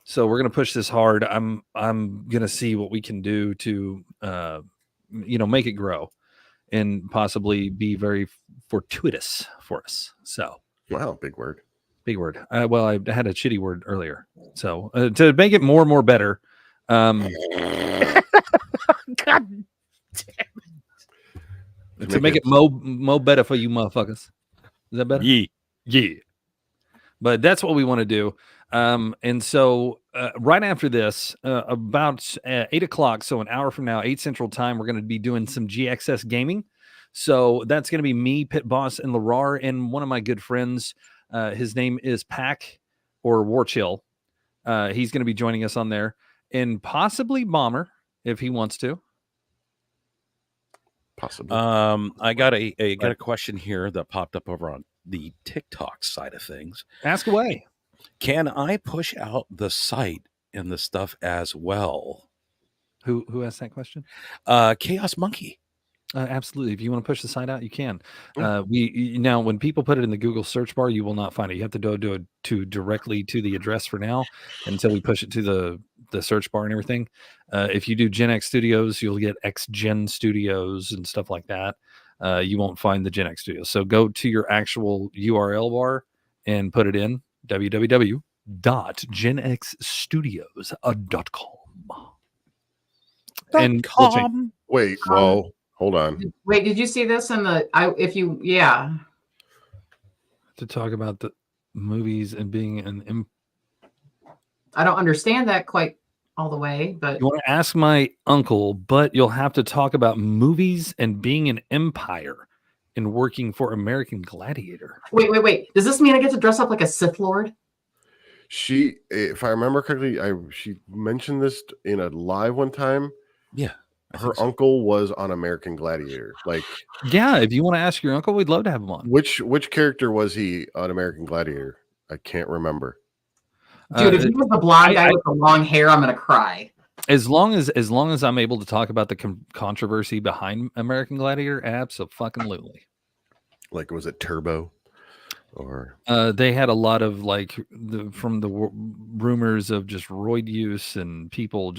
So we're going to push this hard. I'm going to see what we can do to, make it grow and possibly be very fortuitous for us. So, wow, big word. Big word. Well, I had a shitty word earlier. So to make it more and more better. God damn it. To make it mo better for you motherfuckers. Is that better? Yeah. But that's what we want to do. And so right after this, about 8 o'clock, so an hour from now, 8 Central Time, we're going to be doing some GXS gaming. So that's going to be me, Pit Boss, and Larar, and one of my good friends. His name is Pack or Warchill. He's going to be joining us on there, and possibly Bomber if he wants to. Possibly. I got a question here that popped up over on the TikTok side of things. Ask away. Can I push out the site and the stuff as well? Who asked that question? Chaos Monkey. Absolutely. If you want to push the site out, you can. Now, when people put it in the Google search bar, you will not find it. You have to do it directly to the address for now until we push it to the search bar and everything. If you do Gen X Studios, you'll get X Gen Studios and stuff like that. You won't find the Gen X Studios. So go to your actual URL bar and put it in www.genxstudios.com. And wait, whoa. Hold on. Wait, did you see this in the? To talk about the movies and being an. I don't understand that quite all the way, but you want to ask my uncle, but you'll have to talk about movies and being an empire and working for American Gladiator. Wait. Does this mean I get to dress up like a Sith Lord? She, if I remember correctly, she mentioned this in a live one time. Yeah. Her uncle was on American Gladiator. Yeah, if you want to ask your uncle, we'd love to have him on. Which character was he on American Gladiator? I can't remember. Dude, if he was the blonde guy with the long hair, I'm gonna cry. As long as I'm able to talk about the controversy behind American Gladiator, absolutely. Like, was it Turbo? Or they had a lot of from the rumors of just roid use and people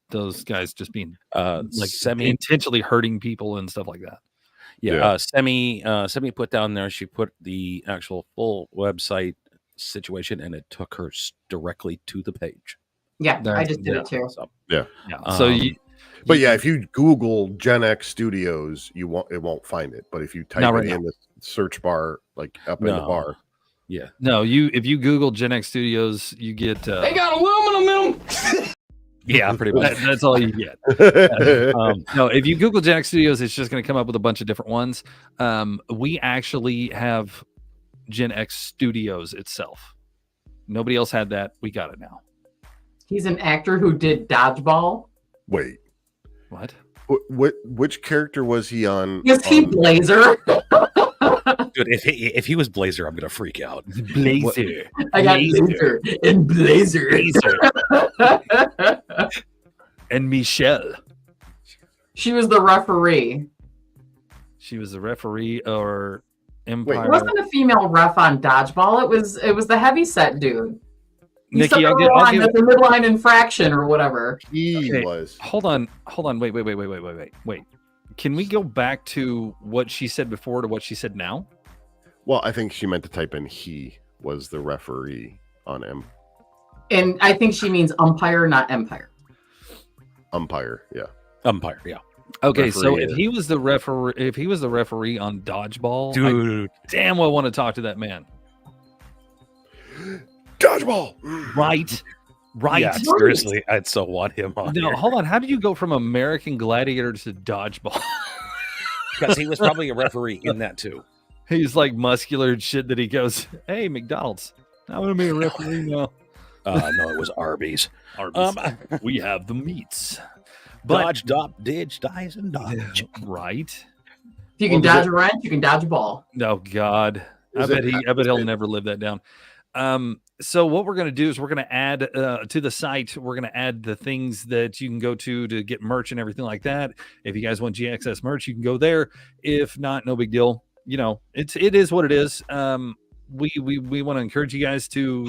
those guys just being intentionally hurting people and stuff like that. Yeah. Semi put down there. She put the actual full website situation, and it took her directly to the page. Yeah, I just did it too. So, yeah. So if you Google Gen X Studios, it won't find it. But if you type it in the search bar, up in the bar, if you Google Gen X Studios, you get they got aluminum in them. Yeah, pretty much. That's all you get. No, if you Google Gen X Studios, it's just going to come up with a bunch of different ones. We actually have Gen X Studios itself. Nobody else had that. We got it now. He's an actor who did Dodgeball. Wait, what? Which character was he on? Is he Blazer? Dude, if he was Blazer, I'm gonna freak out. Blazer. I got Blazer and Blazer. And Michelle. She was the referee. She was the referee or Empire. It wasn't a female ref on Dodgeball. It was the heavyset dude. Nikki, I'll give that's a midline infraction or whatever. He was. Hold on. Wait. Can we go back to what she said before to what she said now? Well, I think she meant to type in he was the referee on M. And I think she means umpire, not empire. Umpire, yeah. Umpire, yeah. Okay, referee, so if he was the referee on Dodgeball, dude, I damn well want to talk to that man. Dodgeball, right? Yeah, seriously, I'd so want him on. No, hold on. How did you go from American Gladiator to Dodgeball? Because he was probably a referee in that too. He's like muscular and shit that he goes, "Hey, McDonald's, I want to be a referee now." No, it was Arby's. We have the meats. Dodge, ditch, dies, and dodge. Right. If you can dodge a wrench, you can dodge a ball. Oh God, I bet he'll never live that down. So what we're going to do is we're going to add to the site. We're going to add the things that you can go to get merch and everything like that. If you guys want GXS merch, you can go there. If not, no big deal. You know, it is what it is. We want to encourage you guys to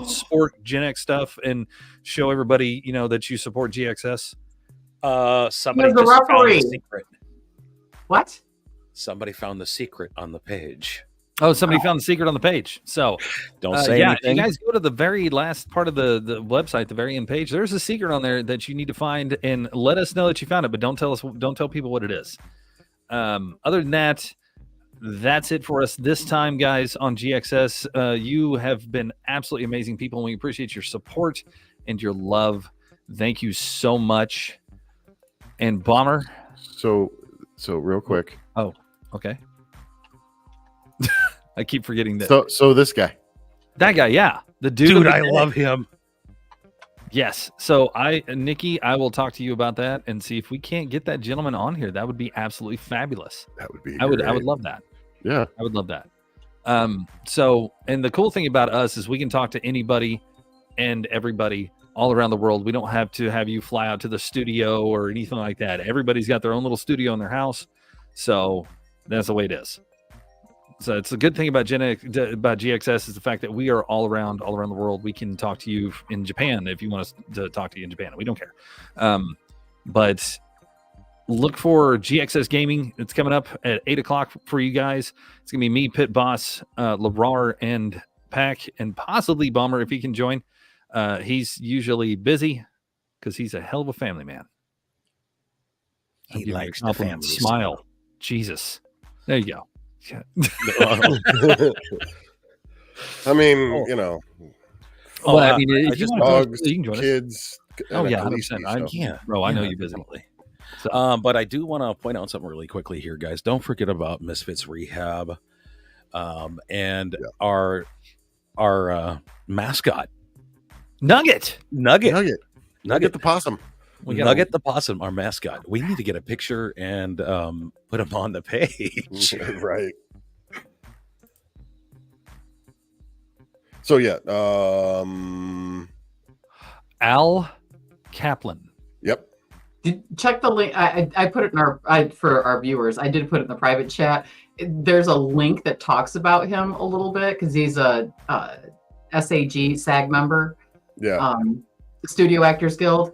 support Gen X stuff and show everybody that you support GXS. Somebody the just found referee. the secret. What? Somebody found the secret on the page. Oh, somebody found the secret on the page. So Don't say if anything. you guys go to the very last part of the website, the very end page, there's a secret on there that you need to find and let us know that you found it, but don't tell people what it is. Other than that, that's it for us this time, guys, on GXS. You have been absolutely amazing people, and we appreciate your support and your love. Thank you so much. And Bomber. So real quick. Oh, okay. I keep forgetting that. So this guy. That guy, yeah. The dude. I love him. Yes. So Nikki, I will talk to you about that and see if we can't get that gentleman on here. That would be absolutely fabulous. That would be I would love that. Yeah. I would love that. So, and the cool thing about us is we can talk to anybody and everybody all around the world. We don't have to have you fly out to the studio or anything like that. Everybody's got their own little studio in their house. So that's the way it is. So it's a good thing about about GXS is the fact that we are all around the world. We can talk to you in Japan if you want us to talk to you in Japan. We don't care. But look for GXS Gaming. It's coming up at 8:00 for you guys. It's gonna be me, Pit Boss, Labrar, and Pack, and possibly Bomber if he can join. He's usually busy because he's a hell of a family man. He likes the family. Smile. Jesus. There you go. I mean, Well, I mean, I if you just want dogs, to, you can join us. kids. Oh and yeah, Khaleesi, 100%. so. Bro, I know you're busy. Definitely. But I do want to point out something really quickly here, guys. Don't forget about Misfits Rehab, and our mascot, Nugget. Nugget the possum. Nugget the possum, our mascot. We need to get a picture and put him on the page. Right. So yeah, Al Kaplan. Yep. Check the link. I put it in for our viewers. I did put it in the private chat. There's a link that talks about him a little bit because he's a SAG member. Yeah. Studio Actors Guild.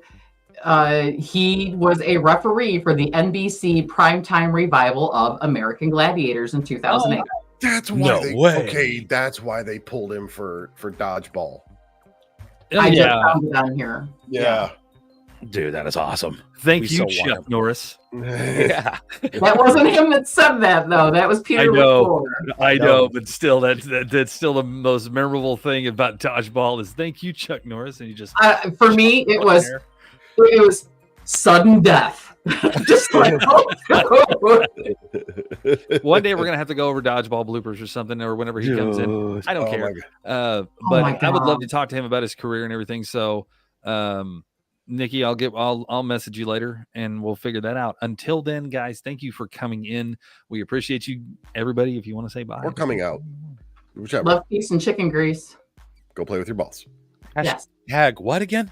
He was a referee for the NBC primetime revival of American Gladiators in 2008. That's why way. That's why they pulled him for dodgeball. I just found it on here. Yeah. Dude, that is awesome. Thank We you, so want Chuck him. Norris. Yeah. That wasn't him that said that, though. That was Peter. I know, but still, that's still the most memorable thing about dodgeball is thank you, Chuck Norris, and you just For me, it was sudden death. Just like one day we're gonna have to go over dodgeball bloopers or something, or whenever he comes in. I don't care. But I would love to talk to him about his career and everything. So, Nikki, I'll message you later and we'll figure that out. Until then, guys, thank you for coming in. We appreciate you, everybody. If you want to say bye or coming out, whichever. Love, peace, and chicken grease. Go play with your balls. Yes. Hashtag what again?